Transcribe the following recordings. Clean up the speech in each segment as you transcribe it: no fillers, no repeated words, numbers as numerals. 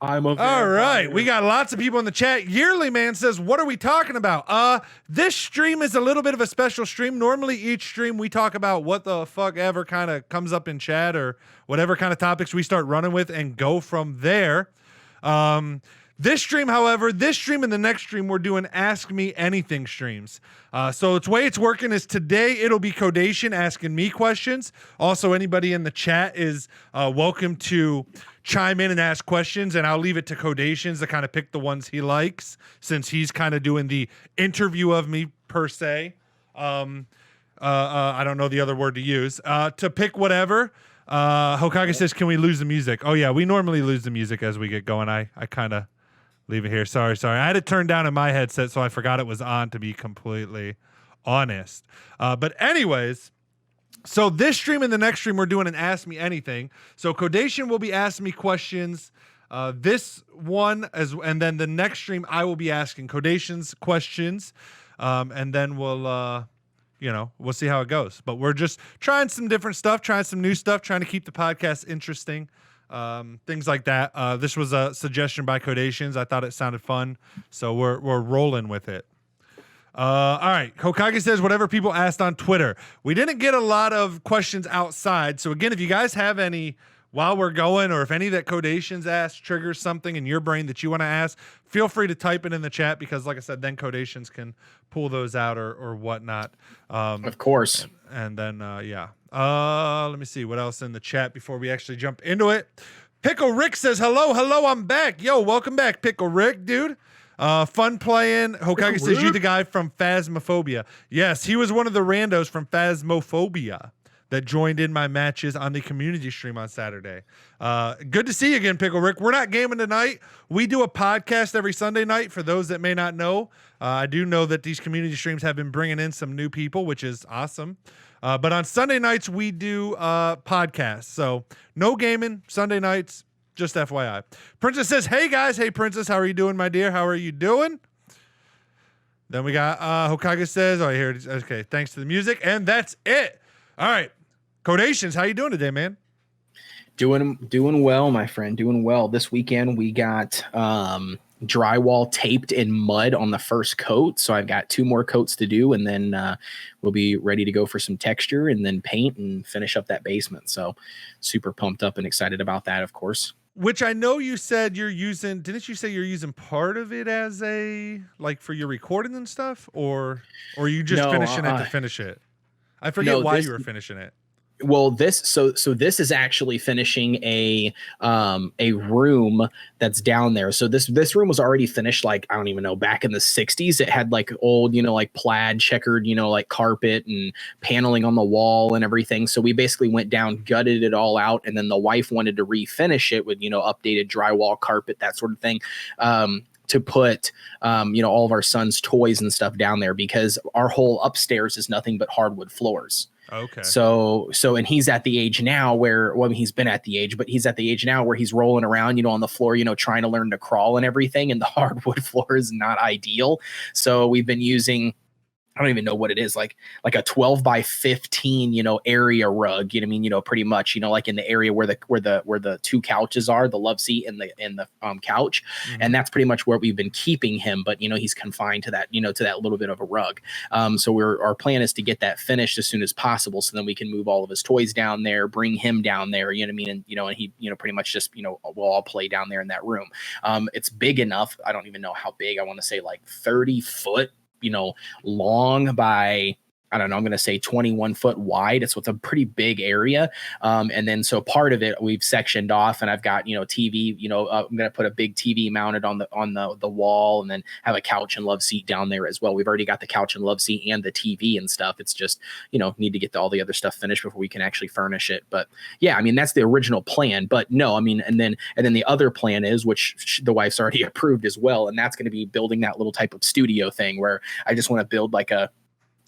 I'm a All right, vampire. we got lots of people in the chat. Yearly Man says, what are we talking about? This stream is a little bit of a special stream. Normally each stream we talk about what the fuck ever kind of comes up in chat or whatever kind of topics we start running with and go from there. This stream, however, this stream and the next stream, we're doing Ask Me Anything streams. So the way it's working is today it'll be Kodation asking me questions. Also, anybody in the chat is welcome to chime in and ask questions, and I'll leave it to Kodeations to kind of pick the ones he likes, since he's kind of doing the interview of me per se. I don't know the other word to use. To pick whatever. Hokage says, can we lose the music? Oh yeah, we normally lose the music as we get going. I kind of leave it here. Sorry. I had it turned down in my headset, so I forgot it was on, to be completely honest. But anyways, so this stream and the next stream, we're doing an Ask Me Anything. So Kodation will be asking me questions. This one, and then the next stream, I will be asking Kodations questions. And then we'll see how it goes. But we're just trying some different stuff, trying some new stuff, trying to keep the podcast interesting. Things like that. This was a suggestion by Kodations. I thought it sounded fun, so we're rolling with it. All right. Hokage says whatever people asked on Twitter. We didn't get a lot of questions outside. So again, if you guys have any while we're going, or if any that Kodations asked triggers something in your brain that you want to ask, feel free to type it in the chat, because like I said, then Kodations can pull those out or whatnot. Of course. And then, yeah. Let me see what else in the chat before we actually jump into it. Pickle Rick says, hello, I'm back. Yo, welcome back, Pickle Rick, dude. Fun playing. Hokage says, you the guy from Phasmophobia. Yes, he was one of the randos from Phasmophobia that joined in my matches on the community stream on Saturday. Good to see you again, Pickle Rick. We're not gaming tonight. We do a podcast every Sunday night, for those that may not know. I do know that these community streams have been bringing in some new people, which is awesome. But on Sunday nights, we do podcasts. So no gaming, Sunday nights, just FYI. Princess says, hey guys. Hey Princess, how are you doing, my dear? How are you doing? Then we got Hokage says, oh, here it is. Okay, thanks to the music. And that's it. All right. Kodations, how you doing today, man? Doing well, my friend. Doing well. This weekend we got drywall taped in mud on the first coat, so I've got 2 more coats to do, and then we'll be ready to go for some texture and then paint and finish up that basement. So super pumped up and excited about that, of course. Which I know you said you're using, didn't you say you're using part of it as a, like, for your recording and stuff, or are you just finishing it to finish it? I forget why you were finishing it. Well, this is actually finishing a room that's down there. So this room was already finished, like, I don't even know, back in the 60s. It had like old, like plaid checkered, like carpet and paneling on the wall and everything. So we basically went down, gutted it all out, and then the wife wanted to refinish it with, updated drywall, carpet, that sort of thing. To put, all of our son's toys and stuff down there, because our whole upstairs is nothing but hardwood floors. Okay. So, and he's at the age now where, well, he's been at the age, but he's at the age now where he's rolling around, on the floor, trying to learn to crawl and everything. And the hardwood floor is not ideal. So we've been using, I don't even know what it is, like a 12 by 15, area rug, pretty much, like in the area where the 2 couches are, the love seat and the couch. Mm-hmm. And that's pretty much where we've been keeping him. But, he's confined to that, to that little bit of a rug. So our plan is to get that finished as soon as possible. So then we can move all of his toys down there, bring him down there, And, and he, pretty much just, we'll all play down there in that room. It's big enough. I don't even know how big. I want to say like 30 foot. Long by, I don't know, I'm going to say 21 foot wide. It's a pretty big area. And then, so part of it we've sectioned off, and I've got, TV, I'm going to put a big TV mounted on the wall, and then have a couch and love seat down there as well. We've already got the couch and love seat and the TV and stuff. It's just, need to get all the other stuff finished before we can actually furnish it. But yeah, that's the original plan, but no, and then the other plan is, which the wife's already approved as well. And that's going to be building that little type of studio thing where I just want to build like a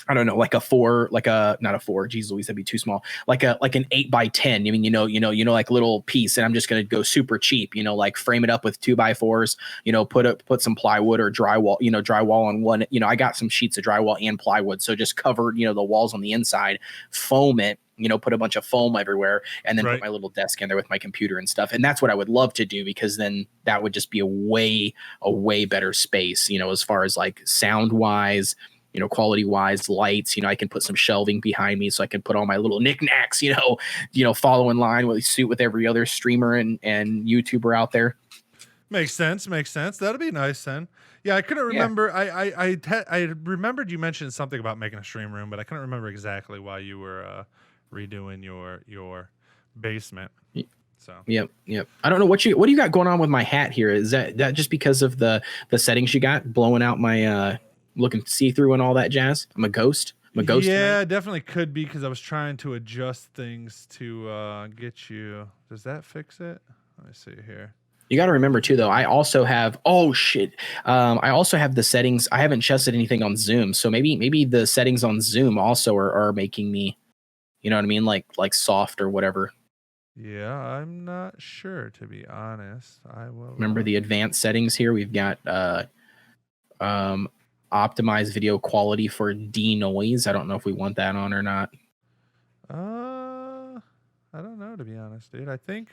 I don't know, like a four, like a, not a four, geez Louise, that'd be too small. Like an 8x10. I mean, like little piece, and I'm just going to go super cheap, like frame it up with 2x4s, put some plywood or drywall, drywall on one, I got some sheets of drywall and plywood. So just cover, the walls on the inside, foam it, put a bunch of foam everywhere, and then put my little desk in there with my computer and stuff. And that's what I would love to do, because then that would just be a way better space, as far as like sound wise, quality wise, lights, I can put some shelving behind me so I can put all my little knickknacks, follow in line with suit with every other streamer and YouTuber out there. Makes sense. That'd be nice then. Yeah, I couldn't remember. Yeah. I remembered you mentioned something about making a stream room, but I couldn't remember exactly why you were redoing your basement. So yep. I don't know what do you got going on with my hat here. Is that just because of the settings you got blowing out my looking see-through and all that jazz? I'm a ghost. Yeah, tonight. Definitely could be, because I was trying to adjust things to get you. Does that fix it? Let me see here. You got to remember too, though, I also have I also have the settings. I haven't tested anything on Zoom, so maybe the settings on Zoom also are making me, you know what I mean, like soft or whatever. Yeah, I'm not sure, to be honest. I will remember the advanced settings here. We've got optimize video quality for denoise. I don't know if we want that on or not. I don't know, to be honest, dude. I think.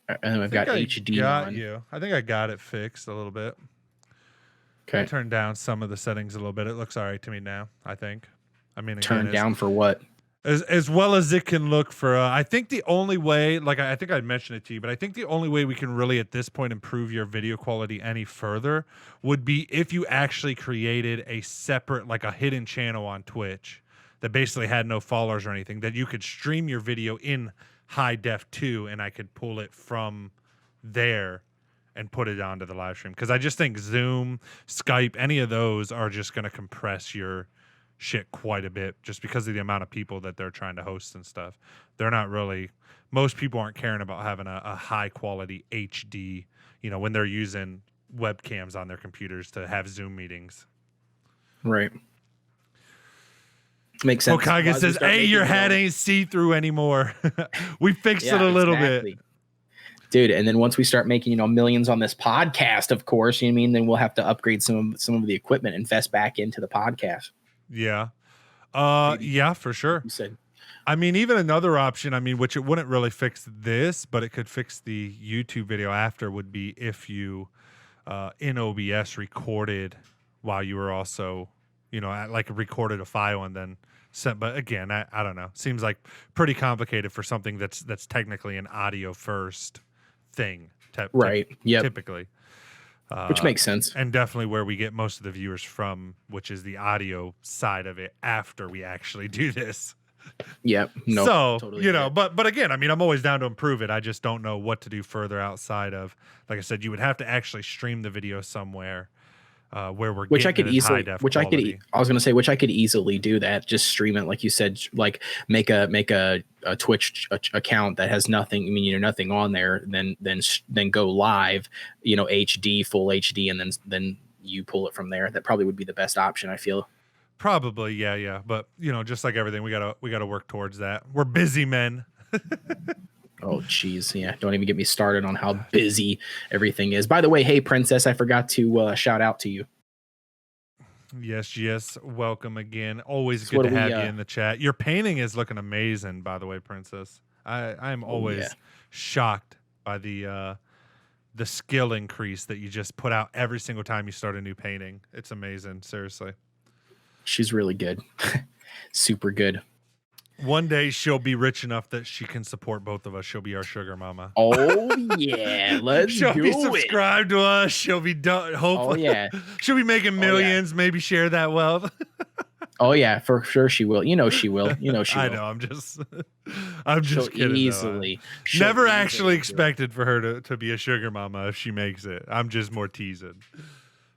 And then we've got HD on. I think I got it fixed a little bit. Okay. I turned down some of the settings a little bit. It looks all right to me now, I think. I mean, turn down for what? As well as it can look for. I think the only way, like I think I mentioned it to you, but I think the only way we can really at this point improve your video quality any further would be if you actually created a separate, like a hidden channel on Twitch that basically had no followers or anything, that you could stream your video in high def too, and I could pull it from there and put it onto the live stream. Because I just think Zoom, Skype, any of those are just going to compress your shit quite a bit, just because of the amount of people that they're trying to host and stuff. They're not really, most people aren't caring about having a high quality HD, when they're using webcams on their computers to have Zoom meetings. Right. Makes sense. Okage says, hey, your hat ain't see-through anymore. We fixed it a little bit. Dude, and then once we start making, millions on this podcast, of course, then we'll have to upgrade some of the equipment, invest back into the podcast. Yeah. Yeah, for sure. You said. I mean, even another option, which it wouldn't really fix this, but it could fix the YouTube video after, would be if you in OBS recorded while you were also, recorded a file and then sent. But again, I don't know. Seems like pretty complicated for something that's technically an audio first thing. Right. Yeah. Typically. Which makes sense. And definitely where we get most of the viewers from, which is the audio side of it after we actually do this. Yep. No. So, totally but again, I'm always down to improve it. I just don't know what to do further outside of, like I said, you would have to actually stream the video somewhere where we're which I could easily, I was going to say, which I could easily do that. Just stream it, like you said, like make a Twitch account that has nothing. Nothing on there. Then go live. HD, full HD, and then you pull it from there. That probably would be the best option, I feel. Probably, yeah. But just like everything, we gotta work towards that. We're busy men. Oh, geez. Yeah. Don't even get me started on how busy everything is. By the way, hey, Princess, I forgot to shout out to you. Yes. Welcome again. Always good to have you in the chat. Your painting is looking amazing, by the way, Princess. I'm always shocked by the skill increase that you just put out every single time you start a new painting. It's amazing. Seriously. She's really good. Super good. One day she'll be rich enough that she can support both of us. She'll be our sugar mama. Oh yeah, she'll be subscribed to us. She'll be done. Hopefully, she'll be making millions. Maybe share that wealth. Oh yeah, for sure she will. She will. She will. I know. I'm just kidding. Easily. Never actually expected for her to be a sugar mama if she makes it. I'm just more teasing.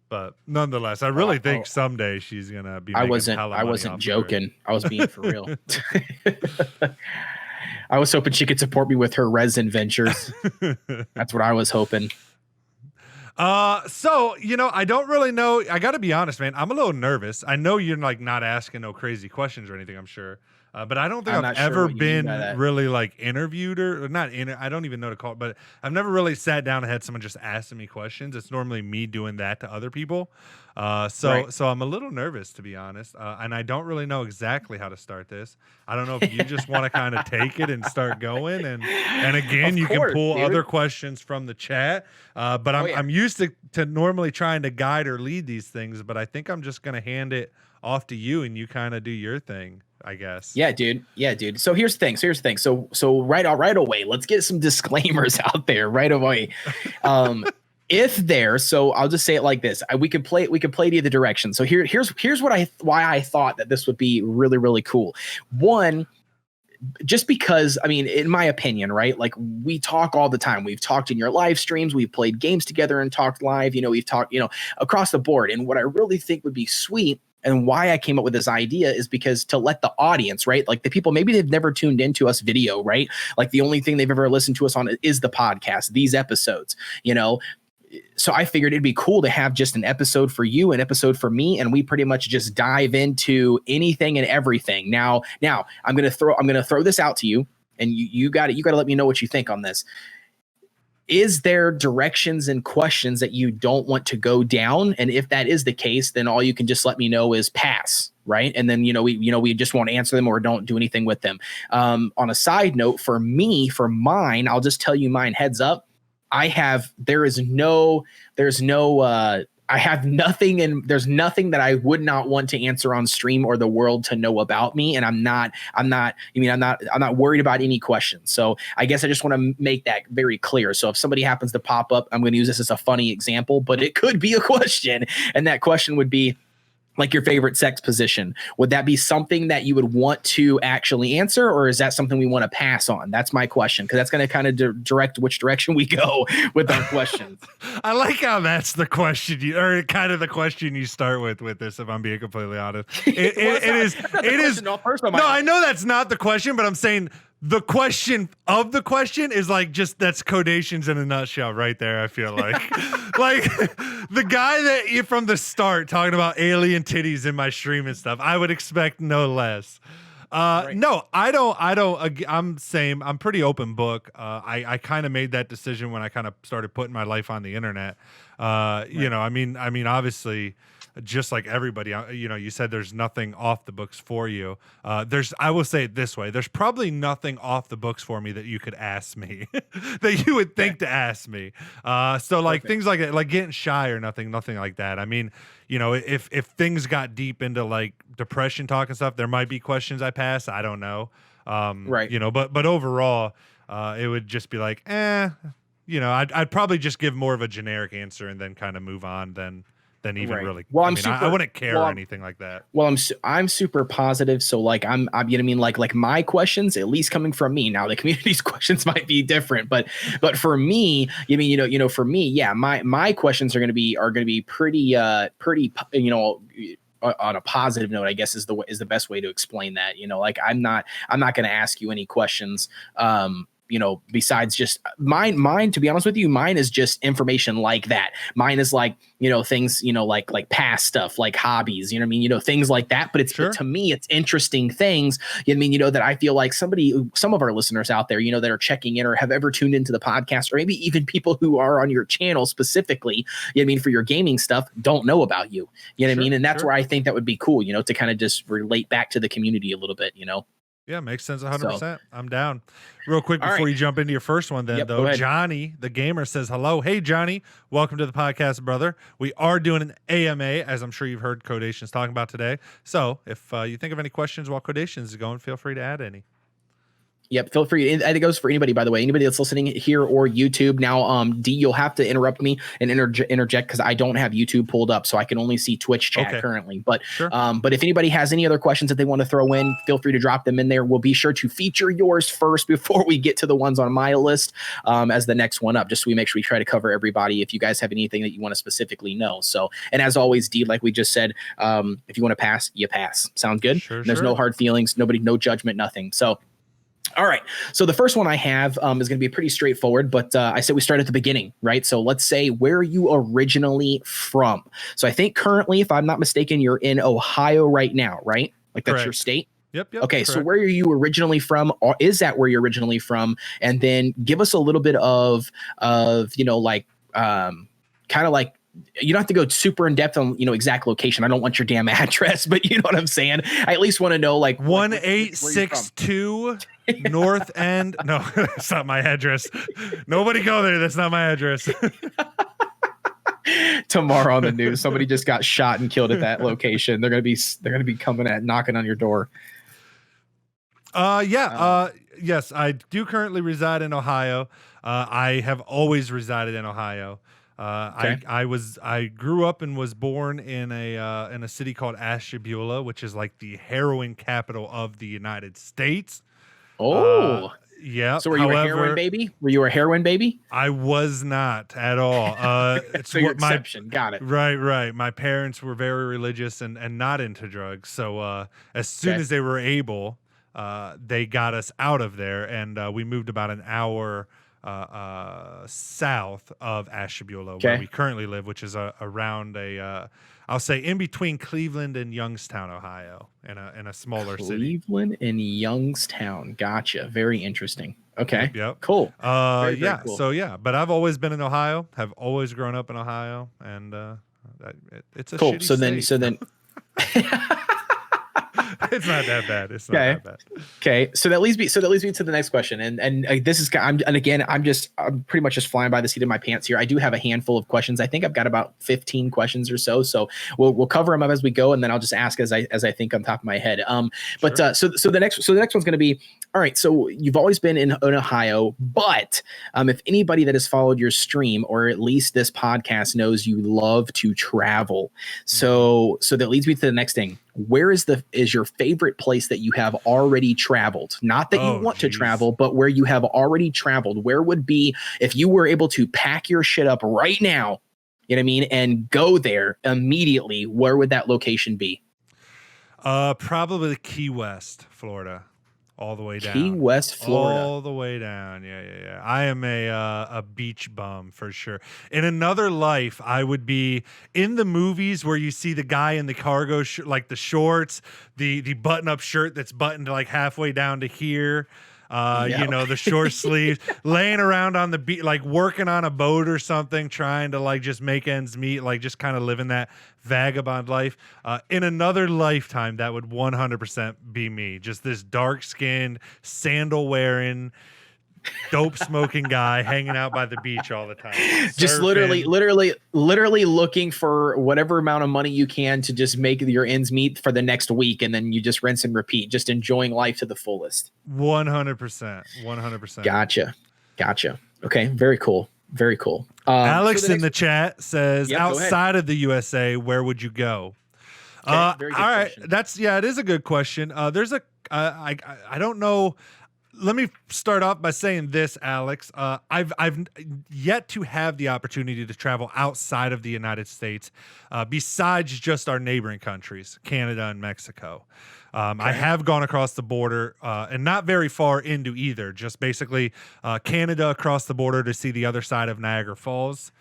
But nonetheless, I really think someday she's gonna be. I wasn't joking. I was being for real. I was hoping she could support me with her resin ventures. That's what I was hoping. So, I don't really know. I got to be honest, man. I'm a little nervous. I know you're like not asking no crazy questions or anything, I'm sure. But I don't think I'm I've not sure ever what you mean by been that. really like interviewed or not in I don't even know to call it, but I've never really sat down and had someone just asking me questions. It's normally me doing that to other people. So Right. so I'm a little nervous, to be honest. And I don't really know exactly how to start this. I don't know if you just want to kind of take it and start going, and again, Of you can course, pull dude. other questions from the chat. But Oh I'm yeah. I'm used to normally trying to guide or lead these things, but I think I'm just gonna hand it off to you and you kind of do your thing, I guess. Yeah, dude. Yeah, dude. So here's the thing. So right away, let's get some disclaimers out there right away. If there, so I'll just say it like this. We could play to the direction. So here's why I thought that this would be really, really cool. One, just because, I mean, in my opinion, right? Like, we talk all the time. We've talked in your live streams, we've played games together and talked live, we've talked, across the board. And what I really think would be sweet, and why I came up with this idea, is because to let the audience, right? Like the people, maybe they've never tuned into us video, right? Like the only thing they've ever listened to us on is the podcast, these episodes, so I figured it'd be cool to have just an episode for you, an episode for me, and we pretty much just dive into anything and everything. Now I'm gonna throw this out to you, and you got to let me know what you think on this. Is there directions and questions that you don't want to go down? And if that is the case, then all you can just let me know is pass, right? And then we just won't answer them or don't do anything with them. On a side note, for mine, I'll just tell you mine, heads up. I have nothing, and there's nothing that I would not want to answer on stream or the world to know about me. And I'm not worried about any questions. So I guess I just want to make that very clear. So if somebody happens to pop up, I'm going to use this as a funny example, but it could be a question. And that question would be, like, your favorite sex position. Would that be something that you would want to actually answer, or is that something we want to pass on? That's my question, because that's going to kind of direct which direction we go with our questions. I like how that's the question or kind of the question you start with this, if I'm being completely honest. It is. No, I know that's not the question, but I'm saying the question of the question is like, just that's Kodeations in a nutshell right there. I feel like like the guy that you from the start talking about alien titties in my stream and stuff, I would expect no less. Right. No, I don't. I'm same. I'm pretty open book. I kind of made that decision when I kind of started putting my life on the internet. Right. I mean, obviously, just like everybody, you said there's nothing off the books for you. I will say it this way. There's probably nothing off the books for me that you could ask me that you would think to ask me. So like Perfect. Things like that, like getting shy or nothing like that. I mean, if things got deep into like depression talk and stuff, there might be questions I pass. I don't know. Right. But overall, it would just be like, I'd probably just give more of a generic answer and then kind of move on than even right. Really. Well, I wouldn't care or anything like that. Well, I'm super positive. So like, I'm like my questions, at least coming from me. Now the community's questions might be different, but for me, for me, yeah, my questions are going to be pretty, on a positive note, I guess is the best way to explain that. Like I'm not going to ask you any questions, besides just mine, to be honest with you, mine is just information like that. Mine is like, things, like past stuff, like hobbies, things like that. But it's, to me, it's interesting things, that I feel like some of our listeners out there, that are checking in or have ever tuned into the podcast, or maybe even people who are on your channel specifically, for your gaming stuff, don't know about you. You know what I mean? And that's where I think that would be cool, to kind of just relate back to the community a little bit, Yeah, makes sense 100%. So, I'm down. Real quick before you jump into your first one though, Johnny, the gamer, says hello. Hey, Johnny, welcome to the podcast, brother. We are doing an AMA, as I'm sure you've heard Kodeations talking about today. So if you think of any questions while Kodeations is going, feel free to add any. Yep, feel free. And it goes for anybody, by the way, anybody that's listening here or YouTube. Now, D, you'll have to interrupt me and interject because I don't have YouTube pulled up, so I can only see Twitch chat currently. But but if anybody has any other questions that they want to throw in, feel free to drop them in there. We'll be sure to feature yours first before we get to the ones on my list as the next one up, just so we make sure we try to cover everybody. If you guys have anything that you want to specifically know. So, and as always, D, like we just said, if you want to pass, you pass. Sound good? There's no hard feelings, no judgment, nothing. So. All right. So the first one I have is going to be pretty straightforward, but I said we start at the beginning, right? So let's say, where are you originally from? So I think currently, if I'm not mistaken, you're in Ohio right now, right? Like that's your Correct. state? Yep. Okay. Correct. So where are you originally from? Or is that where you're originally from? And then give us a little bit of like kind of like, you don't have to go super in depth on, exact location. I don't want your damn address, but you know what I'm saying? I at least want to know like 1862 North End. No, that's not my address. Nobody go there. That's not my address. Tomorrow on the news, somebody just got shot and killed at that location. They're gonna be coming knocking on your door. Yes, I do currently reside in Ohio. I have always resided in Ohio. Okay. I grew up and was born in a city called Ashtabula, which is like the heroin capital of the United States. Oh, yeah. So were you a heroin baby? Were you a heroin baby? I was not at all. It's so your exception. Got it. Right. My parents were very religious and not into drugs. So as soon as they were able, they got us out of there, and we moved about an hour south of Ashtabula, where we currently live, which is around I'll say in between Cleveland and Youngstown, Ohio, in a smaller city. Cleveland and Youngstown. Gotcha. Very interesting. Okay. Yep. Cool. Very cool. So but I've always been in Ohio, have always grown up in Ohio, and it's a cool. shitty So then it's not that bad. It's not that bad. Okay. So that leads me to the next question. And this is, I'm pretty much just flying by the seat of my pants here. I do have a handful of questions. I think I've got about 15 questions or so. So we'll cover them up as we go, and then I'll just ask as I think on top of my head. But so the next one's going to be, all right. So you've always been in Ohio, but if anybody that has followed your stream, or at least this podcast, knows you love to travel. So that leads me to the next thing. Where is your favorite place that you have already traveled? Not that you want to travel, but where you have already traveled. Where would be, if you were able to pack your shit up right now, you know what I mean, and go there immediately, where would that location be? Probably Key West, Florida. All the way down. Key West, Florida. All the way down. Yeah. I am a beach bum for sure. In another life, I would be in the movies where you see the guy in the cargo like the shorts, the button-up shirt that's buttoned like halfway down to here. The short sleeves, laying around on the beach, like working on a boat or something, trying to like just make ends meet, like just kind of living that vagabond life. In another lifetime, that would 100% be me. Just this dark-skinned, sandal-wearing, dope-smoking guy hanging out by the beach all the time. Just literally looking for whatever amount of money you can to just make your ends meet for the next week, and then you just rinse and repeat, just enjoying life to the fullest. 100%. Gotcha. Okay, very cool. Alex in the chat says, outside of the USA, where would you go? Okay, very good all right, question. it is a good question. I don't know. Let me start off by saying this, Alex. I've yet to have the opportunity to travel outside of the United States, besides just our neighboring countries, Canada and Mexico. I have gone across the border, and not very far into either. Just basically Canada across the border to see the other side of Niagara Falls.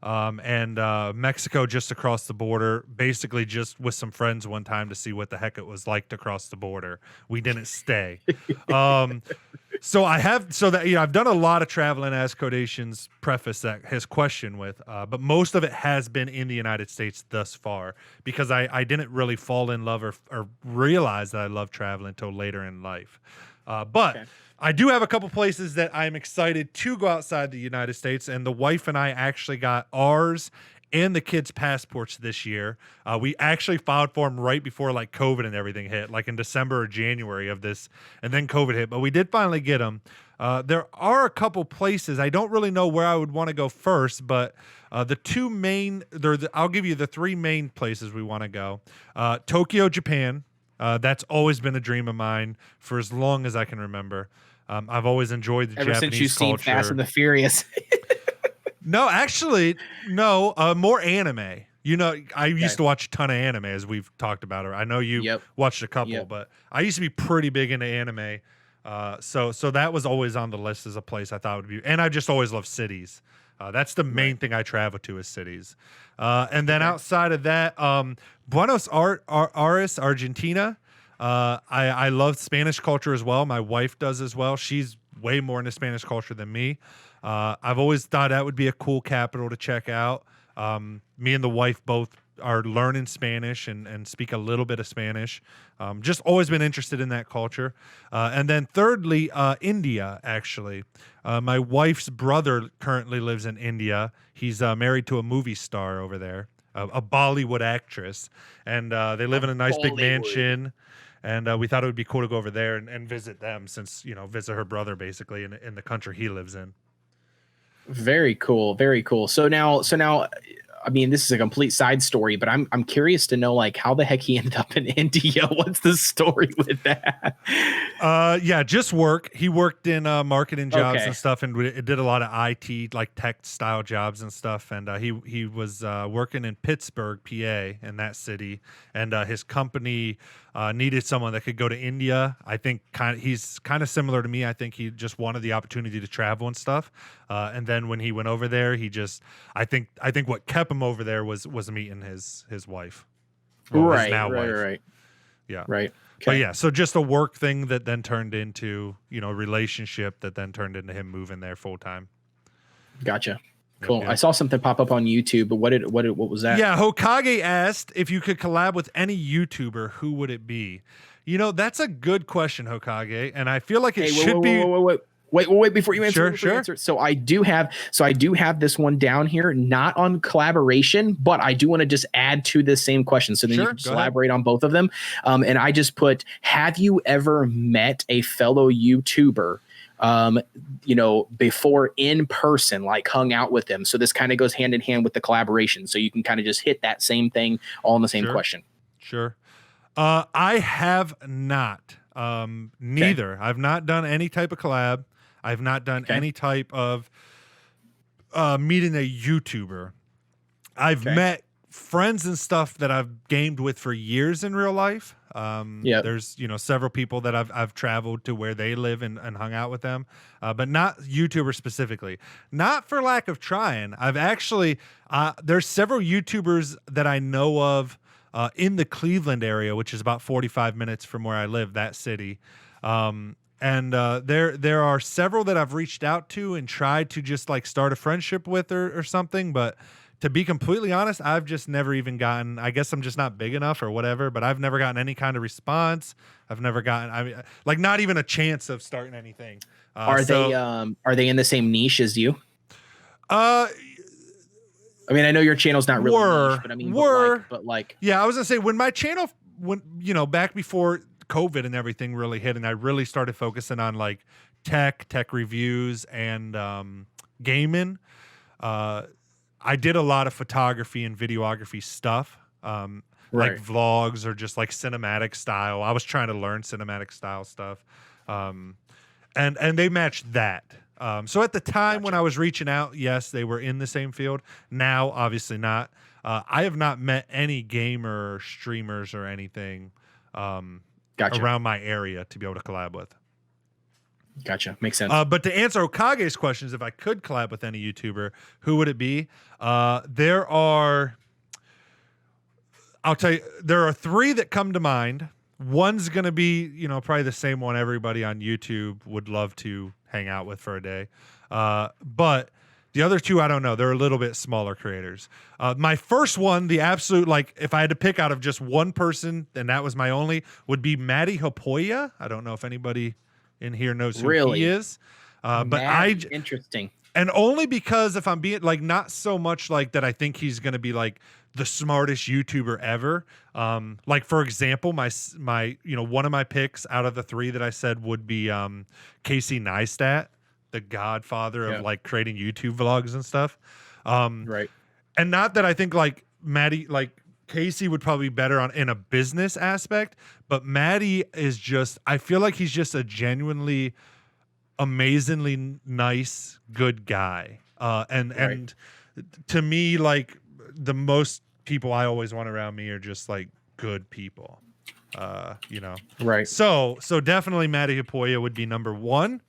And Mexico just across the border, basically just with some friends one time to see what the heck it was like to cross the border. We didn't stay. I've done a lot of traveling, as Kodeations preface that his question with, but most of it has been in the United States thus far, because I didn't really fall in love or realize that I love traveling until later in life. I do have a couple places that I'm excited to go outside the United States, and the wife and I actually got ours and the kids' passports this year. We actually filed for them right before like COVID and everything hit, like in December or January of this, and then COVID hit, but we did finally get them. There are a couple places. I don't really know where I would want to go first, but the two main, I'll give you the three main places we want to go. Tokyo, Japan. That's always been a dream of mine for as long as I can remember. I've always enjoyed the Japanese culture. Ever since you've seen Fast and the Furious. No, actually, no. More anime. I used to watch a ton of anime, as we've talked about. I know you watched a couple, but I used to be pretty big into anime. So that was always on the list as a place I thought would be. And I just always love cities. That's the main thing I travel to is cities. And then outside of that, Buenos Aires, Argentina. I love Spanish culture as well. My wife does as well. She's way more into Spanish culture than me. I've always thought that would be a cool capital to check out. Me and the wife both are learning Spanish and speak a little bit of Spanish. Just always been interested in that culture. And then thirdly, India, actually. My wife's brother currently lives in India. He's married to a movie star over there, a Bollywood actress. And they live in a nice big mansion. And we thought it would be cool to go over there and visit them since, visit her brother basically in the country he lives in. Very cool. Very cool. So now, I mean, this is a complete side story, but I'm curious to know, like, how the heck he ended up in India. What's the story with that? Yeah, just work. He worked in marketing jobs and stuff, and did a lot of IT, like tech style jobs and stuff. And he was working in Pittsburgh, PA, in that city, and his company needed someone that could go to India. I think he's kind of similar to me. I think he just wanted the opportunity to travel and stuff. And then when he went over there, I think what kept him over there was meeting his wife. Well, his wife. Right. Yeah. Right. Okay. But yeah, so just a work thing that then turned into, a relationship that then turned into him moving there full time. Gotcha. Cool. Yep. I saw something pop up on YouTube, but what was that? Yeah, Hokage asked if you could collab with any YouTuber, who would it be? That's a good question, Hokage, and I feel like it should be. Wait before you answer. Sure. So I do have this one down here, not on collaboration, but I do want to just add to this same question. So then you can collaborate on both of them. And I just put, have you ever met a fellow YouTuber, before in person, like hung out with them? So this kind of goes hand in hand with the collaboration. So you can kind of just hit that same thing all in the same question. Sure. I have not. Neither. I've not done any type of collab. I've not done any type of meeting a YouTuber. I've met friends and stuff that I've gamed with for years in real life. There's several people that I've traveled to where they live and hung out with them, but not YouTubers specifically. Not for lack of trying. I've actually there's several YouTubers that I know of in the Cleveland area, which is about 45 minutes from where I live, that city. And there are several that I've reached out to and tried to just like start a friendship with or something. But to be completely honest, I've just never even gotten, I guess I'm just not big enough or whatever, but I've never gotten any kind of response. I've never gotten, like not even a chance of starting anything. Are they in the same niche as you? I mean, I know your channel's not really niche, but I mean, but like, yeah, I was gonna say when my channel, back before COVID and everything really hit, and I really started focusing on like tech reviews and gaming. I did a lot of photography and videography stuff, like vlogs or just like cinematic style. I was trying to learn cinematic style stuff, and they matched that. So at the time when I was reaching out, yes, they were in the same field. Now, obviously not. I have not met any gamer or streamers or anything around my area to be able to collab with. Gotcha. Makes sense. But to answer Okage's questions, if I could collab with any YouTuber, who would it be? I'll tell you, there are three that come to mind. One's going to be, probably the same one everybody on YouTube would love to hang out with for a day. But the other two, I don't know. They're a little bit smaller creators. My first one, the absolute, like, if I had to pick out of just one person, and that was my only, would be Maddie Hopoya. I don't know if anybody in here knows who he is. But interesting. And only because if I'm being like, not so much like that, I think he's going to be like the smartest YouTuber ever. Like for example, my one of my picks out of the three that I said would be Casey Neistat, the godfather of like creating YouTube vlogs and stuff. Right. And not that I think like Maddie, like Casey would probably be better in a business aspect, but Maddie is just, I feel like he's just a genuinely amazingly nice, good guy. And to me, like the most people I always want around me are just like good people. Right. So definitely Matty Hippolia would be number 1.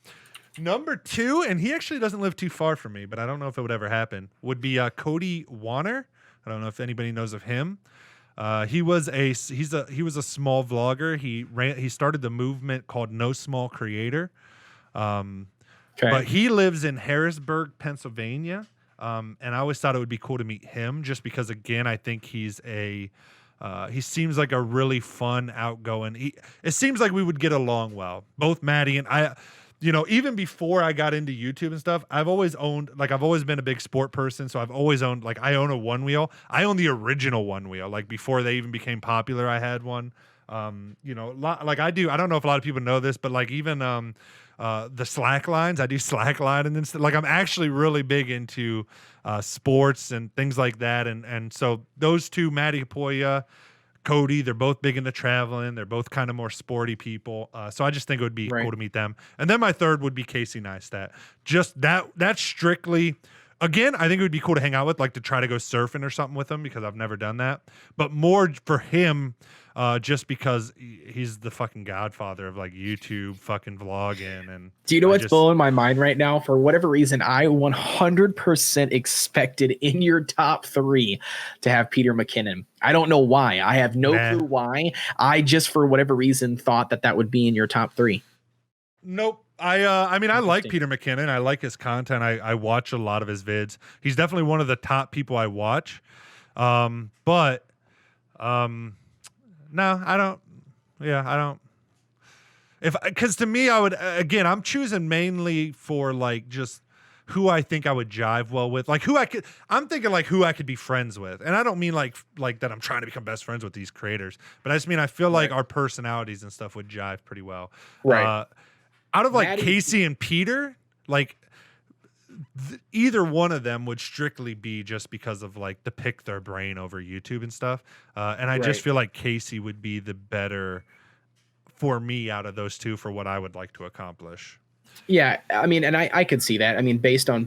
Number 2, and he actually doesn't live too far from me, but I don't know if it would ever happen, would be Cody Wanner. I don't know if anybody knows of him. He was a small vlogger. He started the movement called No Small Creator. But he lives in Harrisburg, Pennsylvania. And I always thought it would be cool to meet him just because, again, I think he seems like a really fun, outgoing. It seems like we would get along well. Both Maddie and I, even before I got into YouTube and stuff, I've always been a big sport person. So I've always owned, I own a one wheel. I own the original one wheel. Like before they even became popular, I had one. I do. I don't know if a lot of people know this, but even the slack lines, I do slack line and then I'm actually really big into sports and things like that. And so those two, Matty Hippolia, Cody, they're both big into traveling. They're both kind of more sporty people. So I just think it would be cool to meet them. And then my third would be Casey Neistat. Just that's strictly, again, I think it would be cool to hang out with, to try to go surfing or something with him because I've never done that. But more for him, just because he's the fucking godfather of YouTube fucking vlogging. And do you know what's blowing my mind right now? For whatever reason, I 100% expected in your top 3 to have Peter McKinnon. I don't know why. I have no clue why. I just, for whatever reason, thought that would be in your top 3. Nope. I like Peter McKinnon. I like his content. I watch a lot of his vids. He's definitely one of the top people I watch. No, I don't. Yeah, I don't. Because to me, I would, again, I'm choosing mainly for just who I think I would jive well with, I'm thinking who I could be friends with. And I don't mean like that I'm trying to become best friends with these creators, but I just mean, I feel like our personalities and stuff would jive pretty well. Right. Out of Casey and Peter, either one of them would strictly be just because of to pick their brain over YouTube and stuff. And I just feel like Casey would be the better for me out of those two for what I would like to accomplish. Yeah, I mean, and I could see that. I mean, based on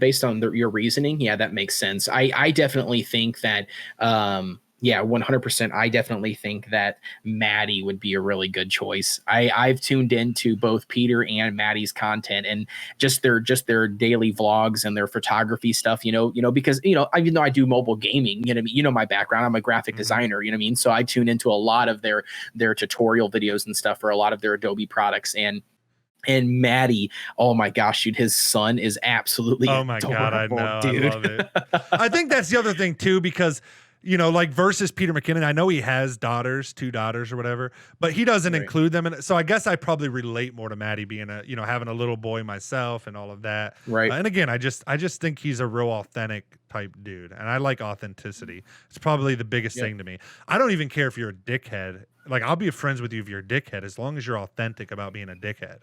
your reasoning, yeah, that makes sense. I definitely think that, 100%. I definitely think that Maddie would be a really good choice. I've tuned into both Peter and Maddie's content and just their daily vlogs and their photography stuff, because, even though I do mobile gaming, my background, I'm a graphic designer, so I tune into a lot of their tutorial videos and stuff for a lot of their Adobe products. And Maddie, oh my gosh, dude, his son is absolutely adorable, God, I know, dude. I love it. I think that's the other thing too, because versus Peter McKinnon, I know he has 2 daughters or whatever, but he doesn't include them in it. So I guess I probably relate more to Maddie being having a little boy myself and all of that. Right. And again, I just think he's a real authentic type dude, and I like authenticity. It's probably the biggest thing to me. I don't even care if you're a dickhead. I'll be friends with you if you're a dickhead, as long as you're authentic about being a dickhead.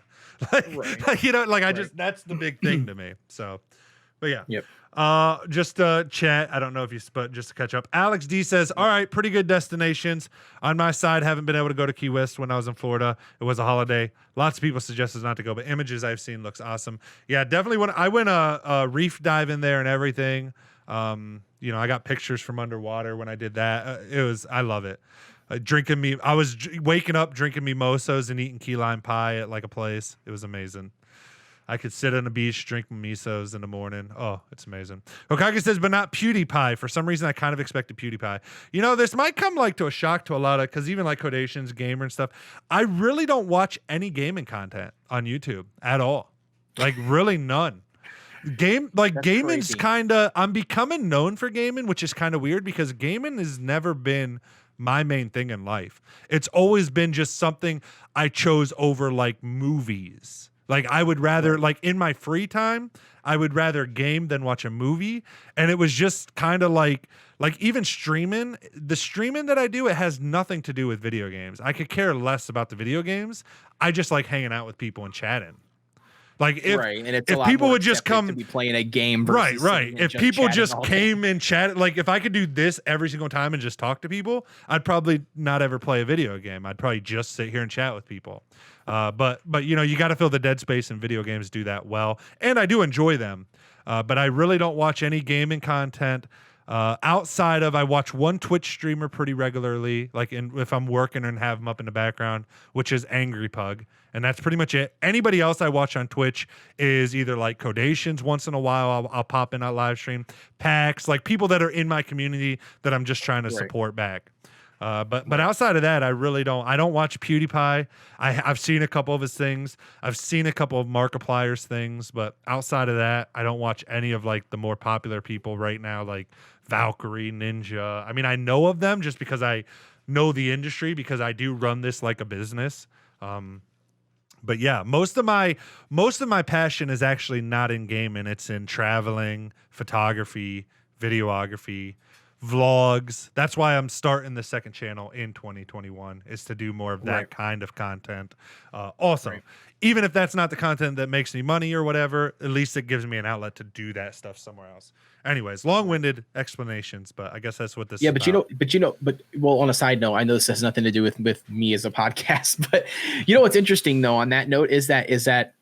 That's the big thing to me. So, but yeah. Yep. Just chat. I don't know if but just to catch up. Alex D says, all right, pretty good destinations. On my side, haven't been able to go to Key West when I was in Florida. It was a holiday. Lots of people suggested not to go, but images I've seen looks awesome. Yeah, definitely. I went a reef dive in there and everything. I got pictures from underwater when I did that. I love it. I was waking up drinking mimosas and eating key lime pie at a place. It was amazing. I could sit on the beach, drink misos in the morning. Oh, it's amazing. Okage says, but not PewDiePie. For some reason, I kind of expected PewDiePie. This might come to a shock to a lot of, because even Kodeations, Gamer and stuff, I really don't watch any gaming content on YouTube at all. Really none. Gaming's kind of, I'm becoming known for gaming, which is kind of weird because gaming has never been my main thing in life. It's always been just something I chose over movies. I would rather, in my free time, I would rather game than watch a movie. And it was just kind of even streaming, the streaming that I do, it has nothing to do with video games. I could care less about the video games. I just like hanging out with people and chatting. And if people would just come to be playing a game, right. If people just came and chatted, if I could do this every single time and just talk to people, I'd probably not ever play a video game. I'd probably just sit here and chat with people. But you got to fill the dead space, and video games do that well. And I do enjoy them. But I really don't watch any gaming content. Outside of, I watch one Twitch streamer pretty regularly, like if I'm working and have them up in the background, which is Angry Pug. And that's pretty much it. Anybody else I watch on Twitch is either like Kodeations once in a while. I'll pop in a live stream. Pax, like people that are in my community that I'm just trying to support back. But outside of that, I really don't. I don't watch PewDiePie. I've seen a couple of his things. I've seen a couple of Markiplier's things. But outside of that, I don't watch any of like the more popular people right now, like Valkyrie, Ninja. I mean, I know of them just because I know the industry, because I do run this like a business. But yeah, most of my passion is actually not in gaming. It's in traveling, photography, videography, vlogs. That's why I'm starting the second channel in 2021, is to do more of that kind of content. Also, even if that's not the content that makes me money or whatever, at least it gives me an outlet to do that stuff somewhere else. Anyways, long-winded explanations, but I guess that's what this is about. But well, on a side note, I know this has nothing to do with me as a podcast, but you know what's interesting though on that note is that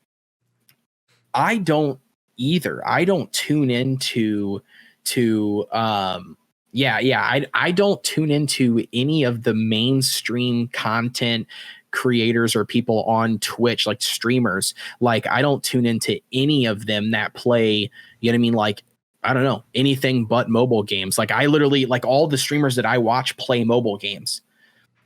I don't either. I don't tune into I don't tune into any of the mainstream content creators or people on Twitch, like streamers. Like I don't tune into any of them that play, you know what I mean? Like, I don't know, anything but mobile games. Like I literally, like all the streamers that I watch play mobile games.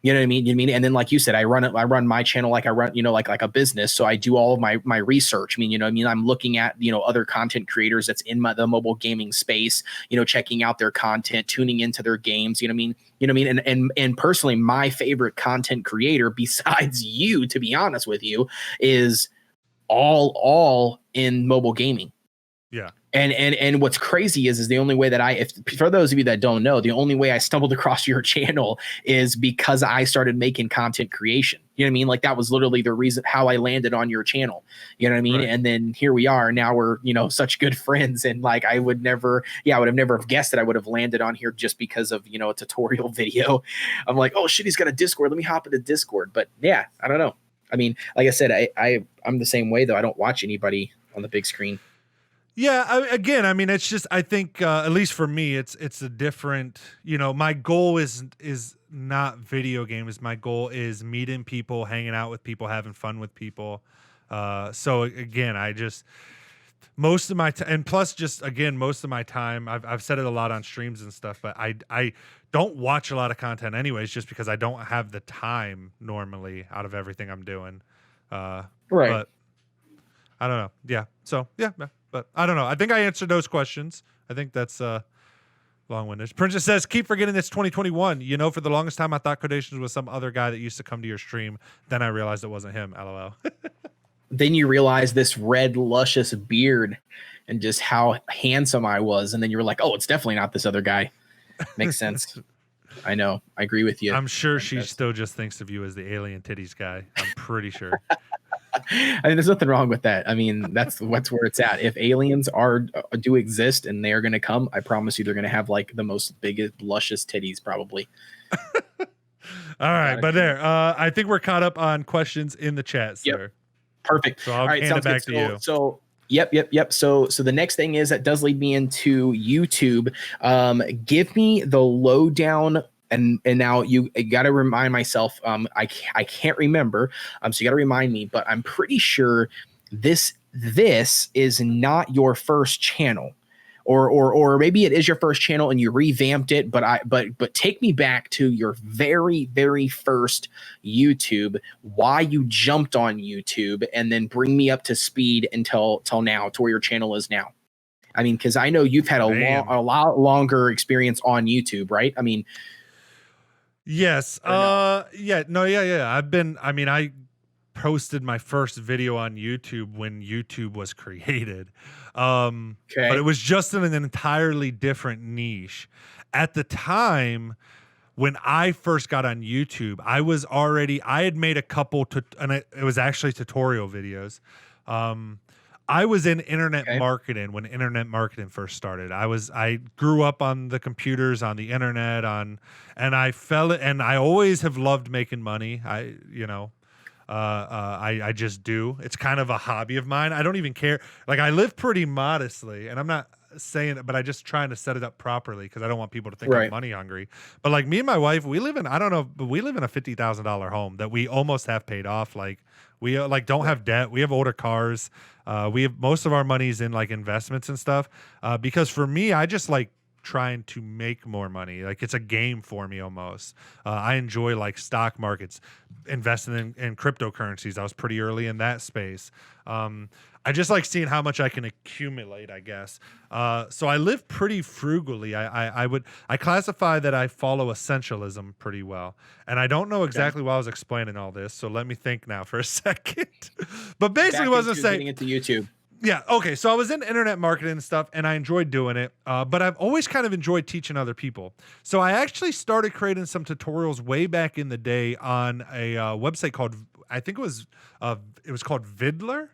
You know what I mean? You know what I mean? And then, like you said, I run my channel like I run, you know, like a business. So I do all of my research. I mean, you know what I mean? I'm looking at, you know, other content creators that's in the mobile gaming space, you know, checking out their content, tuning into their games, you know what I mean? You know what I mean? And personally, my favorite content creator besides you, to be honest with you, is all in mobile gaming. Yeah. And what's crazy is the only way that for those of you that don't know, the only way I stumbled across your channel is because I started making content creation. You know what I mean? Like that was literally the reason how I landed on your channel. You know what I mean? Right. And then here we are. Now we're, you know, such good friends. And like I would have never guessed that I would have landed on here just because of, you know, a tutorial video. I'm like, oh shit, he's got a Discord. Let me hop into Discord. But yeah, I don't know. I mean, like I said, I'm the same way though. I don't watch anybody on the big screen. Yeah, I mean, it's just, I think, at least for me, it's a different, you know, my goal is not video games. My goal is meeting people, hanging out with people, having fun with people. So again, I just, most of my time, and plus just, again, most of my time, I've said it a lot on streams and stuff, but I don't watch a lot of content anyways, just because I don't have the time normally out of everything I'm doing. Right. But I don't know. Yeah. So yeah. But I don't know. I think I answered those questions. I think that's long-winded. Princess says, keep forgetting it's 2021. You know, for the longest time, I thought Kodeations was some other guy that used to come to your stream. Then I realized it wasn't him. LOL. Then you realize this red, luscious beard and just how handsome I was. And then you were like, oh, it's definitely not this other guy. Makes sense. I know. I agree with you. I'm sure she still just thinks of you as the alien titties guy. I'm pretty sure. I mean, there's nothing wrong with that. I mean, that's where it's at. If aliens do exist and they are going to come, I promise you they're going to have like the most biggest, luscious titties probably. All right. But there, I think we're caught up on questions in the chat, sir. Yep. Perfect. So I'll hand it back to you. So Yep. So the next thing is that does lead me into YouTube. Give me the lowdown. And now you got to remind myself. I can't remember. So you got to remind me. But I'm pretty sure this is not your first channel, or maybe it is your first channel and you revamped it. But take me back to your very, very first YouTube. Why you jumped on YouTube, and then bring me up to speed until now, to where your channel is now. I mean, because I know you've had a lot longer experience on YouTube, right? I mean. Yes. No? Yeah. I posted my first video on YouTube when YouTube was created. But it was just in an entirely different niche. At the time when I first got on YouTube, I had made a couple and it was actually tutorial videos. I was in internet marketing when internet marketing first started. I grew up on the computers, on the internet, and I always have loved making money. I just do. It's kind of a hobby of mine. I don't even care. Like I live pretty modestly, and I'm not, saying it, but I just trying to set it up properly because I don't want people to think I'm Right. money hungry. But like me and my wife, we live in, I don't know, but we live in a $50,000 home that we almost have paid off. Like we like don't have debt. We have older cars. We have most of our money's in like investments and stuff. Because for me, I just like trying to make more money. Like it's a game for me almost. I enjoy like stock markets, investing in cryptocurrencies. I was pretty early in that space. I just like seeing how much I can accumulate, I guess. So I live pretty frugally. I classify that I follow essentialism pretty well. And I don't know exactly why I was explaining all this. So let me think now for a second. But basically what I was saying, getting into YouTube. yeah. Okay. So I was in internet marketing and stuff, and I enjoyed doing it. But I've always kind of enjoyed teaching other people. So I actually started creating some tutorials way back in the day on a website called, I think it was called Vidler.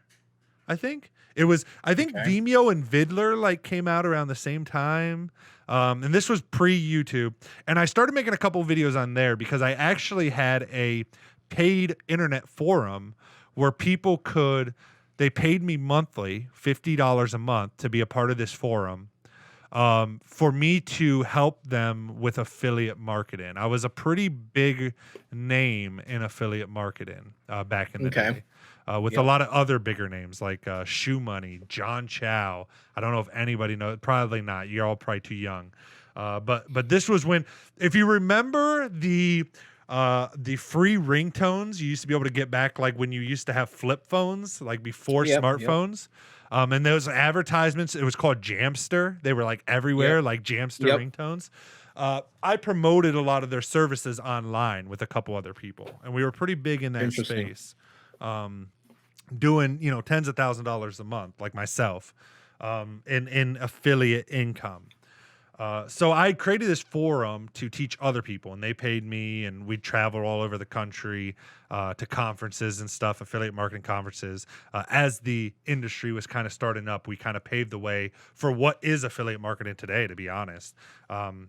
I think Vimeo and Vidler like came out around the same time. And this was pre-YouTube. And I started making a couple videos on there because I actually had a paid internet forum where people they paid me monthly, $50 a month to be a part of this forum, for me to help them with affiliate marketing. I was a pretty big name in affiliate marketing back in the day. With a lot of other bigger names like Shoe Money, John Chow. I don't know if anybody knows. Probably not. You're all probably too young. But this was when, if you remember the free ringtones you used to be able to get back, like when you used to have flip phones, like before smartphones. And those advertisements, it was called Jamster. They were like everywhere, like Jamster ringtones. I promoted a lot of their services online with a couple other people, and we were pretty big in that space. Doing, tens of $1,000s a month, like myself, in affiliate income. So I created this forum to teach other people, and they paid me, and we'd travel all over the country to conferences and stuff, affiliate marketing conferences. As the industry was kind of starting up, we kind of paved the way for what is affiliate marketing today, to be honest.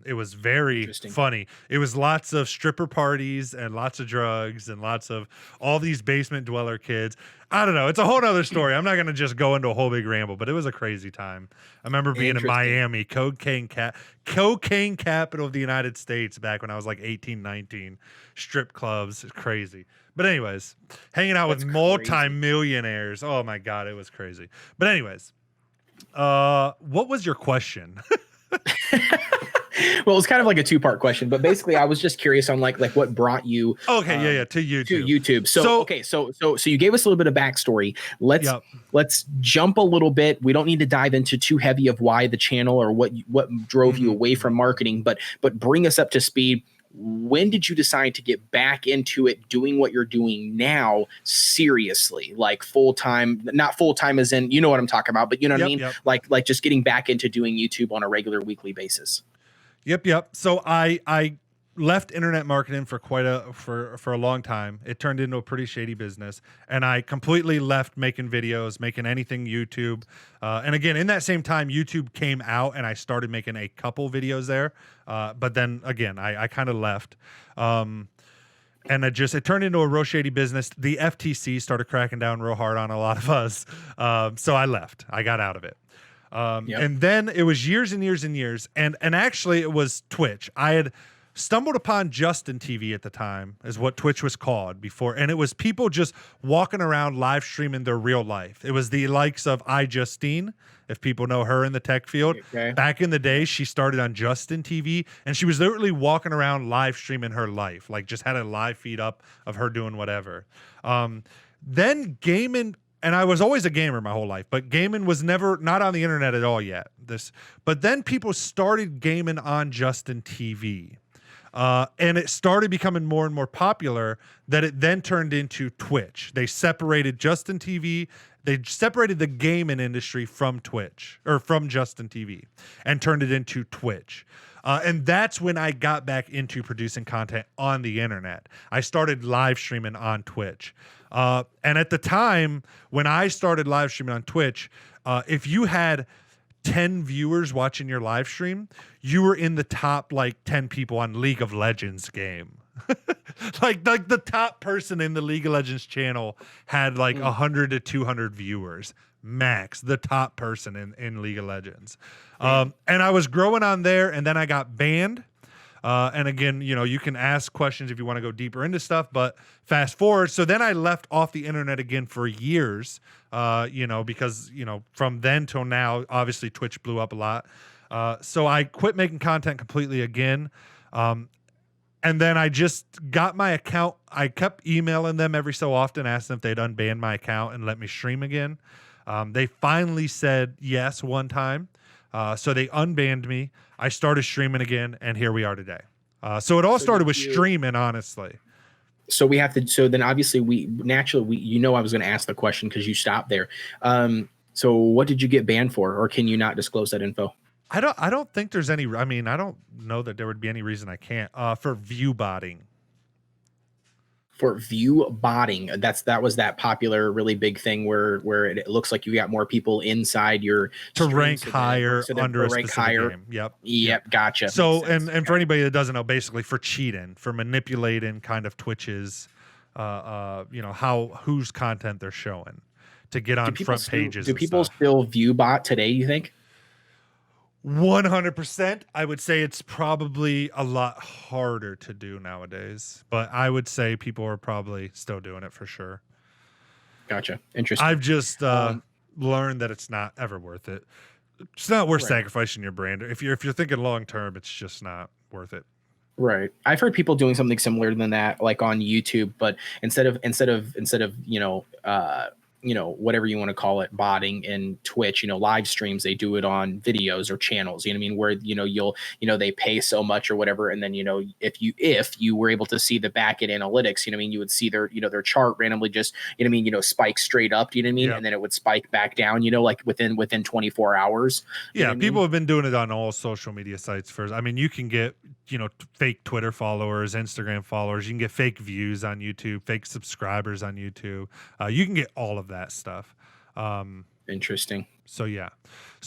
It was very funny. It was lots of stripper parties and lots of drugs and lots of all these basement dweller kids. I don't know. It's a whole other story. I'm not going to just go into a whole big ramble, but it was a crazy time. I remember being in Miami, cocaine capital of the United States back when I was like 18, 19. Strip clubs, it's crazy. But anyways, hanging out with multi-millionaires. Oh my God, it was crazy. But anyways, what was your question? Well, it's kind of like a two-part question, but basically I was just curious on like what brought you to YouTube. To YouTube. So you gave us a little bit of backstory. Let's jump a little bit. We don't need to dive into too heavy of why the channel or what drove you away from marketing, but bring us up to speed. When did you decide to get back into it, doing what you're doing now seriously, like full-time, not full-time as in, you know what I'm talking about, but you know what I mean? Like just getting back into doing YouTube on a regular weekly basis. Yep. So I left internet marketing for for a long time. It turned into a pretty shady business, and I completely left making videos, making anything YouTube. And again, in that same time, YouTube came out, and I started making a couple videos there. But then again, I kind of left. And it turned into a real shady business. The FTC started cracking down real hard on a lot of us. So I left. I got out of it. And then it was years and years and years. And actually it was Twitch. I had stumbled upon Justin TV at the time, is what Twitch was called before. And it was people just walking around live streaming their real life. It was the likes of iJustine, if people know her in the tech field. Okay. Back in the day, she started on Justin TV, and she was literally walking around live streaming her life, like just had a live feed up of her doing whatever. Then gaming. And I was always a gamer my whole life, but gaming was not on the internet at all yet. But then people started gaming on Justin TV. And it started becoming more and more popular that it then turned into Twitch. They separated Justin TV. They separated the gaming industry from Twitch, or from Justin TV, and turned it into Twitch. And that's when I got back into producing content on the internet. I started live streaming on Twitch. And at the time when I started live streaming on Twitch, if you had 10 viewers watching your live stream, you were in the top like 10 people on League of Legends game. like the top person in the League of Legends channel had like 100 to 200 viewers Max, the top person in League of Legends. And I was growing on there, and then I got banned. And again, you can ask questions if you want to go deeper into stuff, but fast forward. So then I left off the internet again for years, because, from then till now, obviously Twitch blew up a lot. So I quit making content completely again. And then I just got my account. I kept emailing them every so often, asking if they'd unban my account and let me stream again. They finally said yes one time. So they unbanned me. I started streaming again, and here we are today. So it all started with streaming, honestly. So then obviously I was going to ask the question because you stopped there. So what did you get banned for, or can you not disclose that info? I don't think there's any, I don't know that there would be any reason I can't, for view botting. For view botting, that was that popular, really big thing where it looks like you got more people inside your to rank higher under a specific game. Yep. Gotcha. So and for anybody that doesn't know, basically for cheating, for manipulating kind of Twitch's, whose content they're showing to get on front pages. Do people still view bot today, you think? 100%. I would say it's probably a lot harder to do nowadays, but I would say people are probably still doing it for sure. Gotcha. Interesting. I've just learned that it's not ever worth it. It's not worth sacrificing your brand. If you're thinking long term, it's just not worth it. Right. I've heard people doing something similar than that, like on YouTube, but instead of whatever you want to call it, botting in Twitch, live streams, they do it on videos or channels, where, they pay so much or whatever. And then, if you were able to see the back end analytics, you would see their chart randomly just, spike straight up, Yeah. And then it would spike back down, like within 24 hours. Yeah. People have been doing it on all social media sites first. You can get, fake Twitter followers, Instagram followers. You can get fake views on YouTube, fake subscribers on YouTube. You can get all of that stuff. Interesting. So yeah.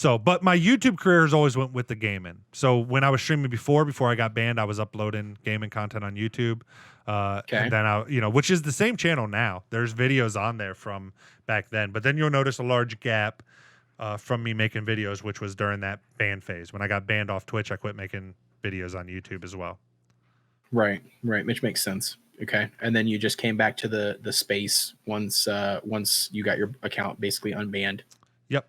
But my YouTube career has always went with the gaming. So when I was streaming before I got banned, I was uploading gaming content on YouTube. And then which is the same channel now. There's videos on there from back then. But then you'll notice a large gap from me making videos, which was during that ban phase. When I got banned off Twitch, I quit making videos on YouTube as well. Right, which makes sense. Okay, and then you just came back to the space once you got your account basically unbanned. Yep.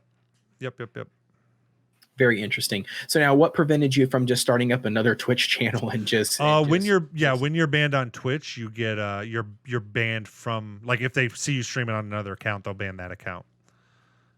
Very interesting. So now, what prevented you from just starting up another Twitch channel and just? When you're banned on Twitch, you get you're banned from, like, if they see you streaming on another account, they'll ban that account.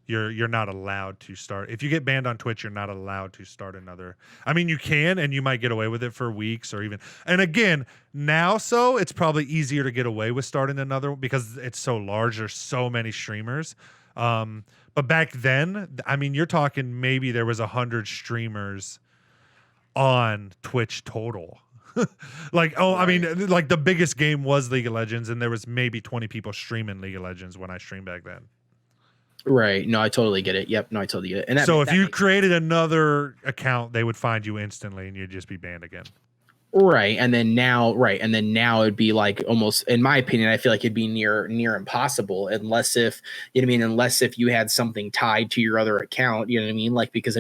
You're not allowed to start. If you get banned on Twitch, you're not allowed to start another. You can, and you might get away with it for weeks or even. And again, now, so it's probably easier to get away with starting another because it's so large. There's so many streamers. But back then, you're talking maybe there was 100 streamers on Twitch total. Like the biggest game was League of Legends, and there was maybe 20 people streaming League of Legends when I streamed back then. Right. No, I totally get it. Yep. No, I totally get it. And so if you created another account, they would find you instantly and you'd just be banned again. Right. And then now it'd be like almost, in my opinion, I feel like it'd be near impossible unless if you had something tied to your other account, Like, because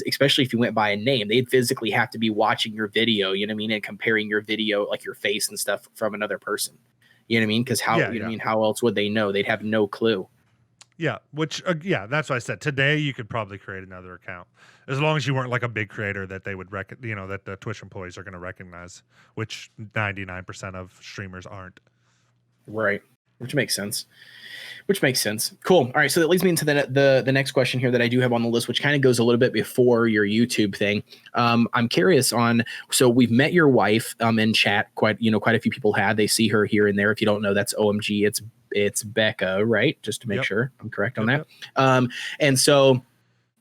especially if you went by a name, they'd physically have to be watching your video, and comparing your video, like your face and stuff, from another person, Because how else would they know? They'd have no clue. Yeah, that's what I said. Today, you could probably create another account as long as you weren't like a big creator that they would that the Twitch employees are going to recognize, which 99% of streamers aren't. Right, which makes sense. Cool. All right, so that leads me into the next question here that I do have on the list, which kind of goes a little bit before your YouTube thing. I'm curious on. So we've met your wife in chat. Quite a few people have. They see her here and there. If you don't know, that's OMG. It's Becca, right? Just to make sure I'm correct on that. And so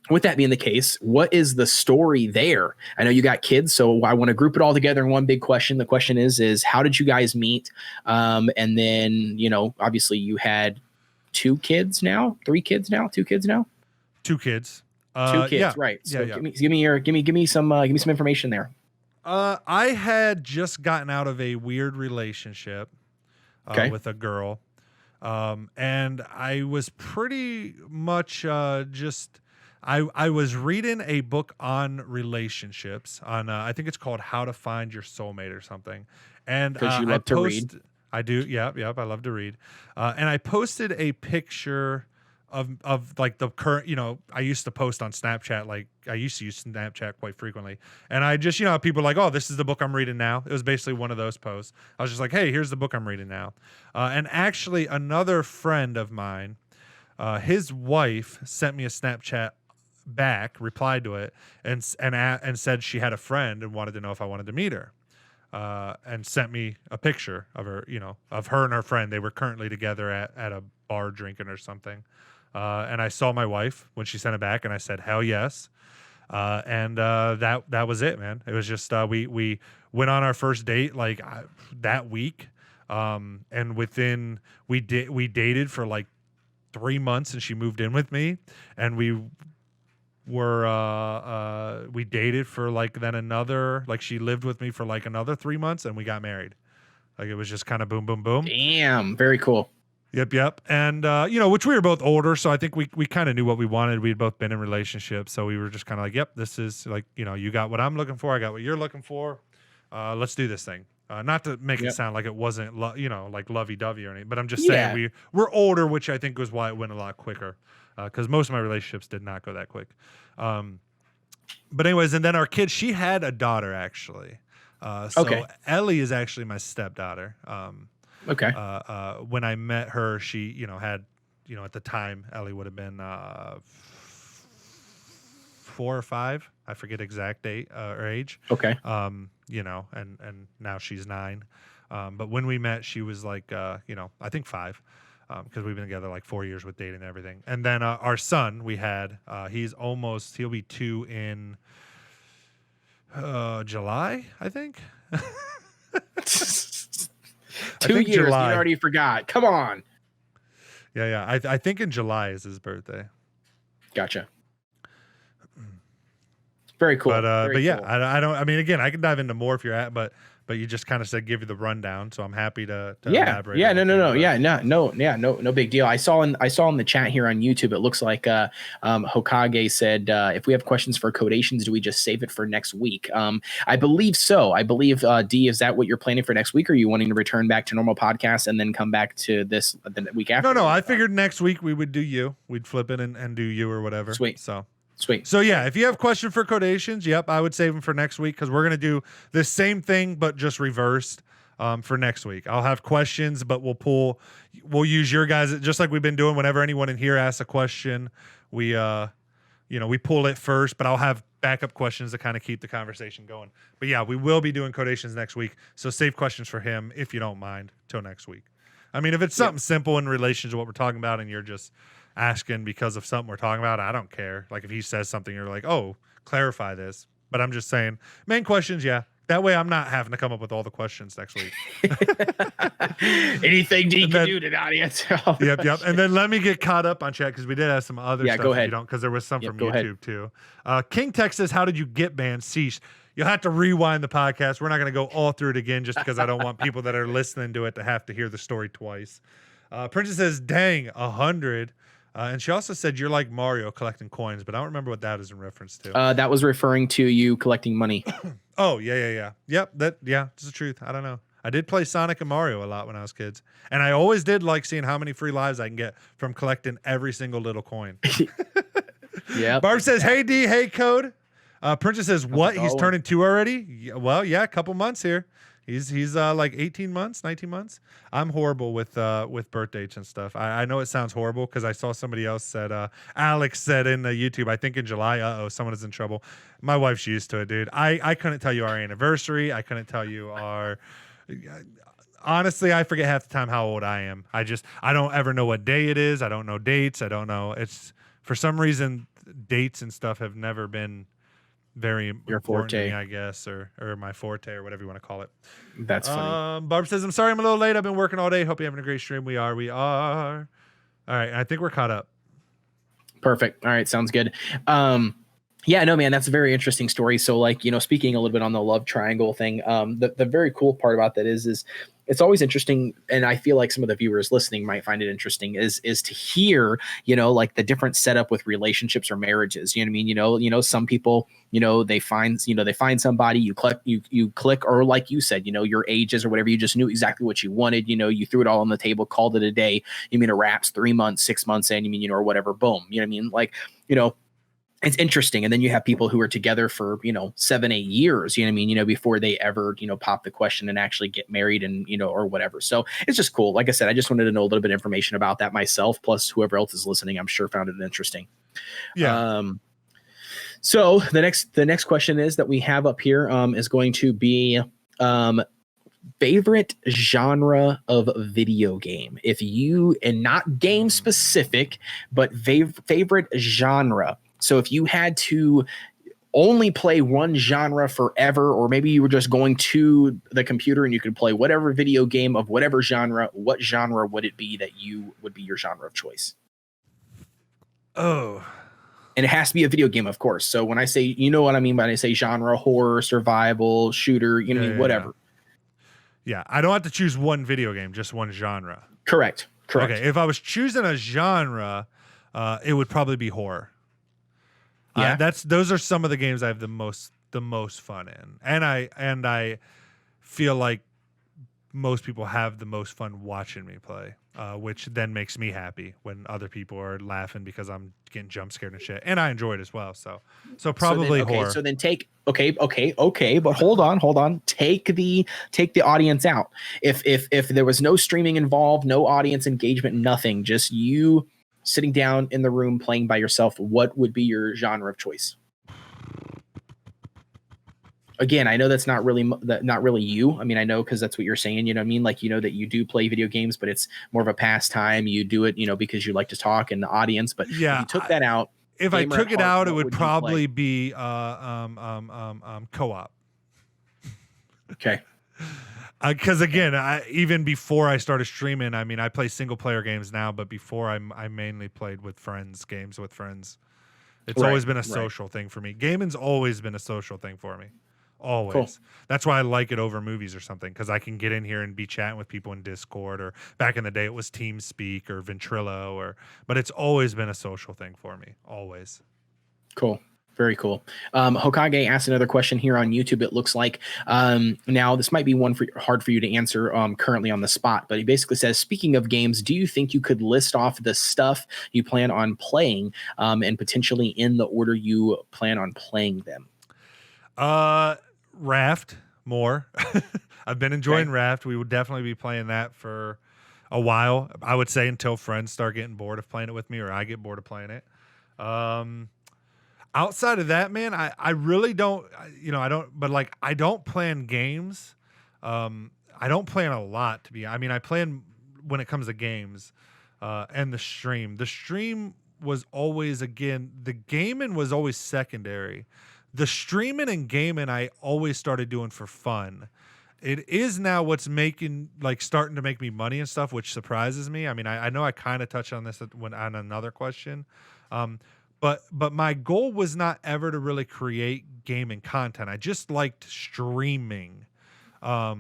with that being the case, what is the story there? I know you got kids, so I want to group it all together in one big question. The question is how did you guys meet? And then, obviously you had 2 kids now, 3 kids now, 2 kids now? 2 kids. 2 kids, right. So give me some information there. I had just gotten out of a weird relationship with a girl. And I was pretty much I was reading a book on relationships on I think it's called How to Find Your Soulmate or something. And Because you love to read. I do, yep, I love to read. And I posted a picture of like the current, I used to post on Snapchat, like I used to use Snapchat quite frequently. And I just, people are like, oh, this is the book I'm reading now. It was basically one of those posts. I was just like, hey, here's the book I'm reading now. And actually another friend of mine, his wife sent me a Snapchat back, replied to it, and said she had a friend and wanted to know if I wanted to meet her. And sent me a picture of her, of her and her friend. They were currently together at a bar drinking or something. And I saw my wife when she sent it back, and I said, hell yes. And that was it, man. It was just we went on our first date like that week, and within we dated for like 3 months, and she moved in with me, and we dated for like then another, like she lived with me for like another 3 months, and we got married. Like it was just kind of boom, boom, boom. Damn, very cool. Yep. And, which we were both older. So I think we kind of knew what we wanted. We'd both been in relationships. So we were just kind of like, yep, this is like, you got what I'm looking for. I got what you're looking for. Let's do this thing. Not to make it sound like it wasn't, like lovey-dovey or anything, but I'm just saying we're older, which I think was why it went a lot quicker. Because most of my relationships did not go that quick. But anyways, and then our kid, she had a daughter actually. So Ellie is actually my stepdaughter. Okay. When I met her, she, had, at the time, Ellie would have been 4 or 5. I forget exact date or age. Okay. And now she's 9. But when we met, she was like, I think 5, because we've been together like 4 years with dating and everything. And then our son, we had, he'll be 2 in July, I think. 2 years, July. You already forgot. Come on. Yeah. I think in July is his birthday. Gotcha. Very cool. But yeah, cool. I don't. I mean, again, I can dive into more if you're at, but you just kind of said give you the rundown, so I'm happy to elaborate. Yeah, no big deal. I saw in the chat here on YouTube, it looks like Hokage said, if we have questions for Kodeations, do we just save it for next week? I believe so. I believe D, is that what you're planning for next week? Or are you wanting to return back to normal podcasts and then come back to this the week after? No, I figured next week we would do you. We'd flip it and do you or whatever. Sweet. Sweet. So yeah, if you have questions for Kodeations, yep, I would save them for next week because we're gonna do the same thing but just reversed for next week. I'll have questions, but we'll use your guys just like we've been doing. Whenever anyone in here asks a question, we pull it first, but I'll have backup questions to kind of keep the conversation going. But yeah, we will be doing Kodeations next week, so save questions for him if you don't mind till next week. I mean, if it's something simple in relation to what we're talking about, and you're just asking because of something we're talking about, I don't care. Like if he says something, you're like, oh, clarify this. But I'm just saying, main questions, yeah. That way I'm not having to come up with all the questions next week. Anything D can do to not answer. Yep. And then let me get caught up on chat because we did have some other stuff. Go ahead. Because there was some from YouTube too. King Tech says, how did you get banned? Cease. You'll have to rewind the podcast. We're not going to go all through it again just because I don't want people that are listening to it to have to hear the story twice. Princess says, dang, 100. And she also said you're like Mario collecting coins, but I don't remember what that is in reference to. That was referring to you collecting money. Oh, yeah. Yep, it's the truth. I don't know. I did play Sonic and Mario a lot when I was kids. And I always did like seeing how many free lives I can get from collecting every single little coin. Yeah. Barb says, hey, D, hey, Code. Princess says, what? He's turning 2 already? Well, yeah, a couple months here. He's like 18 months, 19 months. I'm horrible with birth dates and stuff. I know it sounds horrible because I saw somebody else said, Alex said in the YouTube, I think in July, someone is in trouble. My wife's used to it, dude. I couldn't tell you our anniversary. I couldn't tell you honestly, I forget half the time how old I am. I don't ever know what day it is. I don't know dates. I don't know. It's for some reason, dates and stuff have never been very important to me, I guess, or my forte or whatever you want to call it. That's funny. Barb says, I'm sorry I'm a little late. I've been working all day. Hope you're having a great stream. We are. All right. I think we're caught up. Perfect. All right. Sounds good. Yeah, no, man, that's a very interesting story. So, like, speaking a little bit on the love triangle thing, the very cool part about that is it's always interesting, and I feel like some of the viewers listening might find it interesting, is to hear, like the different setup with relationships or marriages. You know what I mean? Some people, they find somebody, you click, or like you said, your ages or whatever, you just knew exactly what you wanted. You threw it all on the table, called it a day. You mean, it wraps 3 months, 6 months in, or whatever, boom. You know what I mean? Like, it's interesting. And then you have people who are together for, 7-8 years, before they ever, pop the question and actually get married and, or whatever. So it's just cool. Like I said, I just wanted to know a little bit of information about that myself. Plus whoever else is listening, I'm sure found it interesting. Yeah. So the next question is that we have up here, is going to be, favorite genre of video game. And not game specific, but favorite genre. So if you had to only play one genre forever, or maybe you were just going to the computer and you could play whatever video game of whatever genre, what genre would it be that would be your genre of choice? Oh. And it has to be a video game, of course. So when I say, you know what I mean when I say genre: horror, survival, shooter, whatever. Yeah, I don't have to choose one video game, just one genre. Correct. Okay, if I was choosing a genre, it would probably be horror. Yeah, those are some of the games I have the most fun in, and I feel like most people have the most fun watching me play, which then makes me happy when other people are laughing because I'm getting jump scared and shit, and I enjoy it as well. So probably horror. So then take but hold on. Take the audience out. If there was no streaming involved, no audience engagement, nothing, just you sitting down in the room playing by yourself, what would be your genre of choice? Again, I know that's not really you. I mean, I know, because that's what you're saying. You know what I mean? Like, that you do play video games, but it's more of a pastime. You do it, because you like to talk in the audience. But yeah, if you took that out, if I took it out, it would probably be co-op. Okay. Because again, even before I started streaming, I mean, I play single player games now, but before I mainly played with friends, games with friends. It's always been a social thing for me. Gaming's always been a social thing for me. Always. Cool. That's why I like it over movies or something, because I can get in here and be chatting with people in Discord, or back in the day it was TeamSpeak or Ventrilo, but it's always been a social thing for me. Always. Cool. Very cool. Hokage asked another question here on YouTube. It looks like, now this might be one hard for you to answer currently on the spot, but he basically says, speaking of games, do you think you could list off the stuff you plan on playing, and potentially in the order you plan on playing them? Raft more. I've been enjoying Raft. We would definitely be playing that for a while. I would say until friends start getting bored of playing it with me, or I get bored of playing it. Outside of that, man, I really don't, I don't plan games. I don't plan a lot I plan when it comes to games, and the stream. The stream was always, again, the gaming was always secondary. The streaming and gaming I always started doing for fun. It is now what's starting to make me money and stuff, which surprises me. I mean, I know I kind of touched on this on another question. But my goal was not ever to really create gaming content. I just liked streaming. But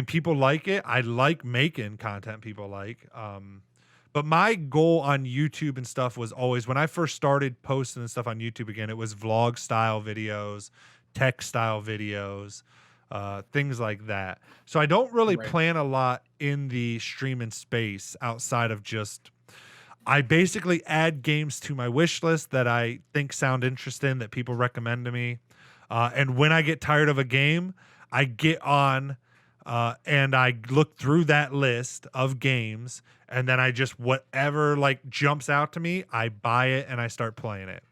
people like it. I like making content people like. But my goal on YouTube and stuff was always, when I first started posting and stuff on YouTube again, it was vlog style videos, tech style videos, things like that. So I don't really plan a lot in the streaming space outside of just, I basically add games to my wish list that I think sound interesting, that people recommend to me. And when I get tired of a game, I get on and I look through that list of games, and then I just, whatever jumps out to me, I buy it and I start playing it.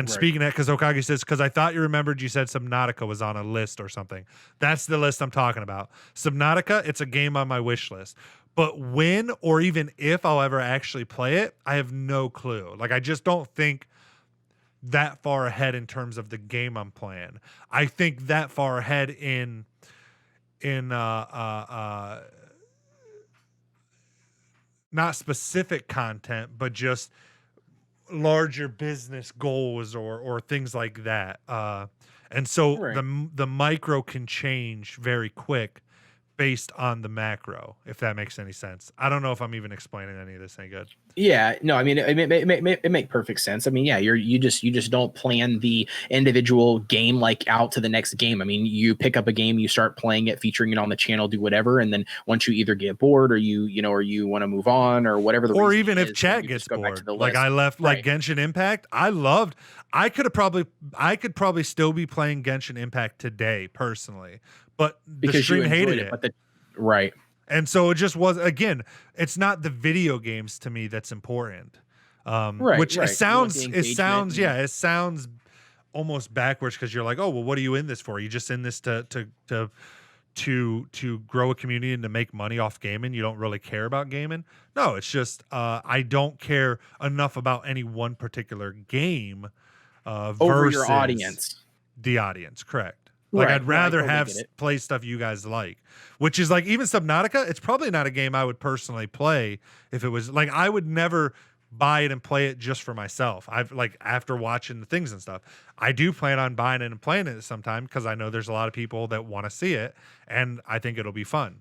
Speaking of that, because Okage says, because I thought you remembered you said Subnautica was on a list or something. That's the list I'm talking about. Subnautica, it's a game on my wish list. But when, or even if I'll ever actually play it, I have no clue. I just don't think that far ahead in terms of the game I'm playing. I think that far ahead in not specific content, but just larger business goals or things like that. And so Right. the micro can change very quick based on the macro, if that makes any sense. I don't know if I'm even explaining any of this any good. Yeah, no, I mean it make perfect sense. I mean, yeah, you just don't plan the individual game like out to the next game. I mean, you pick up a game, you start playing it, featuring it on the channel, do whatever, and then once you either get bored or you want to move on or whatever the Or reason even if is, then chat you gets just go back to bored. the Like list. I left like Right. Genshin Impact. I could probably still be playing Genshin Impact today personally, but the Because you stream hated enjoyed it, it. but the right. And so it just was, again, it's not the video games to me that's important. Right, Which right. You want the engagement and it sounds almost backwards because you're like, oh, well, what are you in this for? You just in this to grow a community and to make money off gaming. You don't really care about gaming. No, it's just I don't care enough about any one particular game over your versus audience. the audience. Correct. Like Right. I'd No, I rather totally have get it. play stuff you guys like, which is like even Subnautica. It's probably not a game I would personally play if it was like I would never buy it and play it just for myself. I've like after watching the things and stuff, I do plan on buying it and playing it sometime because I know there's a lot of people that want to see it, and I think it'll be fun.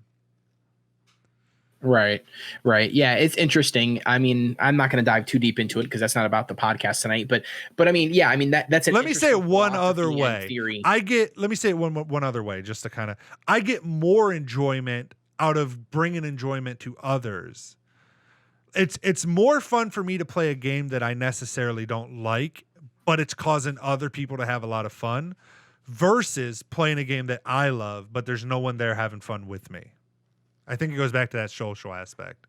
Right. Right. Yeah, it's interesting. I mean, I'm not going to dive too deep into it because that's not about the podcast tonight, but I mean, yeah, I mean that's an Let me say it interesting one other philosophy and way. theory. Let me say it one other way, just to kind of I get more enjoyment out of bringing enjoyment to others. It's more fun for me to play a game that I necessarily don't like, but it's causing other people to have a lot of fun versus playing a game that I love, but there's no one there having fun with me. I think it goes back to that social aspect.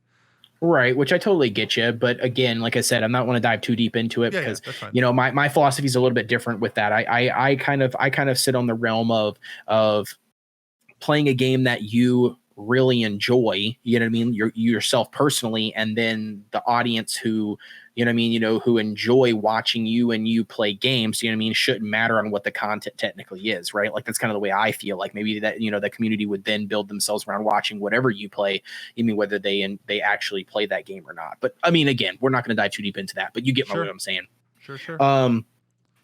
Right, which I totally get you, but again, like I said, I'm not want to dive too deep into it Yeah, because that's fine. my philosophy is a little bit different with that. I kind of sit on the realm of playing a game that you really enjoy, you know what I mean, you yourself personally, and then the audience who, you know what I mean, who enjoy watching you and you play games, you know what I mean, shouldn't matter on what the content technically is, right? Like that's kind of the way I feel. Like maybe that, the community would then build themselves around watching whatever you play, I mean, whether they actually play that game or not. But I mean, again, we're not going to dive too deep into that, but you get what I'm saying. Sure.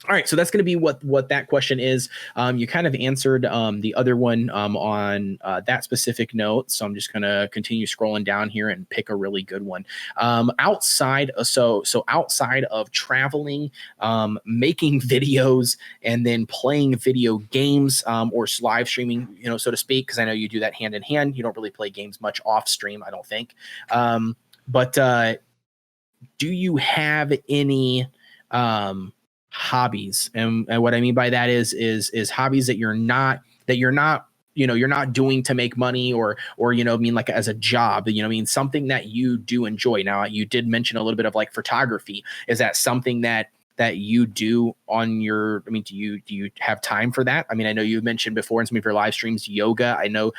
All right, so that's going to be what that question is. You kind of answered the other one on that specific note, so I'm just going to continue scrolling down here and pick a really good one. Outside of traveling, making videos, and then playing video games or live streaming, so to speak, because I know you do that hand in hand. You don't really play games much off stream, I don't think. But do you have any hobbies? And what I mean by that is hobbies that you're not you're not doing to make money or I mean like as a job, I mean something that you do enjoy. Now you did mention a little bit of like photography. Is that something that you do on your, I mean, do you have time for that? I mean, I know you mentioned before in some of your live streams, yoga. I know,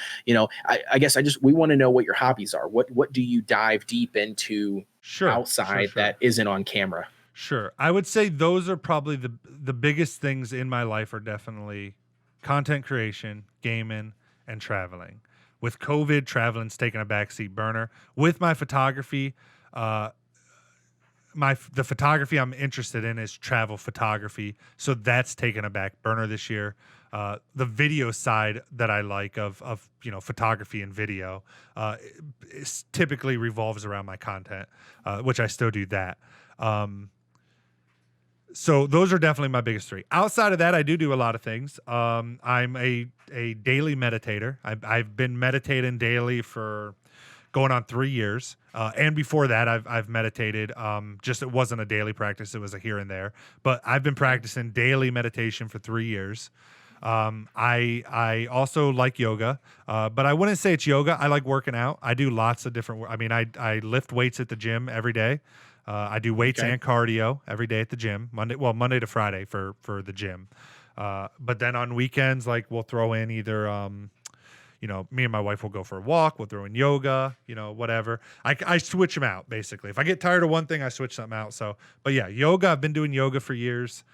I guess we want to know what your hobbies are. What do you dive deep into outside that isn't on camera? Sure. I would say those are probably the biggest things in my life are definitely content creation, gaming, and traveling. With COVID, traveling's taken a backseat burner. With my photography, the photography I'm interested in is travel photography. So that's taken a back burner this year. The video side that I like of photography and video typically revolves around my content, which I still do that. So those are definitely my biggest three. Outside of that, I do a lot of things. I'm a daily meditator. I've been meditating daily for going on 3 years. And before that, I've meditated. Just it wasn't a daily practice; it was a here and there. But I've been practicing daily meditation for 3 years. I also like yoga, but I wouldn't say it's yoga. I like working out. I do lots of different. I mean, I lift weights at the gym every day. I do weights and cardio every day at the gym, Monday to Friday for the gym. But then on weekends, like we'll throw in either, me and my wife will go for a walk. We'll throw in yoga, whatever. I switch them out basically. If I get tired of one thing, I switch something out. So, but yeah, yoga, I've been doing yoga for years.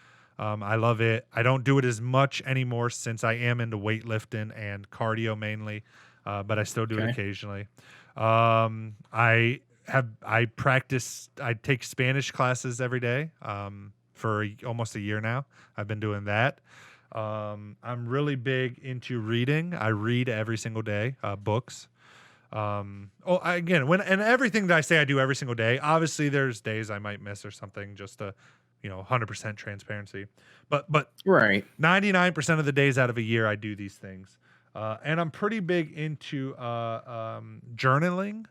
I love it. I don't do it as much anymore since I am into weightlifting and cardio mainly, but I still do it occasionally. I I take Spanish classes every day for almost a year now. I've been doing that. I'm really big into reading. I read every single day, books. And everything that I say I do every single day, obviously there's days I might miss or something, just to, 100% transparency. But Right. 99% of the days out of a year I do these things. And I'm pretty big into journaling.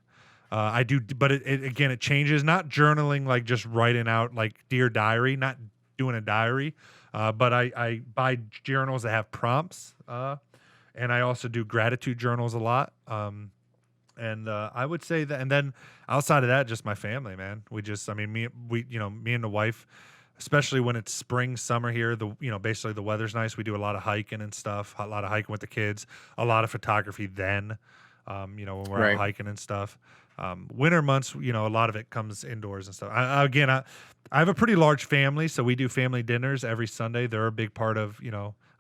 I do, but it changes. Not journaling like just writing out like Dear Diary, not doing a diary. But I buy journals that have prompts. And I also do gratitude journals a lot. And I would say that, and then outside of that, just my family, man. Me and the wife, especially when it's spring, summer here, basically the weather's nice. We do a lot of hiking and stuff, a lot of hiking with the kids, a lot of photography then, when we're out hiking and stuff. Winter months, a lot of it comes indoors and stuff. I have a pretty large family, so we do family dinners every Sunday. They're a big part of,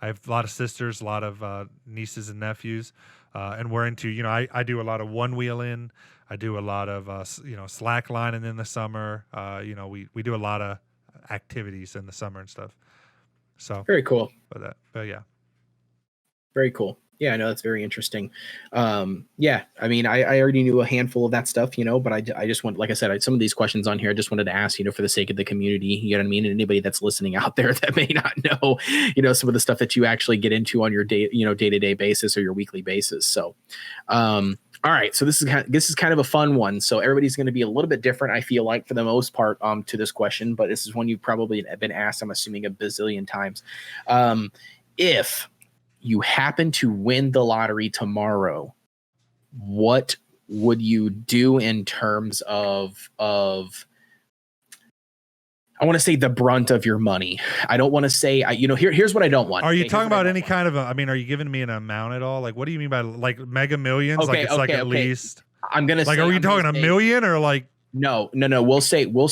I have a lot of sisters, a lot of nieces and nephews. And we're into, I do a lot of one wheeling. I do a lot of, slack lining in the summer. We do a lot of activities in the summer and stuff. So very cool. But yeah. Very cool. Yeah, I know that's very interesting. Yeah, I mean, I already knew a handful of that stuff, but I just want, like I said, some of these questions on here, I just wanted to ask, for the sake of the community, you know what I mean? And anybody that's listening out there that may not know, some of the stuff that you actually get into on your day-to-day basis or your weekly basis. So, all right. So this is kind of a fun one. So everybody's going to be a little bit different, I feel like, for the most part, to this question, but this is one you've probably been asked, I'm assuming, a bazillion times. If you happen to win the lottery tomorrow, what would you do in terms of I want to say the brunt of your money? I don't want to say, here's what I don't want. Are you talking about any kind of are you giving me an amount at all? Like, what do you mean by like Mega Millions? Okay, at least. I'm going to say, are you talking a million or like? No. We'll say one,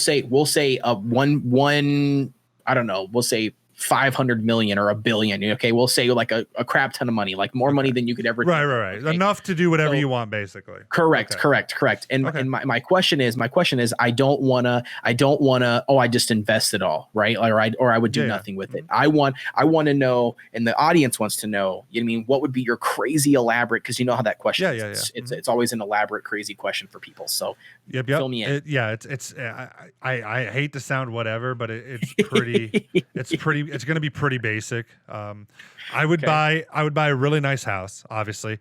I don't know. We'll say 500 million or a billion. Okay. We'll say like a crap ton of money, like more money than you could ever. Right. Okay? Enough to do whatever you want, basically. Correct. And my question is, I don't want to, I just invest it all. Right. Or I would do nothing with it. I want to know, and the audience wants to know, what would be your crazy elaborate, because you know how that question is. It's always an elaborate, crazy question for people. So fill me in. I hate to sound whatever, but it's pretty, it's going to be pretty basic. I would buy a really nice house. Obviously,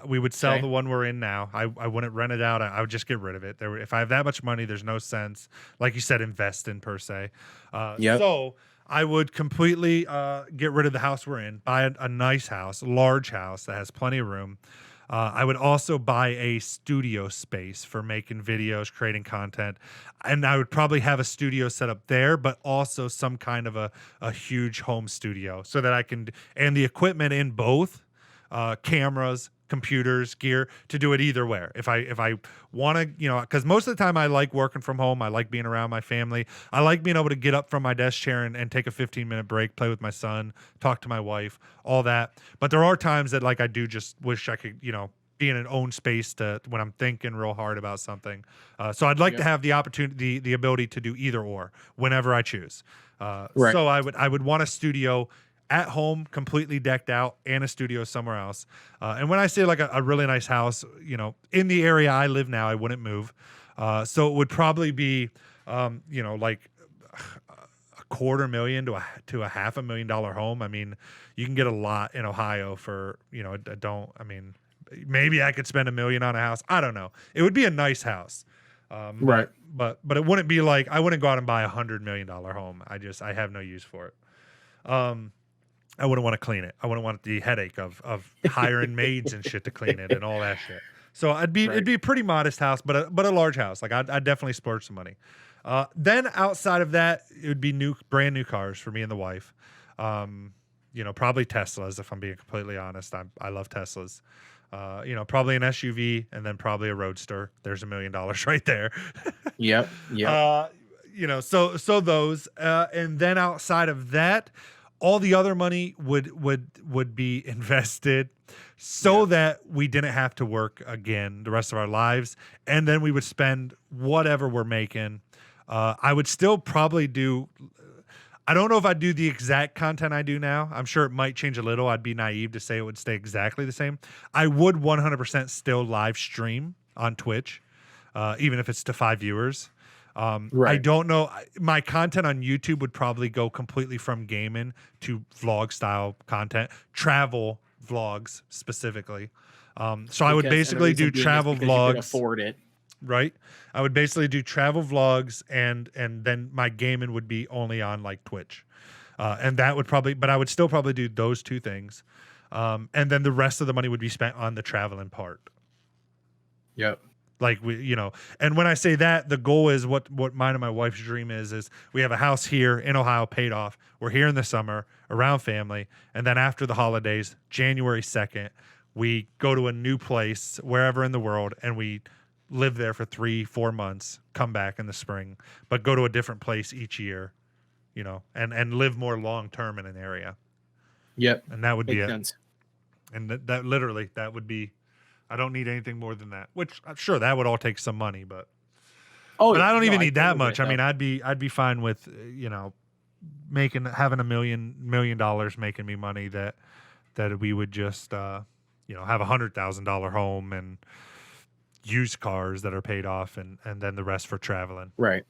we would sell the one we're in now. I wouldn't rent it out. I would just get rid of it. If I have that much money, there's no sense, like you said, invest in per se. So I would completely get rid of the house we're in, buy a nice house, large house that has plenty of room. I would also buy a studio space for making videos, creating content. And I would probably have a studio set up there, but also some kind of a huge home studio so that I can, and the equipment in both, cameras, computers, gear, to do it either way. If I want to, because most of the time I like working from home. I like being around my family. I like being able to get up from my desk chair and take a 15-minute break, play with my son, talk to my wife, all that. But there are times that I do just wish I could, be in an own space when I'm thinking real hard about something. So I'd like to have the opportunity, the ability to do either or whenever I choose. So I would want a studio at home, completely decked out, and a studio somewhere else. And when I say like a really nice house, in the area I live now, I wouldn't move. So it would probably be, like $250,000 to $500,000 home. I mean, you can get a lot in Ohio for, maybe I could spend $1 million on a house. I don't know. It would be a nice house. But it wouldn't be like, I wouldn't go out and buy $100 million home. I have no use for it. I wouldn't want to clean it. I wouldn't want the headache of hiring maids and shit to clean it and all that shit. So it'd be a pretty modest house, but a large house. Like I'd definitely splurge some money. Then outside of that, it would be brand new cars for me and the wife. Probably Teslas, if I'm being completely honest. I love Teslas. Probably an SUV and then probably a Roadster. There's $1 million right there. Yep. So those, and then outside of that, all the other money would be invested so that we didn't have to work again the rest of our lives, and then we would spend whatever we're making. I would still probably do. I don't know if I'd do the exact content I do now. I'm sure it might change a little. I'd be naive to say it would stay exactly the same. I would 100% still live stream on Twitch, even if it's to 5 viewers. I don't know. My content on YouTube would probably go completely from gaming to vlog style content, travel vlogs specifically. So I would basically do travel vlogs. You can afford it. Right. I would basically do travel vlogs and then my gaming would be only on like Twitch. And that would probably, but I would still probably do those two things. And then the rest of the money would be spent on the traveling part. Yep. Like and when I say that, the goal is what mine and my wife's dream is we have a house here in Ohio paid off. We're here in the summer around family. And then after the holidays, January 2nd, we go to a new place wherever in the world and we live there for 3-4 months, come back in the spring, but go to a different place each year, and live more long-term in an area. Yep. And that would be it. Sense. And that literally, that would be, I don't need anything more than that, which I'm sure that would all take some money, but I don't even need that much. I mean, I'd be fine with, having $1 million making me money that we would just, have $100,000 home and used cars that are paid off and then the rest for traveling. Right.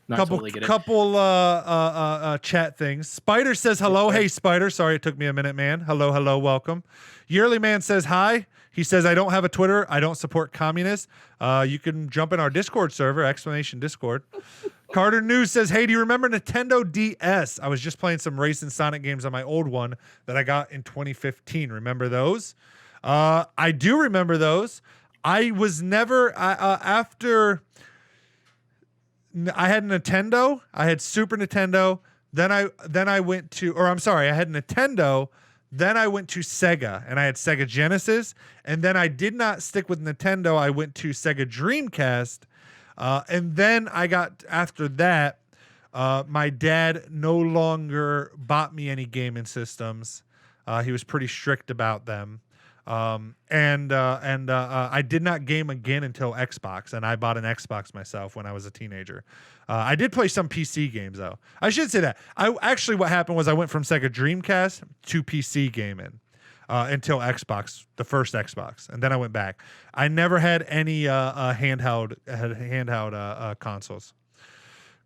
Couple chat things. Spider says hello. Hey Spider, sorry it took me a minute, man. Hello, welcome. Yearly Man says hi. He says, I don't have a Twitter. I don't support communists. You can jump in our Discord server, !Discord. Carter News says, hey, do you remember Nintendo DS? I was just playing some racing Sonic games on my old one that I got in 2015. Remember those? I do remember those. I was never after I had Nintendo. I had Super Nintendo. Then I went to, or I'm sorry, I had Nintendo. Then I went to Sega, and I had Sega Genesis. And then I did not stick with Nintendo. I went to Sega Dreamcast. And then I got, after that, my dad no longer bought me any gaming systems. He was pretty strict about them. I did not game again until Xbox, and I bought an Xbox myself when I was a teenager. I did play some PC games though. I should say that. What happened was I went from Sega Dreamcast to PC gaming until Xbox, the first Xbox, and then I went back. I never had any handheld consoles.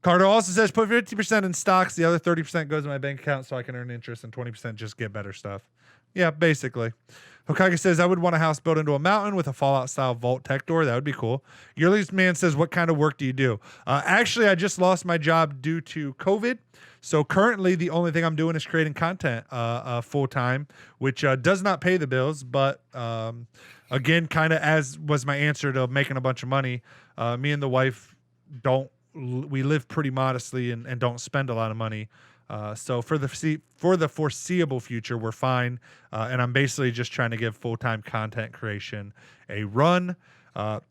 Carter also says put 50% in stocks, the other 30% goes to my bank account so I can earn interest, and 20% just get better stuff. Yeah, basically. Hokage says, I would want a house built into a mountain with a Fallout-style vault tech door. That would be cool. Yearly Man says, what kind of work do you do? Actually, I just lost my job due to COVID. So currently, the only thing I'm doing is creating content full-time, which does not pay the bills. But again, kind of as was my answer to making a bunch of money, me and the wife we live pretty modestly and don't spend a lot of money. So for the foreseeable future, we're fine. And I'm basically just trying to give full-time content creation a run,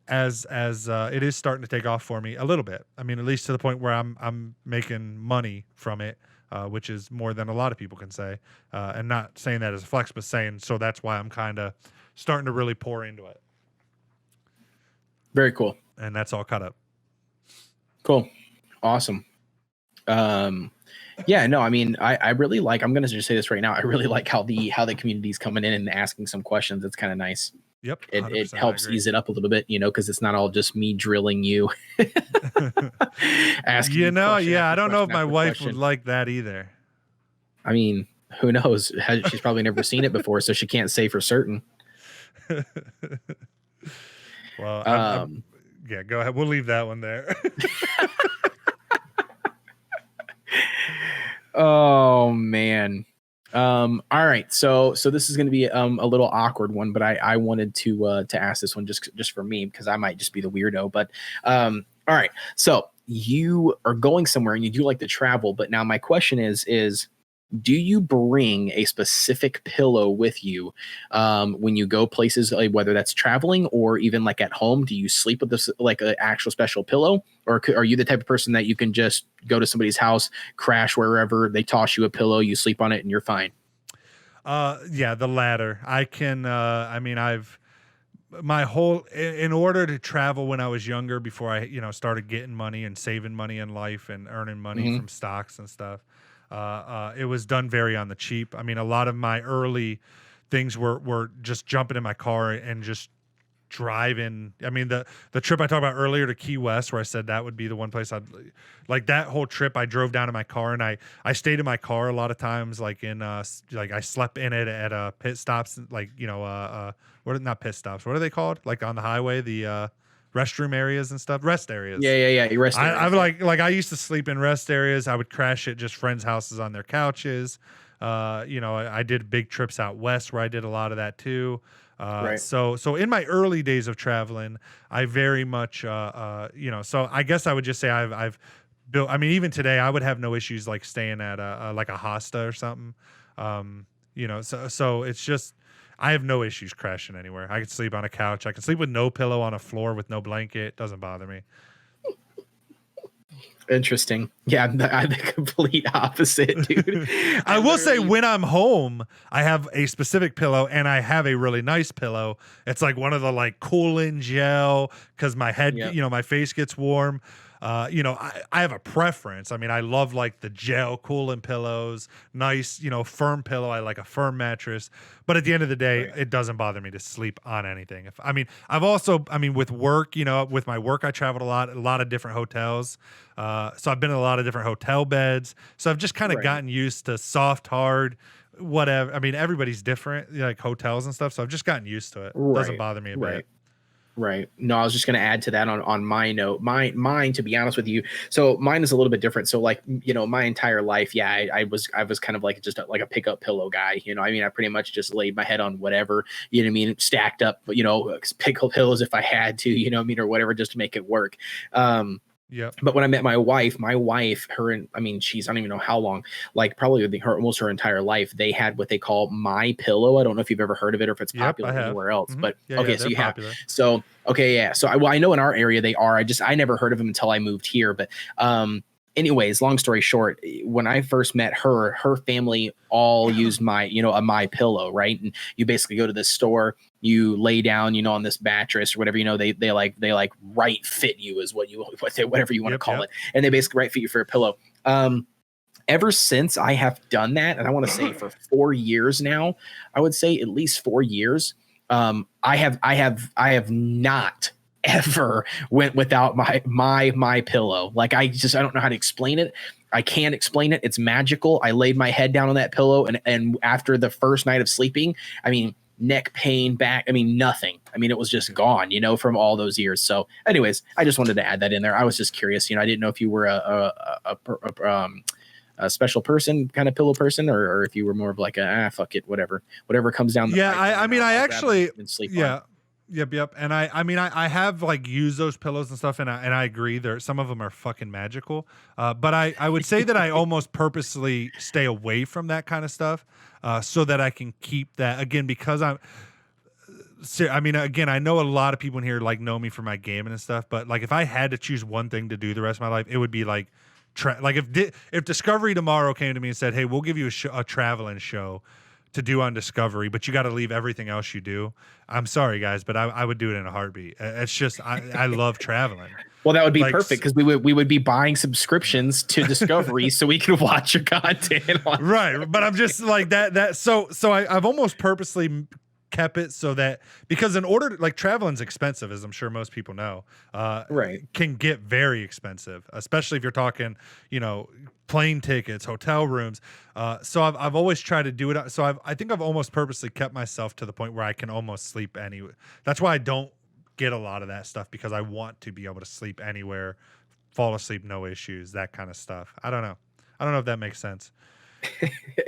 as it is starting to take off for me a little bit. I mean, at least to the point where I'm making money from it, which is more than a lot of people can say. And not saying that as a flex, but saying, so that's why I'm kind of starting to really pour into it. Very cool. And that's all caught up. Cool. Awesome. Yeah, no, I mean, I really like, I'm going to just say this right now. I really like how the community's coming in and asking some questions. It's kind of nice. Yep. It helps ease it up a little bit, because it's not all just me drilling you. Asking I don't know if my wife would like that either. I mean, who knows? She's probably never seen it before, so she can't say for certain. Well, yeah, go ahead. We'll leave that one there. Oh man. All right. So this is going to be a little awkward one, but I wanted to ask this one just for me, because I might just be the weirdo. But all right. So you are going somewhere and you do like to travel, but now my question is do you bring a specific pillow with you when you go places, like whether that's traveling or even like at home? Do you sleep with this like an actual special pillow, or are you the type of person that you can just go to somebody's house, crash wherever, they toss you a pillow, you sleep on it, and you're fine? Yeah, the latter. I can. I mean, I've my whole in order to travel when I was younger, before I started getting money and saving money in life and earning money Hmm. from stocks and stuff. It was done very on the cheap. I mean, a lot of my early things were just jumping in my car and just driving. I mean, the trip I talked about earlier to Key West, where I said that would be the one place I'd like. That whole trip, I drove down in my car, and I stayed in my car a lot of times, like in like I slept in it at pit stops, like what are not pit stops, what are they called, like on the highway, the restroom areas and stuff, rest Yeah, areas. yeah, yeah. You rest I've areas. Yeah. like I used to sleep in rest areas. I would crash at just friends' houses on their couches. I did big trips out west where I did a lot of that too. Right. So in my early days of traveling, I very much so I guess I would just say I've built. I mean, even today, I would have no issues like staying at a like a hosta or something. So it's just I have no issues crashing anywhere. I could sleep on a couch. I can sleep with no pillow on a floor with no blanket. Doesn't bother me. Interesting. Yeah, I'm the complete opposite, dude. I will say Literally, when I'm home, I have a specific pillow and I have a really nice pillow. It's like one of the like cooling gel because my head, yeah, my face gets warm. I have a preference. I mean, I love like the gel cooling pillows, nice, firm pillow. I like a firm mattress. But at the end of the day, right, it doesn't bother me to sleep on anything. I've also, with work, with my work, I traveled a lot of different hotels. So I've been in a lot of different hotel beds. So I've just kind of right, gotten used to soft, hard, whatever. I mean, everybody's different, like hotels and stuff. So I've just gotten used to it. Doesn't right, bother me a bit. right. Right. No, I was just going to add to that on my note. Mine, to be honest with you. So mine is a little bit different. So like, my entire life, yeah, I was kind of like just like a pickup pillow guy. I mean, I pretty much just laid my head on whatever, what I mean, stacked up, pickle pillows if I had to, what I mean, or whatever, just to make it work. Um, Yep. but when I met my wife, her and I mean, she's I don't even know how long, like probably her almost her entire life, they had what they call My Pillow. I don't know if you've ever heard of it or if it's Yep. I popular have. anywhere else, but Yeah. okay, so They're you have. popular. So okay, yeah. So I know in our area they are. I never heard of them until I moved here, but anyways, long story short, when I first met her family all used a My Pillow, right? And you basically go to this store, you lay down, on this mattress or whatever, they like right fit you is whatever you want to Yep. call Yep. it, and they basically right fit you for a pillow. Ever since I have done that, and I want to say for 4 years now, I would say at least 4 years, I have not ever went without my pillow. Like I don't know how to explain it. I can't explain it. It's magical. I laid my head down on that pillow, and after the first night of sleeping, I mean, neck pain, back, I mean, nothing. I mean, it was just gone, from all those years. So, anyways, I just wanted to add that in there. I was just curious. I didn't know if you were a special person, kind of pillow person, or if you were more of like fuck it, whatever comes down the Yeah. pipe. I I'll grab actually, and sleep on. yeah. Yep. And I have like used those pillows and stuff, and I agree. Some of them are fucking magical. But I would say that I almost purposely stay away from that kind of stuff, so that I can keep that again because I'm. Again, I know a lot of people in here like know me for my gaming and stuff, but like if I had to choose one thing to do the rest of my life, it would be like, like if Discovery tomorrow came to me and said, "Hey, we'll give you a traveling show to do on Discovery, but you got to leave everything else you do." I'm sorry, guys, but I would do it in a heartbeat. It's just I love traveling. Well, that would be Like, perfect because we would be buying subscriptions to Discovery so we could watch your content. Right, but I'm just like that. So I've almost purposely kept it so that because in order to, like traveling's expensive, as I'm sure most people know, Right. can get very expensive, especially if you're talking, plane tickets, hotel rooms. So I've always tried to do it. So I think I've almost purposely kept myself to the point where I can almost sleep anywhere. That's why I don't get a lot of that stuff because I want to be able to sleep anywhere, fall asleep, no issues, that kind of stuff. I don't know if that makes sense.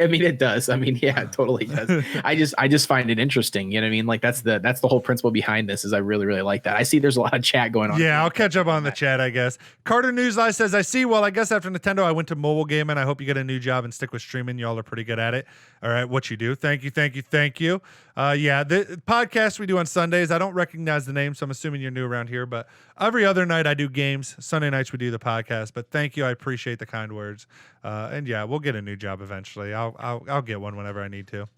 I mean, it does. I mean, yeah, it totally does. I just find it interesting. You know what I mean? Like that's the whole principle behind this is I really, really like that. I see there's a lot of chat going on. Yeah, I'll catch up on the chat, I guess. Carter Newsline says, I see. Well, I guess after Nintendo, I went to mobile gaming. I hope you get a new job and stick with streaming. Y'all are pretty good at it. All right, what you do. Thank you, thank you, thank you. Yeah, the podcast we do on Sundays, I don't recognize the name, so I'm assuming you're new around here, but every other night I do games. Sunday nights we do the podcast, but thank you. I appreciate the kind words. And yeah, we'll get a new job eventually. I'll get one whenever I need to.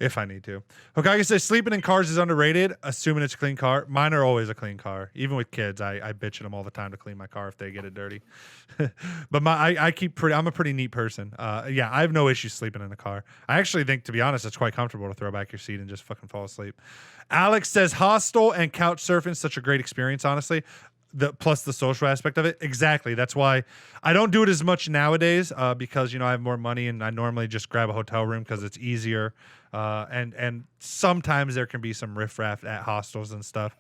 If I need to. Hokage says sleeping in cars is underrated, assuming it's a clean car. Mine are always a clean car. Even with kids, I bitch at them all the time to clean my car if they get it dirty. But I'm a pretty neat person. Yeah, I have no issue sleeping in a car. I actually think, to be honest, it's quite comfortable to throw back your seat and just fucking fall asleep. Alex says hostel and couch surfing, such a great experience, honestly. Plus the social aspect of it. Exactly. That's why I don't do it as much nowadays, because, I have more money and I normally just grab a hotel room because it's easier. And sometimes there can be some riffraff at hostels and stuff,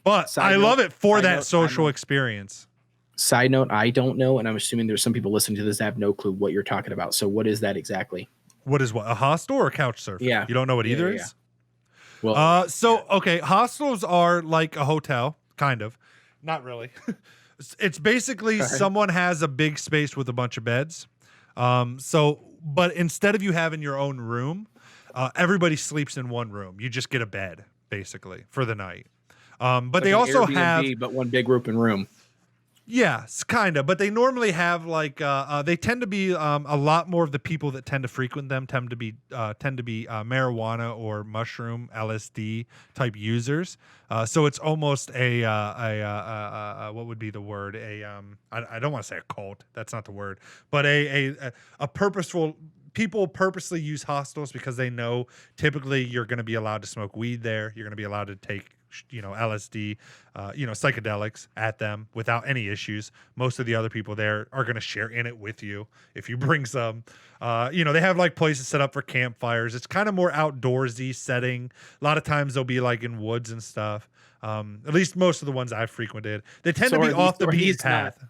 but I love it for that social experience. Side note, I don't know, and I'm assuming there's some people listening to this that have no clue what you're talking about. So what is that exactly? What is what? A hostel or couch surfing? Yeah. You don't know what either is? Well, okay, hostels are like a hotel, kind of. Not really. It's basically someone has a big space with a bunch of beds. But instead of you having your own room, everybody sleeps in one room. You just get a bed, basically, for the night. But like they also Airbnb, but one big group and room. Yes, kind of. But they normally have they tend to be a lot more of the people that tend to frequent them tend to be marijuana or mushroom LSD type users. So it's almost a what would be the word? I don't want to say a cult. That's not the word. But a purposeful. People purposely use hostels because they know typically you're going to be allowed to smoke weed there. You're going to be allowed to take LSD, psychedelics at them without any issues. Most of the other people there are going to share in it with you if you bring some. They have like places set up for campfires. It's kind of more outdoorsy setting. A lot of times they'll be like in woods and stuff. At least most of the ones I've frequented, they tend to be off the beaten path.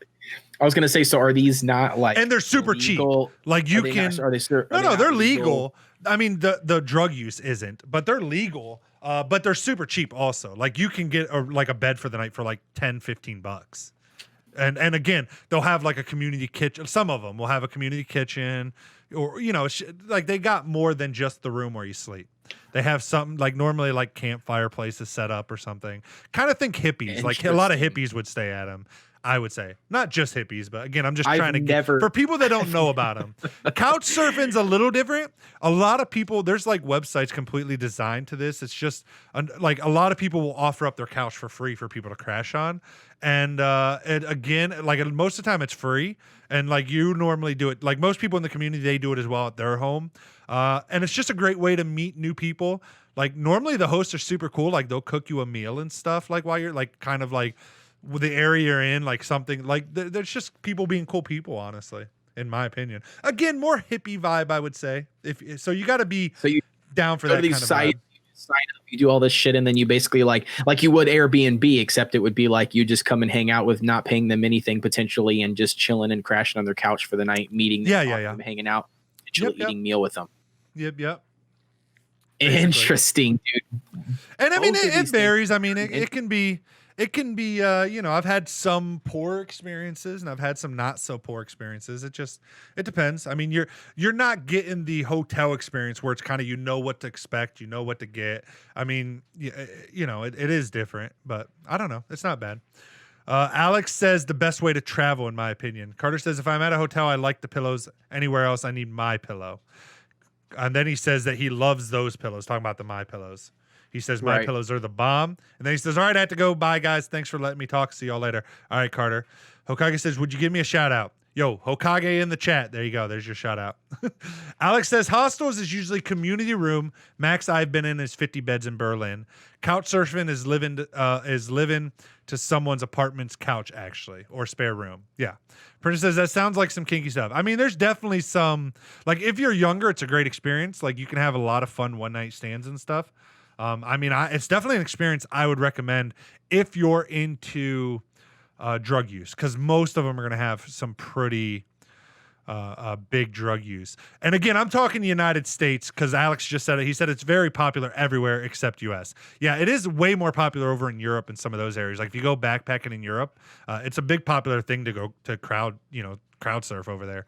I was going to say, so are these not like, and they're super legal? Cheap. Like you can, they're legal. I mean, the drug use isn't, but they're legal. But they're super cheap also. Like you can get a bed for the night for like $10-15. And again, they'll have like a community kitchen. Some of them will have a community kitchen or, like they got more than just the room where you sleep. They have something like normally like campfire places set up or something. Kind of think hippies. Like a lot of hippies would stay at them. I would say not just hippies, but again, I'm just trying to get for people that don't know about them. Couch surfing's a little different. A lot of people, there's like websites completely designed to this. It's just like a lot of people will offer up their couch for free for people to crash on. And again, like most of the time it's free. And like you normally do it, like most people in the community, they do it as well at their home. And it's just a great way to meet new people. Like normally the hosts are super cool. Like they'll cook you a meal and stuff like while you're like kind of like with the area you're in, like something like there's just people being cool people, honestly, in my opinion. Again, more hippie vibe, I would say. So you got to be down for that kind of vibe. Sign up, you do all this shit, and then you basically like you would Airbnb, except it would be like you just come and hang out with not paying them anything potentially, and just chilling and crashing on their couch for the night, meeting them, them hanging out, eating meal with them. Yep. Basically. Interesting, dude. And I mean, it varies. I mean, it can be. It can be, I've had some poor experiences and I've had some not so poor experiences. It depends. I mean, you're not getting the hotel experience where it's kind of, what to expect, what to get. I mean, it is different, but I don't know. It's not bad. Alex says the best way to travel, in my opinion. Carter says, if I'm at a hotel, I like the pillows. Anywhere else, I need my pillow. And then he says that he loves those pillows, talking about the My Pillows. He says, my pillows are the bomb. And then he says, all right, I have to go. Bye, guys. Thanks for letting me talk. See y'all later. All right, Carter. Hokage says, would you give me a shout out? Yo, Hokage in the chat. There you go. There's your shout out. Alex says, hostels is usually community room. Max I've been in is 50 beds in Berlin. Couch surfing is living to someone's apartment's couch, actually, or spare room. Yeah. Princess says, that sounds like some kinky stuff. I mean, there's definitely some, like if you're younger, it's a great experience. Like you can have a lot of fun one night stands and stuff. It's definitely an experience I would recommend if you're into drug use, because most of them are going to have some pretty big drug use. And again, I'm talking the United States because Alex just said it. He said it's very popular everywhere except US. Yeah, it is way more popular over in Europe and some of those areas. Like if you go backpacking in Europe, it's a big popular thing to go to crowd surf over there.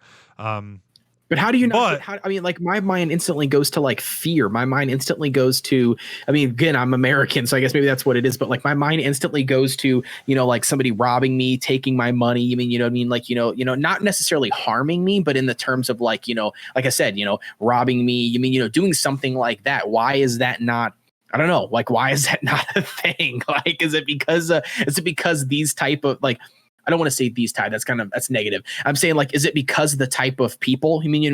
But how do you not? I mean, like my mind instantly goes to like fear. My mind instantly goes to. I mean, again, I'm American, so I guess maybe that's what it is. But like my mind instantly goes to like somebody robbing me, taking my money. You mean what I mean? Like not necessarily harming me, but in the terms of like like I said, robbing me. You mean doing something like that? Why is that not? I don't know. Like, why is that not a thing? Like, is it because these type of like. I don't want to say these type. That's negative. I'm saying like, is it because of the type of people? You mean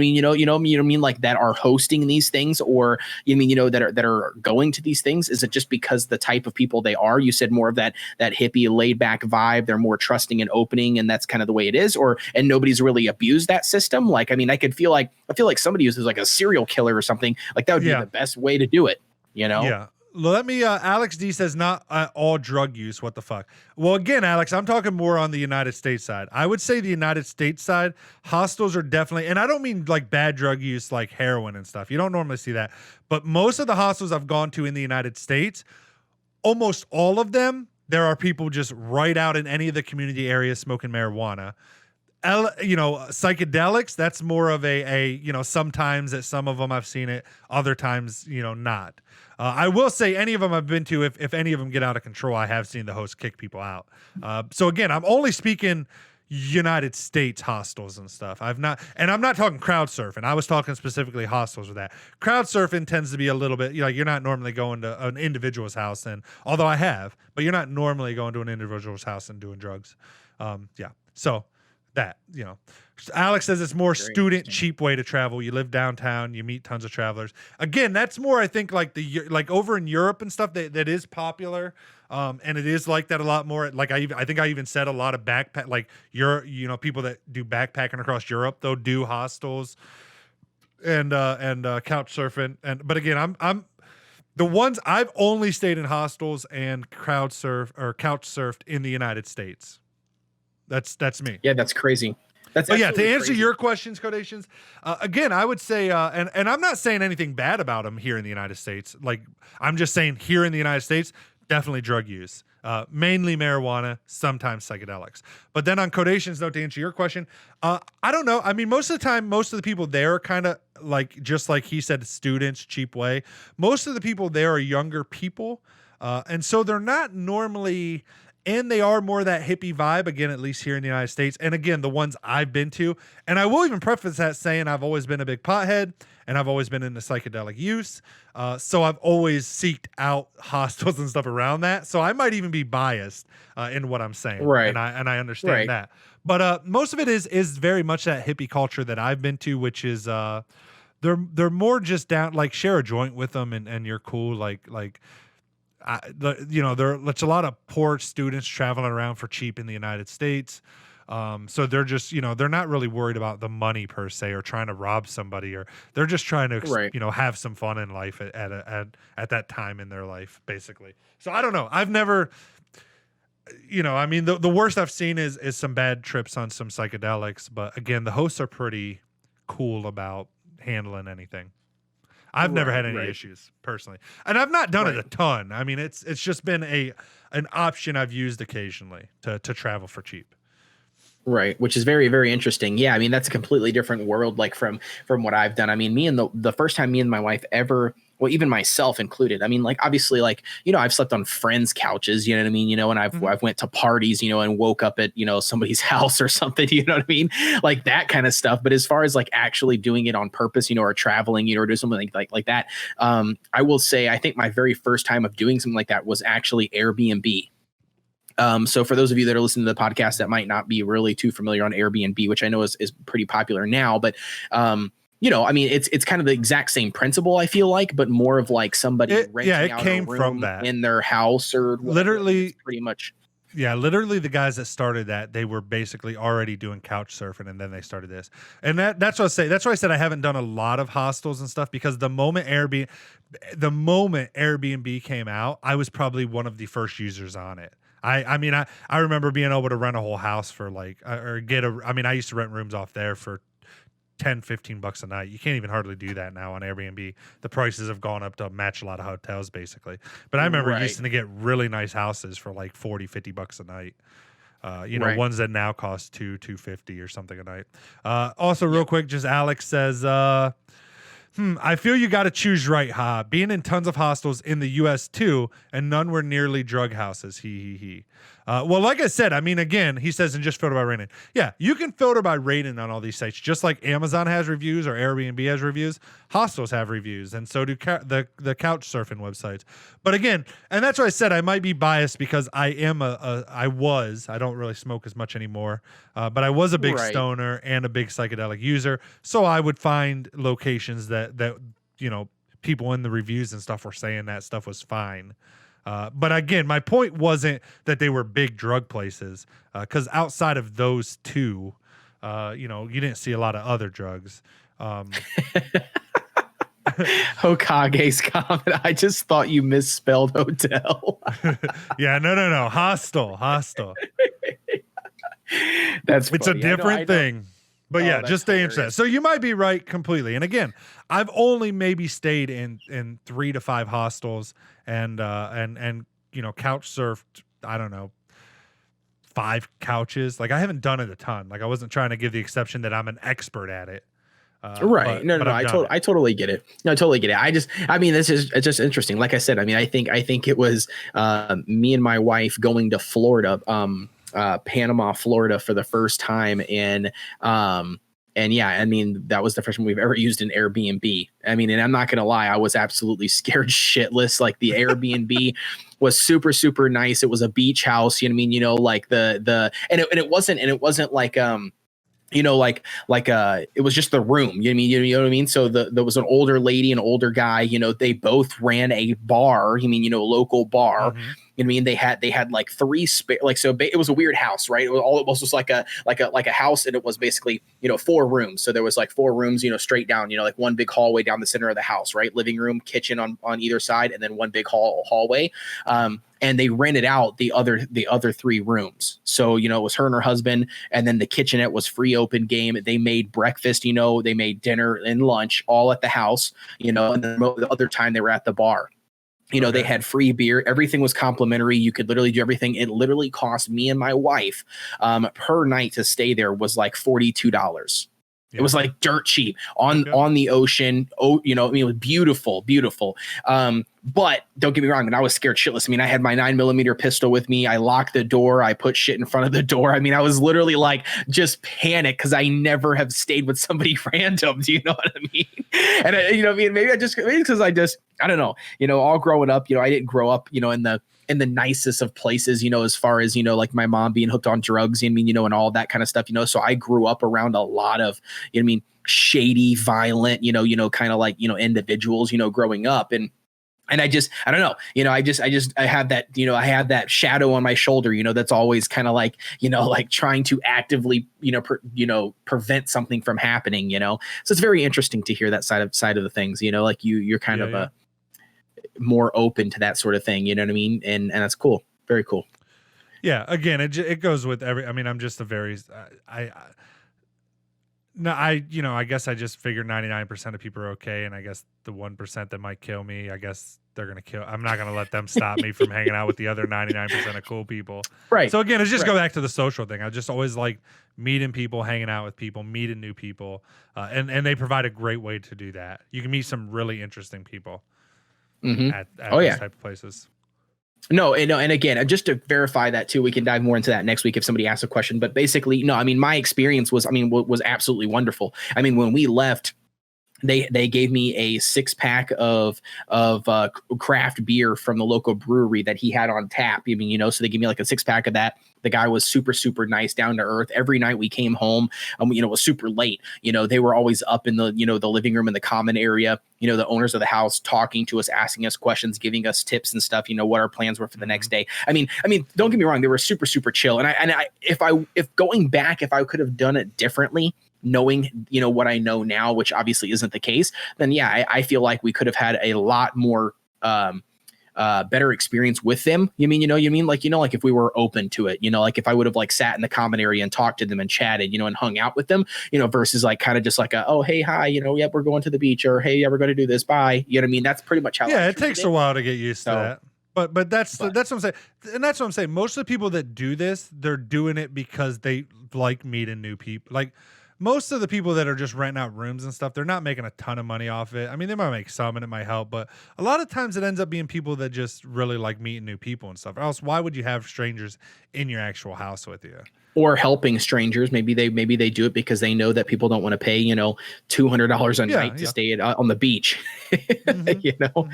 like that are hosting these things, or that are going to these things? Is it just because the type of people they are? You said more of that hippie laid back vibe. They're more trusting and opening, and that's kind of the way it is. And nobody's really abused that system. Like, I mean, I feel like somebody who's like a serial killer or something. Like that would be the best way to do it. Yeah. Let me, Alex D says not all drug use. What the fuck? Well, again, Alex, I'm talking more on the United States side. I would say the United States side, hostels are definitely, and I don't mean like bad drug use, like heroin and stuff. You don't normally see that. But most of the hostels I've gone to in the United States, almost all of them, there are people just right out in any of the community areas smoking marijuana. Psychedelics, that's more of a sometimes at some of them I've seen it, other times, not. I will say any of them I've been to, if any of them get out of control, I have seen the host kick people out. So again, I'm only speaking United States hostels and stuff. I'm not talking crowd surfing. I was talking specifically hostels with that. Crowd surfing tends to be a little bit, you're not normally going to an individual's house, and although I have, but you're not normally going to an individual's house and doing drugs. So that, Alex says it's more student cheap way to travel. You live downtown, you meet tons of travelers. Again, that's more, I think, like over in Europe and stuff that is popular. And it is like that a lot more. Like I think I even said a lot of backpack, like people that do backpacking across Europe, they'll do hostels and couch surfing. But again, I'm the ones I've only stayed in hostels and couch surfed in the United States. That's me. Yeah, that's crazy. But yeah, to answer your questions, Kodeations, again, I would say, and I'm not saying anything bad about them here in the United States. Like, I'm just saying here in the United States, definitely drug use, mainly marijuana, sometimes psychedelics. But then on Kodeations' note, to answer your question, I don't know. I mean, most of the time, most of the people there are kind of like, just like he said, students, cheap way. Most of the people there are younger people. And so they're not normally... And they are more that hippie vibe, again, at least here in the United States. And again, the ones I've been to. And I will even preface that saying I've always been a big pothead and I've always been into psychedelic use. So I've always seeked out hostels and stuff around that. So I might even be biased in what I'm saying. Right. And I understand that. But most of it is very much that hippie culture that I've been to, which is they're more just down, like share a joint with them and you're cool. There's a lot of poor students traveling around for cheap in the United States. So they're just, they're not really worried about the money per se or trying to rob somebody, or they're just trying to, have some fun in life at that time in their life, basically. So I don't know. I've never, the worst I've seen is some bad trips on some psychedelics. But again, the hosts are pretty cool about handling anything. I've never had any issues personally, and I've not done it a ton. I mean, it's just been an option I've used occasionally to travel for cheap. Right, which is very, very interesting. Yeah, I mean, that's a completely different world, like from what I've done. I mean, the first time me and my wife ever, well, even myself included. I mean, like obviously, like I've slept on friends' couches, you know what I mean, and I've went to parties, and woke up at somebody's house or something, you know what I mean, like that kind of stuff. But as far as like actually doing it on purpose, or traveling, or do something like that, I will say I think my very first time of doing something like that was actually Airbnb. So for those of you that are listening to the podcast that might not be really too familiar on Airbnb, which I know is pretty popular now, but I mean, it's kind of the exact same principle, I feel like, but more of like somebody renting out a room from that in their house or whatever. Literally pretty much. Yeah, literally the guys that started that, they were basically already doing couch surfing, and then they started this. And that's what I say. That's why I said I haven't done a lot of hostels and stuff, because the moment Airbnb came out, I was probably one of the first users on it. I mean, I remember being able to rent a whole house for I used to rent rooms off there for $10-15 a night. You can't even hardly do that now on Airbnb. The prices have gone up to match a lot of hotels basically. But I remember used to get really nice houses for like $40-50 a night. Ones that now cost $250 or something a night. Also real quick, just Alex says, I feel you got to choose right, ha. Being in tons of hostels in the U.S. too, and none were nearly drug houses. He. Well, like I said, I mean, again, he says, and just filter by rating. Yeah, you can filter by rating on all these sites, just like Amazon has reviews or Airbnb has reviews. Hostels have reviews, and so do the couch surfing websites. But again, and that's why I said I might be biased because I don't really smoke as much anymore, but I was a big stoner and a big psychedelic user, so I would find locations that people in the reviews and stuff were saying that stuff was fine. But again, my point wasn't that they were big drug places, because outside of those two, you didn't see a lot of other drugs. Hokage's comment. I just thought you misspelled hotel. Yeah, no. Hostel. It's a different thing. But yeah, just stay interested. So you might be right completely. And again, I've only maybe stayed in 3 to 5 hostels and couch surfed, I don't know, 5 couches. Like I haven't done it a ton. Like I wasn't trying to give the exception that I'm an expert at it. Right. No. I totally get it. No, I totally get it. It's just interesting. Like I said, I mean, I think it was me and my wife going to Florida, Panama, Florida for the first time. And yeah, I mean, that was the first time we've ever used an Airbnb. I mean, and I'm not going to lie, I was absolutely scared shitless. Like the Airbnb was super, super nice. It was a beach house. You know what I mean? Like it wasn't like, it was just the room. You know what I mean? So there was an older lady, an older guy, they both ran a bar, a local bar. Mm-hmm. You know what I mean? They had like 3 it was a weird house, right? It was like a house, and it was basically, 4 rooms. So there was like 4 rooms, straight down, like one big hallway down the center of the house, right? Living room, kitchen on either side, and then one big hallway. And they rented out the other 3 rooms. So, it was her and her husband, and then the kitchenette was free open game. They made breakfast, they made dinner and lunch all at the house, and then the other time they were at the bar. Okay. They had free beer. Everything was complimentary. You could literally do everything. It literally cost me and my wife per night to stay there was like $42. Yeah. It was like dirt cheap on the ocean. It was beautiful. But don't get me wrong, and I was scared shitless. I mean, I had my 9mm pistol with me. I locked the door. I put shit in front of the door. I mean, I was literally like just panicked because I never have stayed with somebody random. Do you know what I mean? And maybe because I don't know. All growing up, I didn't grow up, in the nicest of places, as far as, like my mom being hooked on drugs, and all that kind of stuff, so I grew up around a lot of, shady, violent, kind of like, individuals, growing up. And I don't know, I have that, I have that shadow on my shoulder, that's always kind of like, like trying to actively, prevent something from happening, So it's very interesting to hear that side of the things, like you're kind of more open to that sort of thing. You know what I mean? And that's cool. Very cool. Yeah. Again, it goes with I'm just a very, I guess I just figure 99% of people are okay. And I guess the 1% that might kill me, I guess they're going to kill. I'm not going to let them stop me from hanging out with the other 99% of cool people. Right. So again, it's just go back to the social thing. I just always like meeting people, hanging out with people, meeting new people. And they provide a great way to do that. You can meet some really interesting people at those type of places. No, and again, just to verify that too, we can dive more into that next week if somebody asks a question. But basically, no, I mean, my experience was absolutely wonderful. I mean, when we left, they gave me a 6-pack of craft beer from the local brewery that he had on tap. I mean, so they gave me like a 6-pack of that. The guy was super, super nice, down to earth. Every night we came home, it was super late. They were always up in the, the living room in the common area, the owners of the house talking to us, asking us questions, giving us tips and stuff, what our plans were for the next day. I mean, don't get me wrong. They were super, super chill. And if going back, if I could have done it differently, knowing, what I know now, which obviously isn't the case, then yeah, I feel like we could have had a lot more, better experience with them. You mean, like if we were open to it, like if I would have like sat in the common area and talked to them and chatted, and hung out with them, versus like kind of just like oh, hey, hi, yep, we're going to the beach, or hey, yeah, we're going to do this. Bye. You know what I mean? That's pretty much how. Yeah, it takes a while to get used to that. But that's what I'm saying. And that's what I'm saying. Most of the people that do this, they're doing it because they like meeting new people. Like most of the people that are just renting out rooms and stuff, they're not making a ton of money off it. I mean, they might make some and it might help, but a lot of times it ends up being people that just really like meeting new people and stuff. Or else why would you have strangers in your actual house with you? Or helping strangers. Maybe they do it because they know that people don't want to pay, $200 a night to stay on the beach. Mm-hmm.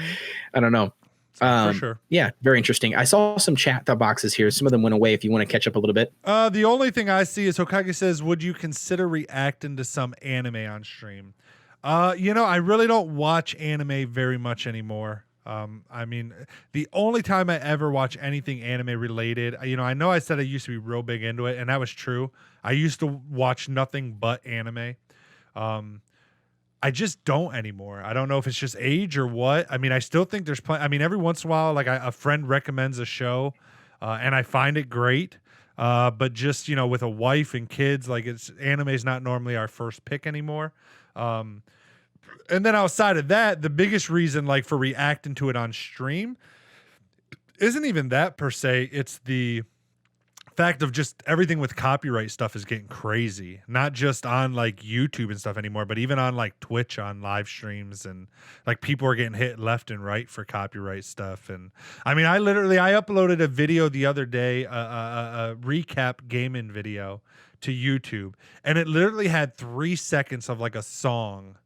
I don't know. For sure. Yeah, very interesting. I saw some chat boxes here. Some of them went away if you want to catch up a little bit. The only thing I see is Hokage says, would you consider reacting to some anime on stream? I really don't watch anime very much anymore. I mean, the only time I ever watch anything anime related, I know I said I used to be real big into it, and that was true. I used to watch nothing but anime. I just don't anymore. I don't know if it's just age or what. I mean, I still think there's plenty. I mean, every once in a while, like a friend recommends a show, and I find it great. But just, with a wife and kids, like anime is not normally our first pick anymore. And then outside of that, the biggest reason like for reacting to it on stream isn't even that per se. It's the fact of just everything with copyright stuff is getting crazy, not just on like YouTube and stuff anymore, but even on like Twitch on live streams, and like people are getting hit left and right for copyright stuff. And I mean, I uploaded a video the other day, a recap gaming video to YouTube, and it literally had 3 seconds of like a song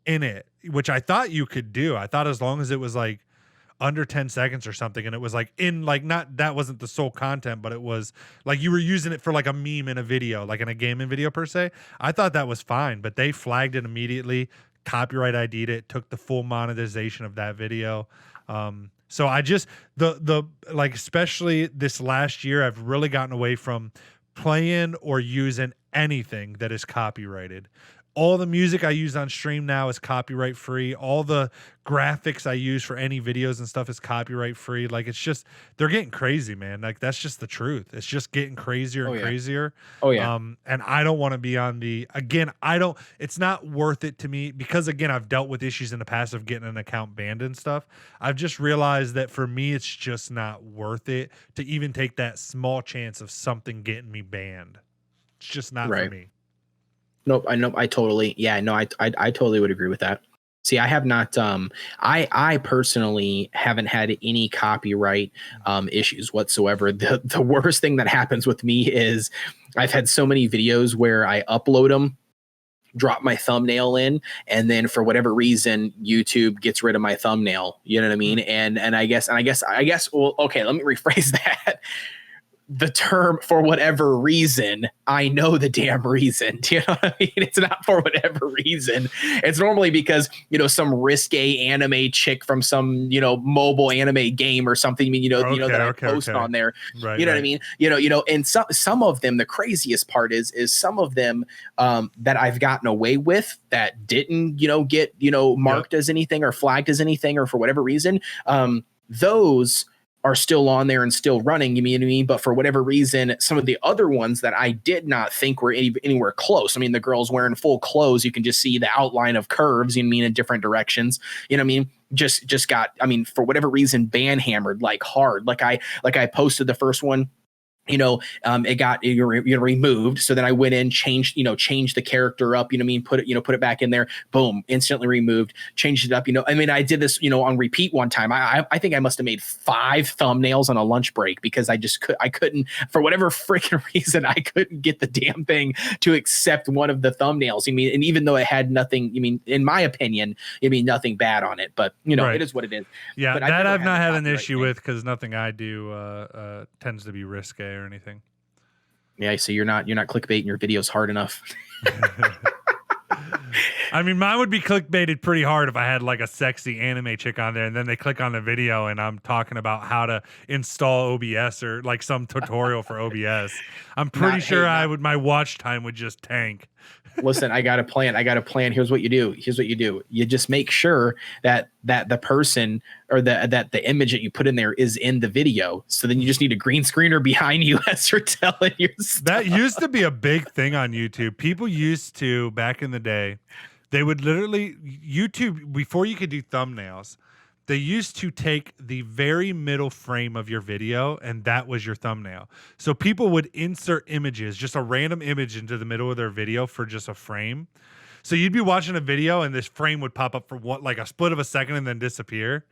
in it, which I thought you could do. I thought as long as it was like under 10 seconds or something, and it was like in like, not that wasn't the sole content, but it was like you were using it for like a meme in a video, like in a gaming video per se. I thought that was fine, but they flagged it immediately, copyright ID'd it, took the full monetization of that video. So I just the like, especially this last year, I've really gotten away from playing or using anything that is copyrighted. All the music I use on stream now is copyright free. All the graphics I use for any videos and stuff is copyright free. Like, it's just, they're getting crazy, man. Like, that's just the truth. It's just getting crazier and crazier. Oh yeah. And I don't want to be on it's not worth it to me because, again, I've dealt with issues in the past of getting an account banned and stuff. I've just realized that for me, it's just not worth it to even take that small chance of something getting me banned. It's just not for me. Nope. I totally would agree with that. See, I have not, I personally haven't had any copyright issues whatsoever. The worst thing that happens with me is I've had so many videos where I upload them, drop my thumbnail in, and then for whatever reason, YouTube gets rid of my thumbnail. You know what I mean? And I guess, well, okay, let me rephrase that. The term "for whatever reason," I know the damn reason. Do you know what I mean? It's not for whatever reason. It's normally because, some risque anime chick from some, mobile anime game or something. I mean, that I post on there. Right, what I mean? And some of them, the craziest part is some of them that I've gotten away with that didn't, get, marked as anything or flagged as anything, or for whatever reason, those are still on there and still running, you mean what I mean? But for whatever reason, some of the other ones that I did not think were anywhere close. I mean, the girl's wearing full clothes. You can just see the outline of curves, you know what I mean, in different directions. You know what I mean? Just got, I mean, for whatever reason, ban hammered like hard. Like I posted the first one. It got removed. So then I went in, changed the character up, put it back in there, boom, instantly removed, changed it up. I mean, I did this, on repeat one time. I think I must've made 5 thumbnails on a lunch break because I couldn't, for whatever freaking reason, I couldn't get the damn thing to accept one of the thumbnails. And even though it had nothing, in my opinion, nothing bad on it, but It is what it is. Yeah. But that I've not had an issue with because nothing I do tends to be risque or anything. Yeah, so you're not clickbaiting your videos hard enough. I mean, mine would be clickbaited pretty hard if I had like a sexy anime chick on there and then they click on the video and I'm talking about how to install OBS or like some tutorial for OBS. I'm pretty sure my watch time would just tank. Listen, I got a plan. Here's what you do. You just make sure that the person or that the image that you put in there is in the video. So then you just need a green screener behind you as you're telling your stuff. That used to be a big thing on YouTube. People used to, back in the day, they would literally, YouTube, before you could do thumbnails, they used to take the very middle frame of your video, and that was your thumbnail. So people would insert images, just a random image into the middle of their video for just a frame. So you'd be watching a video, and this frame would pop up for like a split of a second and then disappear.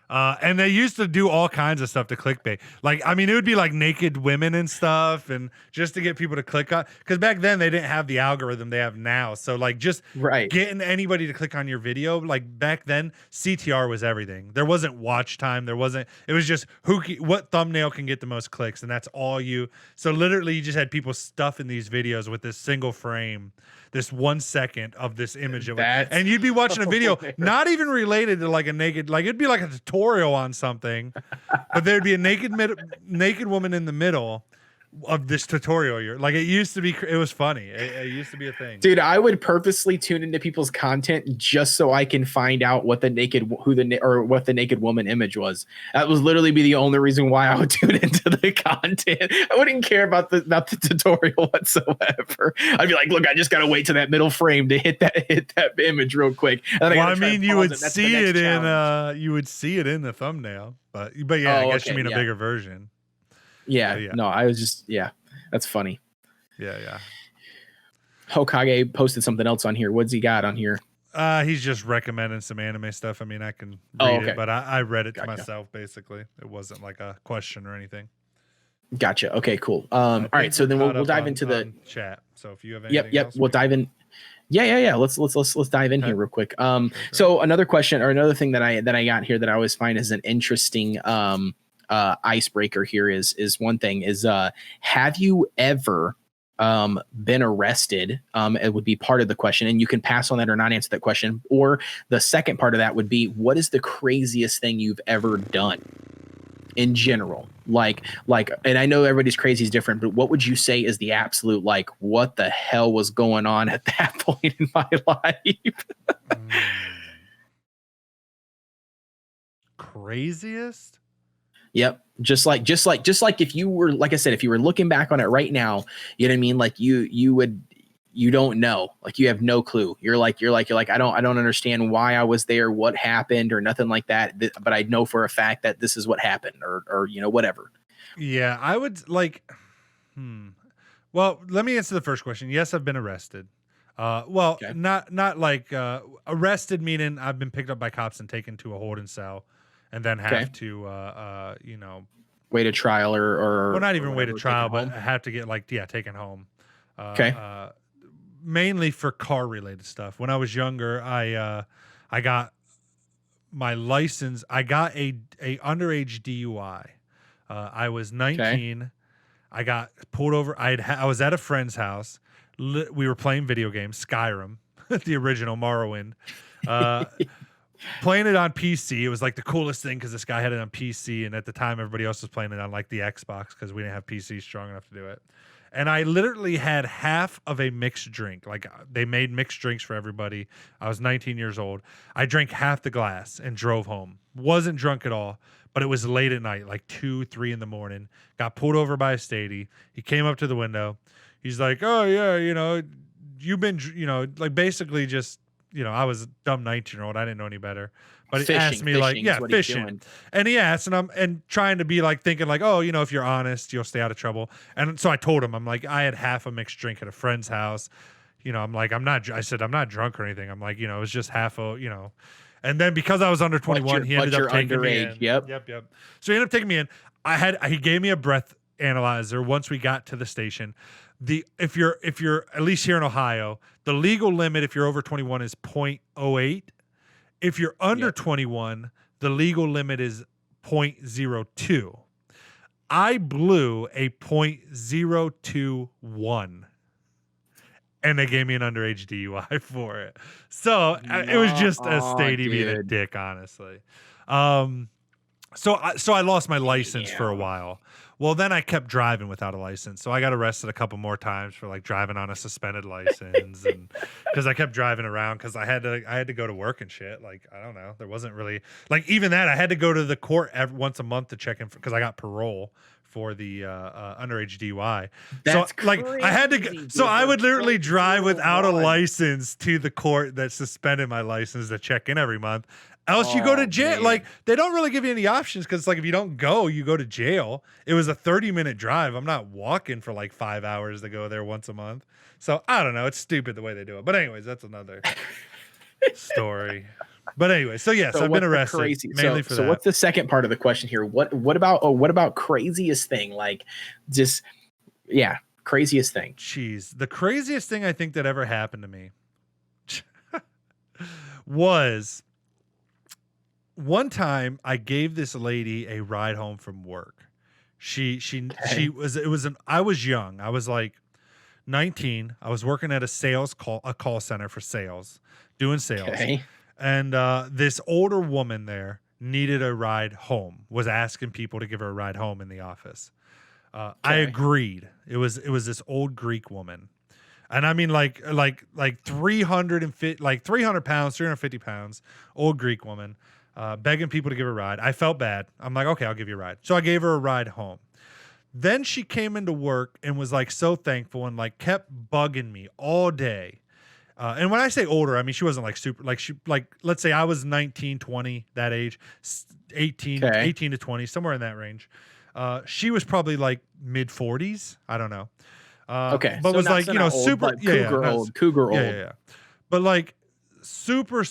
And they used to do all kinds of stuff to clickbait. Like, I mean, it would be like naked women and stuff, and just to get people to click on. Because back then they didn't have the algorithm they have now. So like, just getting anybody to click on your video. Like back then, CTR was everything. There wasn't watch time. It was just what thumbnail can get the most clicks, and that's all you. So literally, you just had people stuffing these videos with this single frame, this 1 second of this image of it, and you'd be watching a video not even related to like a naked, like it'd be like a tutorial on something, but there'd be a naked woman in the middle of this tutorial. Like, it used to be, it was funny. It used to be a thing. Dude, I would purposely tune into people's content just so I can find out what the naked woman image was. That was literally be the only reason why I would tune into the content. I wouldn't care about the tutorial whatsoever. I'd be like, look, I just gotta wait to that middle frame to hit that image real quick. Well, I mean, you would see it in the thumbnail, but yeah, I guess you mean a bigger version. Yeah, no, I was just, that's funny. Yeah. Hokage posted something else on here. What's he got on here? He's just recommending some anime stuff. I mean, I can read it, but I read it to myself, basically. It wasn't like a question or anything. Gotcha. Okay, cool. All right, so then we'll dive into the chat. So if you have anything else, we'll dive in. Yeah. Let's dive in here real quick. Sure. So another question or another thing that I got here that I always find is an interesting icebreaker here is one thing is have you ever been arrested? It would be part of the question, and you can pass on that or not answer that question. Or the second part of that would be, what is the craziest thing you've ever done in general? Like, and I know everybody's crazy is different, but what would you say is the absolute, like, what the hell was going on at that point in my life? Craziest? Yep. Just like if you were, like I said, if you were looking back on it right now, you know what I mean? Like you don't know, like you have no clue. You're like, I don't understand why I was there, what happened or nothing like that. But I know for a fact that this is what happened or, whatever. Yeah, I would like, well, let me answer the first question. Yes, I've been arrested. Okay. not like, arrested, meaning I've been picked up by cops and taken to a holding cell. And then have to, wait a trial or well, not even wait a trial, but have to get taken home. Mainly for car related stuff. When I was younger, I got my license. I got a underage DUI. I was 19. Okay. I got pulled over. I was at a friend's house. We were playing video games, Skyrim, the original Morrowind. Playing it on PC, it was like the coolest thing because this guy had it on PC, and at the time everybody else was playing it on like the Xbox because we didn't have PC strong enough to do it. And I literally had half of a mixed drink. Like, they made mixed drinks for everybody. I was 19 years old. I drank half the glass and drove home. Wasn't drunk at all, but it was late at night, like 2, 3 in the morning. Got pulled over by a statey. He came up to the window. He's like, "Oh yeah, you've been, like basically just." I was a dumb 19-year-old. I didn't know any better. But he asked me fishing. And he asked, and trying to be like thinking like, oh, if you're honest, you'll stay out of trouble. And so I told him, I'm like, I had half a mixed drink at a friend's house. I'm like, I said, I'm not drunk or anything. I'm like, it was just half a, And then because I was under 21, he ended up taking me in. Yep. So he ended up taking me in. He gave me a breath analyzer once we got to the station. If you're at least here in Ohio, the legal limit if you're over 21 is 0.08. If you're under 21, the legal limit is 0.02. I blew a 0.021, and they gave me an underage DUI for it. So it was just a statey being a dick, honestly. So I lost my license for a Yeah. while. Well, then I kept driving without a license. So I got arrested a couple more times for like driving on a suspended license, and because I kept driving around because I had to go to work and shit. Like, I don't know. There wasn't really like even that. I had to go to the court once a month to check in because I got parole for the underage DUI. That's so like I had to crazy, so dude. I would They're literally drive without a 0.01. license to the court that suspended my license to check in every month. Else you go to Oh, jail. man. Like, they don't really give you any options because, like, if you don't go, you go to jail. It was a 30-minute drive. I'm not walking for like 5 hours to go there once a month. So I don't know. It's stupid the way they do it. But anyways, that's another story. But anyway, so yes, So I've been what's the arrested mainly for that. what's the second part of the question here? What about craziest thing? Like, just craziest thing. Jeez, the craziest thing I think that ever happened to me was one time I gave this lady a ride home from work. I was young. I was like 19. I was working at a call center for sales, doing sales. Okay. And this older woman there needed a ride home, was asking people to give her a ride home in the office. I agreed. It was this old Greek woman. And I mean like 350, like 300 pounds, 350 pounds, old Greek woman, begging people to give her a ride. I felt bad. I'm like, okay, I'll give you a ride. So I gave her a ride home. Then she came into work and was like so thankful and like kept bugging me all day. And when I say older, I mean, she wasn't like super, like let's say I was 19, 20, that age, 18 to 20, somewhere in that range. She was probably like mid 40s. I don't know. Okay. But So was not- like, so you know, not old, super but cougar old. Yeah. But like super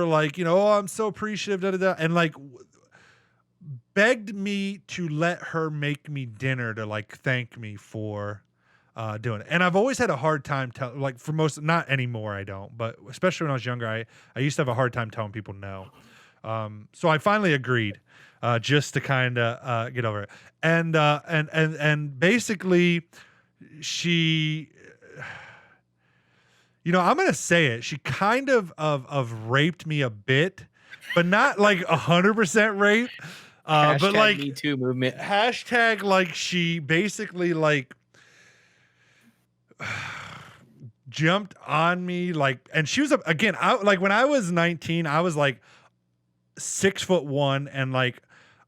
like, you know, oh, I'm so appreciative, da, da, da, and like begged me to let her make me dinner to like thank me for doing it. And I've always had a hard time like for most, not anymore, I don't, but especially when I was younger, I used to have a hard time telling people no. So I finally agreed, just to kind of get over it. And basically she, you know, I'm gonna say it. She kind of raped me a bit, but not like 100% rape. But like Me Too movement. hashtag like she basically like jumped on me like, and she was again. Like when I was 19, I was like 6'1" and like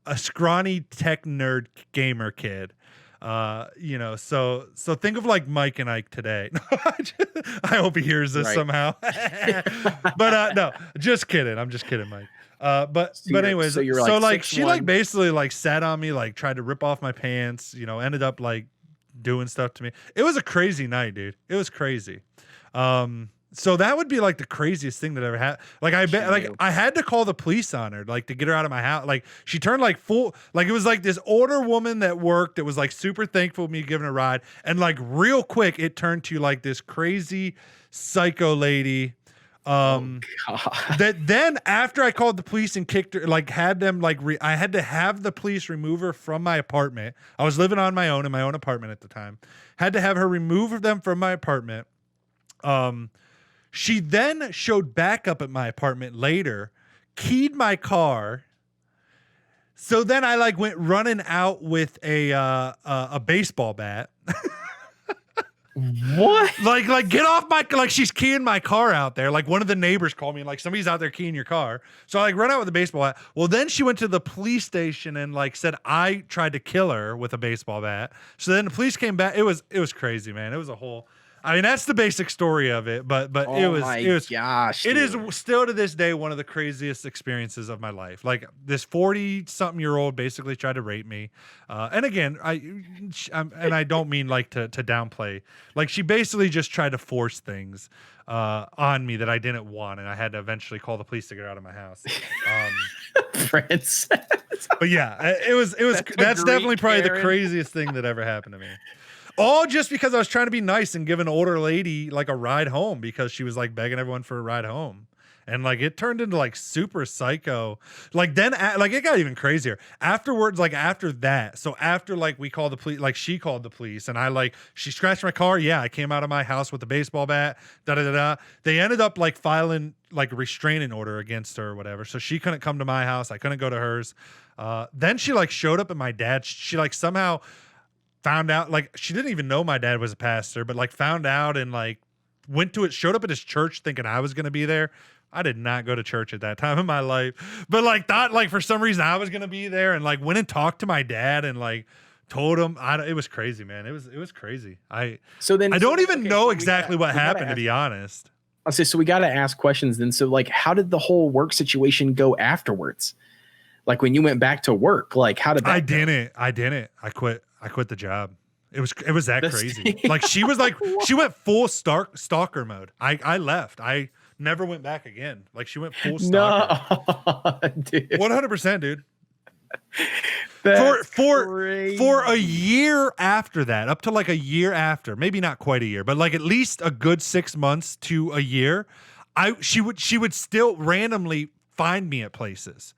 a scrawny tech nerd gamer kid. You know, so think of like Mike and Ike today. I hope he hears this somehow. But no, just kidding. I'm just kidding, Mike. But anyways, so you're so like she 6'1". like basically like sat on me, like tried to rip off my pants, you know, ended up like doing stuff to me. It was a crazy night, dude. It was crazy. So that would be like the craziest thing that ever happened. Like I had to call the police on her, like to get her out of my house. Like she turned like full, like it was like this older woman that worked that was like super thankful for me giving her a ride. And like real quick, it turned to like this crazy psycho lady. That then after I called the police and kicked her, like had them like, I had to have the police remove her from my apartment. I was living on my own in my own apartment at the time. Had to have her remove them from my apartment. She then showed back up at my apartment later, keyed my car. So then I like went running out with a baseball bat. What? Like get off my, like she's keying my car out there. Like one of the neighbors called me and like somebody's out there keying your car. So I like run out with a baseball bat. Well, then she went to the police station and like said I tried to kill her with a baseball bat. So then the police came back. It was crazy, man. It was a whole, I mean, that's the basic story of it, but it was gosh, it is dude. still to this day one of the craziest experiences of my life. Like this 40-something-year-old basically tried to rape me, and again, I don't mean like to downplay. Like she basically just tried to force things on me that I didn't want, and I had to eventually call the police to get her out of my house. Princess. But yeah, it was that's definitely probably the craziest thing that ever happened to me. All just because I was trying to be nice and give an older lady like a ride home because she was like begging everyone for a ride home. And like it turned into like super psycho. Like then like it got even crazier afterwards. Like after that, so after like we called the police, like she called the police, and I like she scratched my car. Yeah, I came out of my house with a baseball bat. Da da da da. They ended up like filing like a restraining order against her or whatever. So she couldn't come to my house. I couldn't go to hers. Then she like showed up at my dad's. She like somehow found out, like she didn't even know my dad was a pastor, but like found out and like went to it, showed up at his church thinking I was going to be there. I did not go to church at that time in my life, but like thought like for some reason I was going to be there, and like went and talked to my dad and like told him. It was crazy, man. It was crazy. I don't even know exactly what happened, to be honest. I'll say, so we got to ask questions then. So like, how did the whole work situation go afterwards? Like when you went back to work, like how did that go? I didn't. I quit the job. It was that crazy. Like she was like, she went full stalker mode. I left. I never went back again. Like she went full stalker. No, dude. 100%, dude. Crazy. For a year after that, up to like a year after, maybe not quite a year, but like at least a good 6 months to a year, she would still randomly find me at places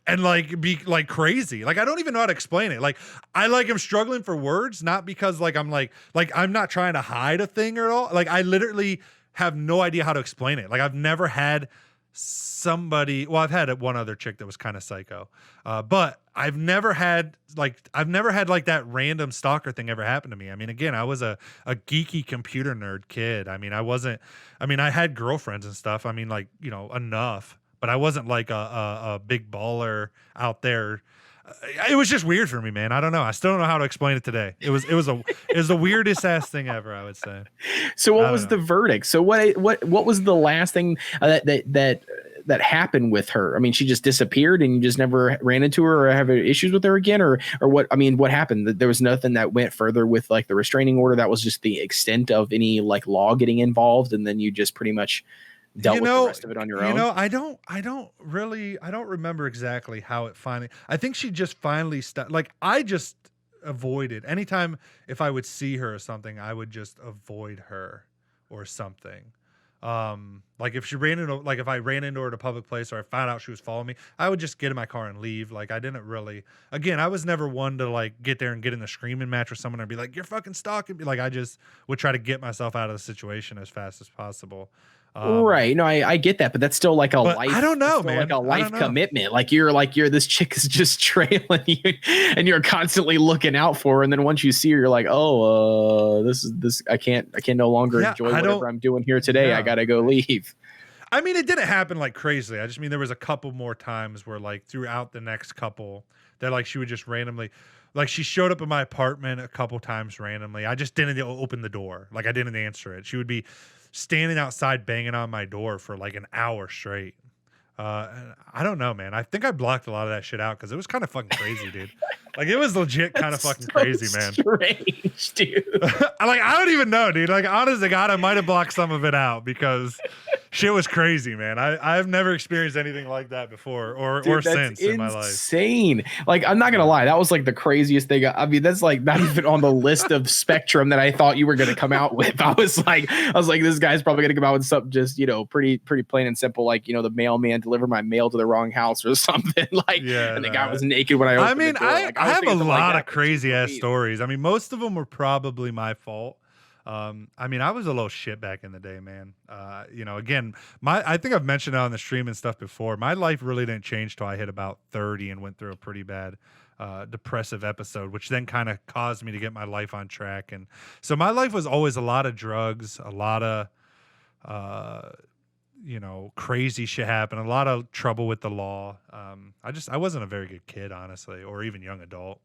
and like be like crazy. Like I don't even know how to explain it. Like I like am struggling for words, not because like I'm like I'm not trying to hide a thing or all. Like I literally have no idea how to explain it. Like I've never had somebody, well, I've had one other chick that was kind of psycho, but I've never had like that random stalker thing ever happen to me. I mean, again, I was a geeky computer nerd kid. I mean, I had girlfriends and stuff. I mean, like, you know, enough, but I wasn't like a big baller out there. It was just weird for me, man. I don't know. I still don't know how to explain it today. It was the weirdest ass thing ever, I would say. So what was the verdict? So what was the last thing that happened with her? I mean, she just disappeared and you just never ran into her or have issues with her again, or what? I mean, what happened? There was nothing that went further with like the restraining order. That was just the extent of any like law getting involved, and then you just pretty much dealt with the rest of it on your own. You know, I don't remember exactly how it finally. I think she just finally stopped. Like I just avoided anytime if I would see her or something, I would just avoid her or something. Like if she ran into, like if I ran into her at a public place or I found out she was following me, I would just get in my car and leave. Like I didn't really, again, I was never one to like get there and get in a screaming match with someone and be like, you're fucking stalking me. Like I just would try to get myself out of the situation as fast as possible. Right. No, I get that, but that's still like a life. I don't know, man. Like a life commitment. Like you're this chick is just trailing you and you're constantly looking out for her. And then once you see her, you're like, oh, this I can no longer enjoy whatever I'm doing here today. Yeah. I got to go leave. I mean, it didn't happen like crazily. I just mean there was a couple more times where like throughout the next couple that like she would just randomly, like she showed up in my apartment a couple times randomly. I just didn't open the door. Like I didn't answer it. She would be standing outside banging on my door for like an hour straight. I don't know, man. I think I blocked a lot of that shit out because it was kind of fucking crazy, dude. Like it was legit kind of fucking crazy, man. Strange, dude. I don't even know, dude. Like honest to God, I might have blocked some of it out because shit was crazy, man. I've never experienced anything like that before or since in my life. Insane. Like I'm not gonna lie, that was like the craziest thing. I mean, that's like not even on the list of spectrum that I thought you were gonna come out with. I was like, this guy's probably gonna come out with something just, you know, pretty plain and simple, like, you know, the mailman delivered my mail to the wrong house or something. Like, yeah, and the guy was naked when I opened the door. I have a lot of crazy ass stories. I mean, most of them were probably my fault. I mean, I was a little shit back in the day, man. You know, again, I think I've mentioned it on the stream and stuff before. My life really didn't change till I hit about 30 and went through a pretty bad depressive episode, which then kind of caused me to get my life on track. And so my life was always a lot of drugs, a lot of you know, crazy shit happened, a lot of trouble with the law. I wasn't a very good kid, honestly, or even young adult.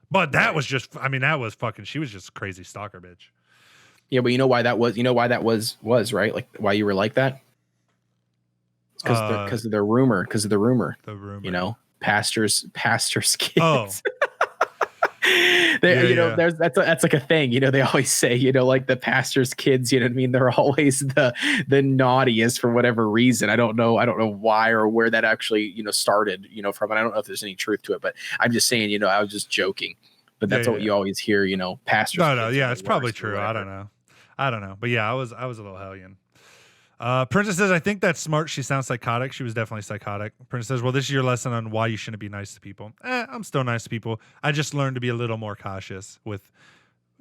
But that was just, I mean, that was fucking, she was just a crazy stalker bitch. Yeah, but you know why that was, right? Like why you were like that? It's because of the rumor. The rumor. You know, pastors' kids. Oh. That's like a thing, you know. They always say, you know, like the pastor's kids, you know what I mean, they're always the naughtiest for whatever reason. I don't know why or where that actually, you know, started, you know, from. And I don't know if there's any truth to it, but I'm just saying, you know, I was just joking, but that's what you always hear, you know, pastors. No, yeah, it's probably true. I don't know, but yeah, I was a little hellion. Princess says, I think that's smart. She sounds psychotic. She was definitely psychotic. Princess says, well, this is your lesson on why you shouldn't be nice to people. I'm still nice to people. I just learned to be a little more cautious with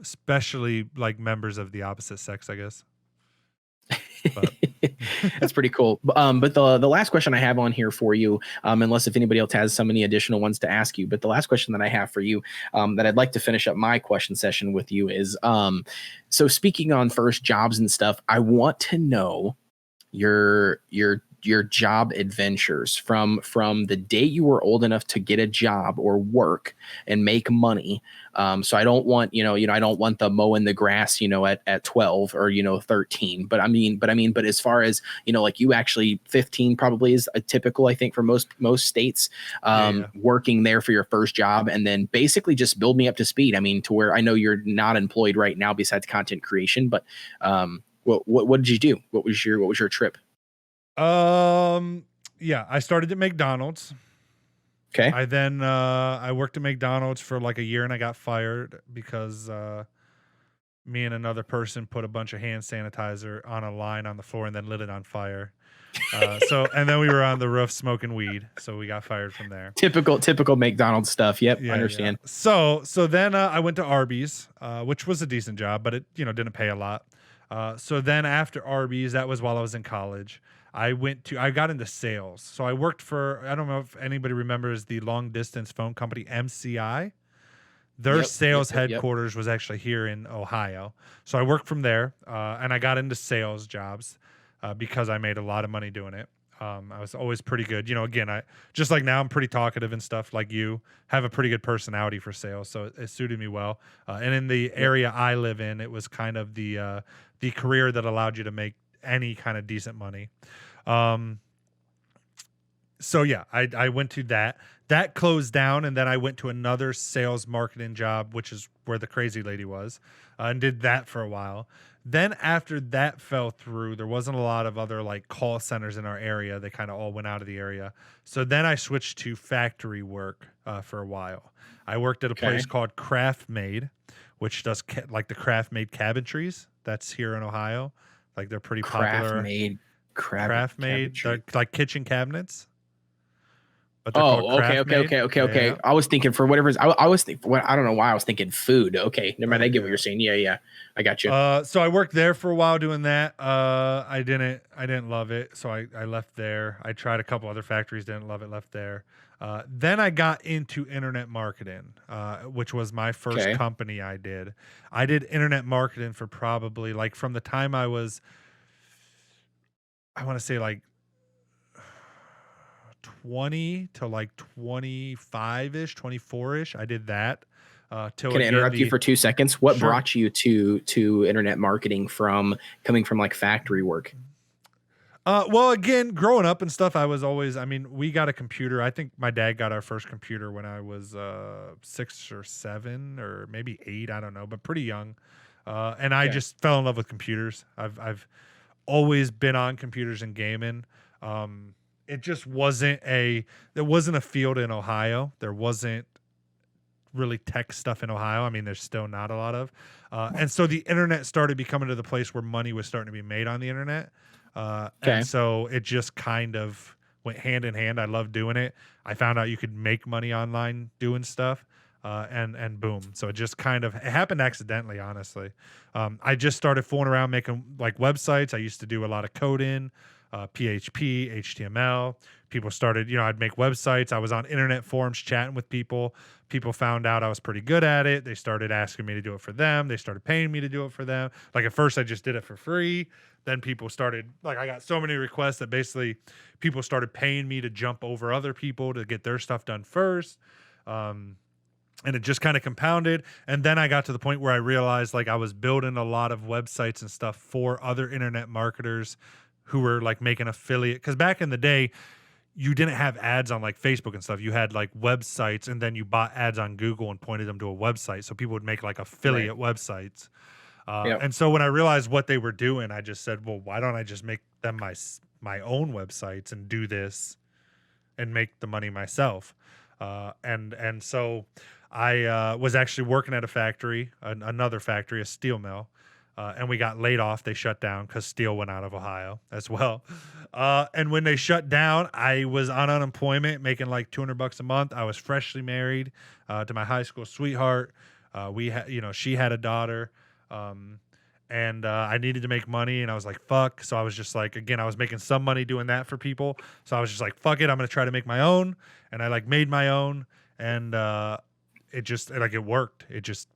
especially like members of the opposite sex, I guess. But that's pretty cool. But the last question I have on here for you, unless if anybody else has so many additional ones to ask you, but the last question that I have for you, that I'd like to finish up my question session with you is, so speaking on first jobs and stuff, I want to know your job adventures from the day you were old enough to get a job or work and make money. So I don't want, I don't want the mowing the grass, at 12 or, 13, but as far as, like you actually 15 probably is a typical, I think for most states, working there for your first job and then basically just build me up to speed. I mean, to where I know you're not employed right now besides content creation, but, what did you do? What was your trip? Yeah, I started at McDonald's. Okay. I worked at McDonald's for like a year and I got fired because me and another person put a bunch of hand sanitizer on a line on the floor and then lit it on fire. And then we were on the roof smoking weed, so we got fired from there. Typical McDonald's stuff. Yep, I understand. Yeah. So then I went to Arby's, which was a decent job, but it didn't pay a lot. So then after Arby's, that was while I was in college. I got into sales. So I worked for, I don't know if anybody remembers the long distance phone company MCI. Their sales headquarters was actually here in Ohio. So I worked from there, and I got into sales jobs because I made a lot of money doing it. I was always pretty good. Again, I just like now I'm pretty talkative and stuff like you have a pretty good personality for sales. So it suited me well. And in the area I live in, it was kind of the career that allowed you to make any kind of decent money. So yeah, I went to that closed down. And then I went to another sales marketing job, which is where the crazy lady was, and did that for a while. Then after that fell through, there wasn't a lot of other like call centers in our area. They kind of all went out of the area. So then I switched to factory work for a while. I worked at a place called Craft Made, which does like the Craft Made cabinetries. That's here in Ohio. Like they're pretty popular. Craft Made, like kitchen cabinets. But okay. Yeah. I was thinking for whatever. I was thinking. I don't know why I was thinking food. Okay, never mind. I get what you're saying. Yeah. I got you. So I worked there for a while doing that. I didn't love it, so I left there. I tried a couple other factories, didn't love it, left there. Then I got into internet marketing, which was my first company I did. I did internet marketing for probably like from the time I was, I want to say like 20 to like 25-ish, 24-ish. I did that. Can I interrupt you for 2 seconds? What brought you to internet marketing from coming from like factory work? Well, again, growing up and stuff, we got a computer. I think my dad got our first computer when I was 6 or 7 or maybe 8. I don't know, but pretty young. And I just fell in love with computers. I've always been on computers and gaming. It just there wasn't a field in Ohio. There wasn't really tech stuff in Ohio. I mean, there's still not a lot of. And so the internet started becoming to the place where money was starting to be made on the internet. And so it just kind of went hand in hand. I loved doing it. I found out you could make money online doing stuff. And boom. So it just it happened accidentally, honestly. I just started fooling around making like websites. I used to do a lot of coding, PHP, HTML. People started, I'd make websites. I was on internet forums chatting with people. People found out I was pretty good at it. They started asking me to do it for them. They started paying me to do it for them. Like at first I just did it for free. Then people started, like I got so many requests that basically people started paying me to jump over other people to get their stuff done first. And it just kind of compounded. And then I got to the point where I realized like I was building a lot of websites and stuff for other internet marketers who were like making affiliate. Because back in the day, you didn't have ads on like Facebook and stuff. You had like websites and then you bought ads on Google and pointed them to a website. So people would make like affiliate websites. And so when I realized what they were doing, I just said, well, why don't I just make them my own websites and do this and make the money myself? And so I was actually working at a factory, another factory, a steel mill. and we got laid off. They shut down because steel went out of Ohio as well. And when they shut down, I was on unemployment, making like $200 a month. I was freshly married to my high school sweetheart. She had a daughter, and I needed to make money, and I was like, fuck. So I was just like, again, I was making some money doing that for people. So I was just like, fuck it, I'm gonna try to make my own. And I like made my own, and it worked.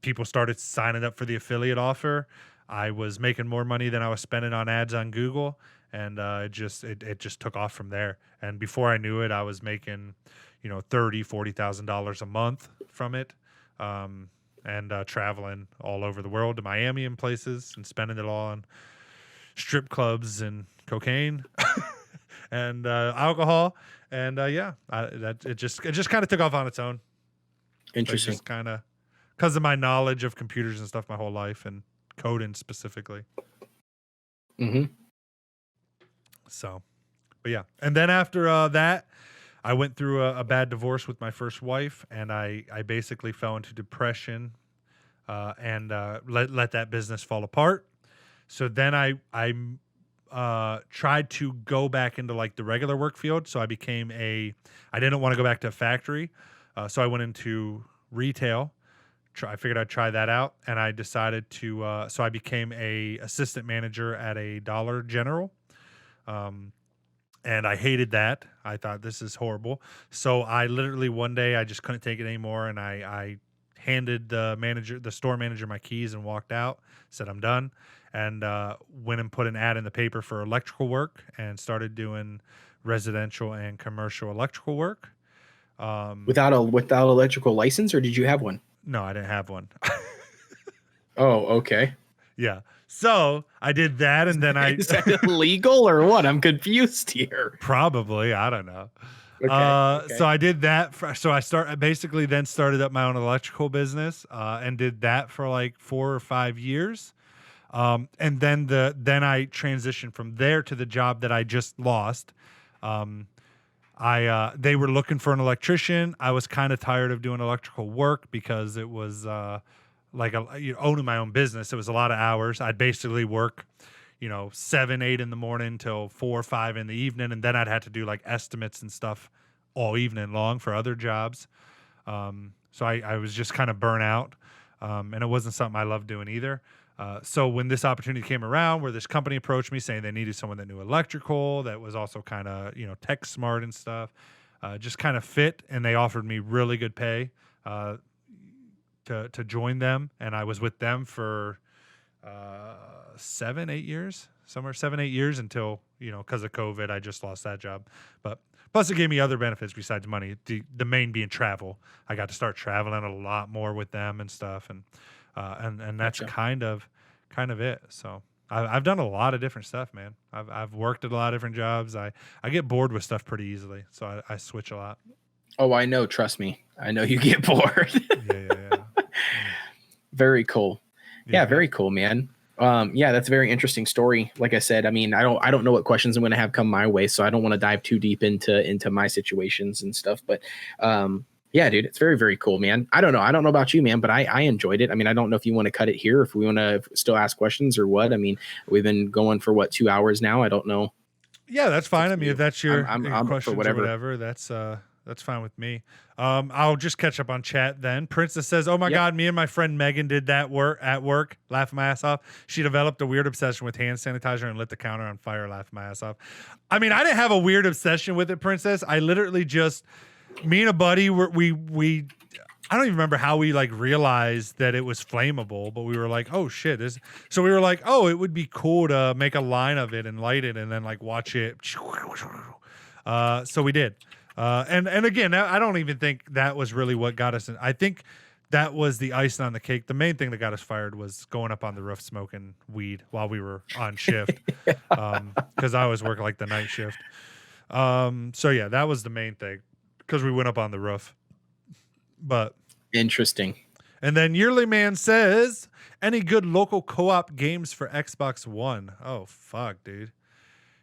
People started signing up for the affiliate offer. I was making more money than I was spending on ads on Google, and it just took off from there. And before I knew it, I was making, $40,000 a month from it, and traveling all over the world to Miami and places, and spending it all on strip clubs and cocaine and alcohol. And it just kind of took off on its own. Interesting. Just kind of because of my knowledge of computers and stuff my whole life, and coding specifically. Mm-hmm. So, but yeah. And then after that, I went through a bad divorce with my first wife, and I basically fell into depression and let that business fall apart. So then I tried to go back into like the regular work field. So I didn't want to go back to a factory. So I went into retail. I figured I'd try that out, and I decided to. So I became a assistant manager at a Dollar General, and I hated that. I thought, this is horrible. So I literally one day I just couldn't take it anymore, and I handed the store manager, my keys and walked out. Said I'm done, and went and put an ad in the paper for electrical work, and started doing residential and commercial electrical work. Without electrical license, or did you have one? No, I didn't have one. Oh, okay. Yeah. So I did that, and then Is that illegal or what? I'm confused here. Probably, I don't know. Okay. So I did that. I basically then started up my own electrical business, and did that for like 4 or 5 years. And then I transitioned from there to the job that I just lost. They were looking for an electrician. I was kind of tired of doing electrical work because it was owning my own business. It was a lot of hours. I'd basically work, 7, 8 in the morning till 4 or 5 in the evening, and then I'd have to do like estimates and stuff all evening long for other jobs. So I was just kind of burnt out, and it wasn't something I loved doing either. So when this opportunity came around, where this company approached me saying they needed someone that knew electrical, that was also kind of, tech smart and stuff, just kind of fit. And they offered me really good pay to join them. And I was with them for 7, 8 years, somewhere 7, 8 years until, because of COVID, I just lost that job. But plus it gave me other benefits besides money. The main being travel. I got to start traveling a lot more with them and stuff. And that's Gotcha. kind of it. So I've done a lot of different stuff, man. I've worked at a lot of different jobs. I get bored with stuff pretty easily, so I switch a lot. Oh, I know. Trust me. I know you get bored. Yeah. Very cool. Yeah, very cool, man. That's a very interesting story. Like I said, I mean, I don't know what questions I'm going to have come my way, so I don't want to dive too deep into my situations and stuff. But yeah, dude, it's very, very cool, man. I don't know about you, man, but I enjoyed it. I mean, I don't know if you want to cut it here, if we want to still ask questions or what. I mean, we've been going for 2 hours now. I don't know. Yeah, that's fine. I mean, if that's your I'm questions for whatever. or whatever, that's fine with me. I'll just catch up on chat then. Princess says, "Oh my God, me and my friend Megan did that at work, laughing my ass off. She developed a weird obsession with hand sanitizer and lit the counter on fire, laughing my ass off." I mean, I didn't have a weird obsession with it, Princess. I literally just, me and a buddy, we I don't even remember how we like realized that it was flammable, but we were like, oh shit. So we were like, oh, it would be cool to make a line of it and light it and then like watch it. So we did. And again, I don't even think that was really what got us in. I think that was the icing on the cake. The main thing that got us fired was going up on the roof smoking weed while we were on shift. Cause I always work like the night shift. So yeah, that was the main thing because we went up on the roof. But Interesting. And then Yearly Man says, any good local co-op games for Xbox One? Oh, fuck, dude.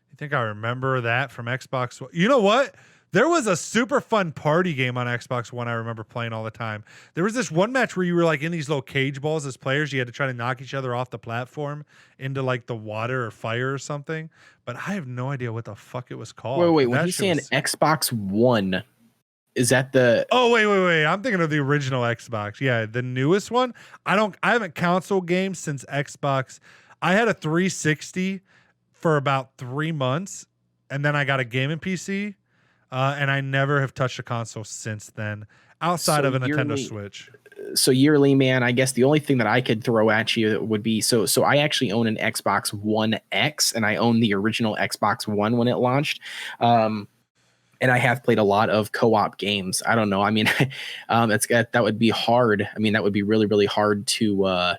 You think I remember that from Xbox One? You know what? There was a super fun party game on Xbox One I remember playing all the time. There was this one match where you were like in these little cage balls as players. You had to try to knock each other off the platform into like the water or fire or something. But I have no idea what the fuck it was called. Wait. When he's saying Xbox One, is that the? Oh, wait. I'm thinking of the original Xbox. Yeah, the newest one. I haven't console games since Xbox. I had a 360 for about 3 months, and then I got a gaming PC. And I never have touched a console since then, outside of a Nintendo Switch. So yearly, man, I guess the only thing that I could throw at you would be so I actually own an Xbox One X, and I own the original Xbox One when it launched. And I have played a lot of co-op games. I don't know. I mean, that would be hard. I mean, that would be really, really hard to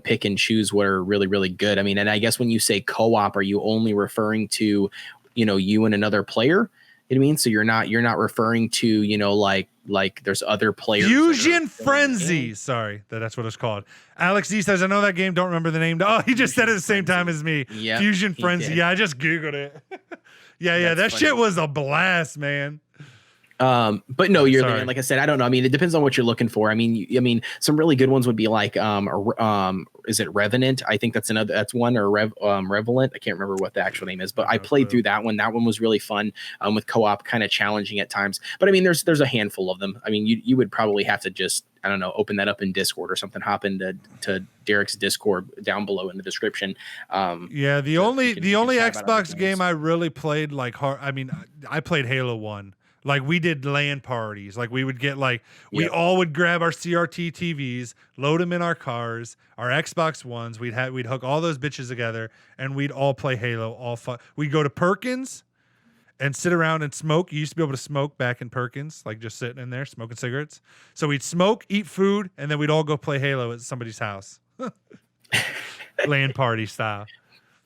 pick and choose what are really, really good. I mean, and I guess when you say co-op, are you only referring to, you and another player? You know what I mean? So you're not referring to, like there's other players. Fusion Frenzy. Sorry, that's what it's called. Alex D says, I know that game. Don't remember the name. Oh, he just said it at the same time as me. Yep, Fusion Frenzy. Yeah, I just Googled it. yeah. That funny. Shit was a blast, man. But no, like I said, I don't know. I mean, it depends on what you're looking for. I mean, some really good ones would be like, is it Revenant? I think that's one, or Revelant. I can't remember what the actual name is, but I played through that one. That one was really fun, with co-op, kind of challenging at times. But I mean, there's a handful of them. I mean, you would probably have to just, I don't know, open that up in Discord or something, hop into Derek's Discord down below in the description. Yeah, the only Xbox game I really played like hard. I mean, I played Halo 1. Like we did LAN parties. Like we would get we all would grab our CRT TVs, load them in our cars, our Xbox Ones. We'd hook all those bitches together, and we'd all play Halo. All fun. We'd go to Perkins and sit around and smoke. You used to be able to smoke back in Perkins, like just sitting in there smoking cigarettes. So we'd smoke, eat food, and then we'd all go play Halo at somebody's house, LAN party style.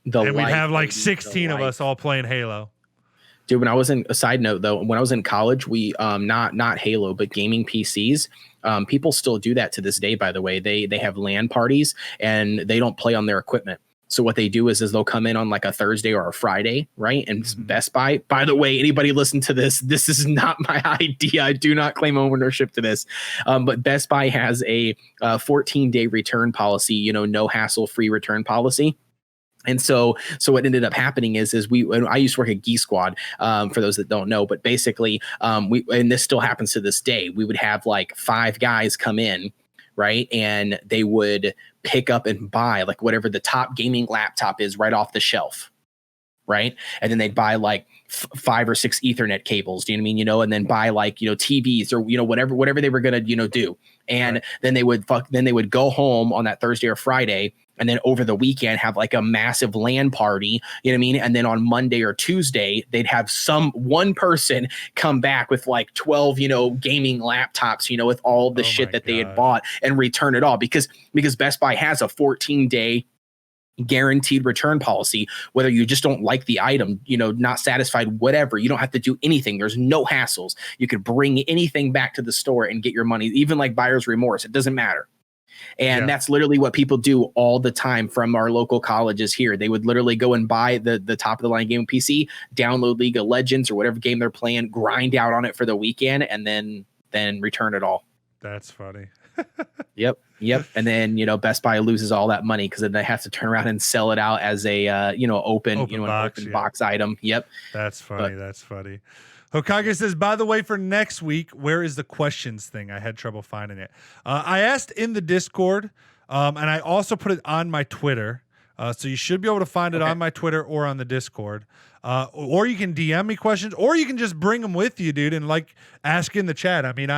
And we'd have like 16 of us all playing Halo. Dude, when I was in a side note though, when I was in college, we not Halo, but gaming PCs. People still do that to this day, by the way. They have LAN parties and they don't play on their equipment. So what they do is they'll come in on like a Thursday or a Friday, right? And Best Buy, by the way, anybody listen to this is not my idea. I do not claim ownership to this. But Best Buy has a 14-day return policy, no hassle free return policy. And so what ended up happening is I used to work at Geek Squad, for those that don't know, but basically, and this still happens to this day, we would have like 5 guys come in, right? And they would pick up and buy like whatever the top gaming laptop is right off the shelf. Right. And then they'd buy like 5 or 6 Ethernet cables. Do you know what I mean? And then buy like, TVs or, whatever they were going to, do. And right. then they would go home on that Thursday or Friday. And then over the weekend have like a massive LAN party, you know what I mean? And then on Monday or Tuesday, they'd have one person come back with like 12, gaming laptops, with all the shit that they had bought and return it all because Best Buy has a 14-day guaranteed return policy. Whether you just don't like the item, not satisfied, whatever, you don't have to do anything. There's no hassles. You could bring anything back to the store and get your money, even like buyer's remorse. It doesn't matter. And that's literally what people do all the time from our local colleges here. They would literally go and buy the top of the line game PC, download League of Legends or whatever game they're playing, grind out on it for the weekend, and then return it all. That's funny. Yep. And then, Best Buy loses all that money because then they have to turn around and sell it out as a, open box item. Yep. That's funny. That's funny. Hokage says, by the way, for next week, where is the questions thing? I had trouble finding it. I asked in the Discord, and I also put it on my Twitter. So you should be able to find it on my Twitter or on the Discord. Or you can DM me questions, or you can just bring them with you, dude, and ask in the chat. I mean,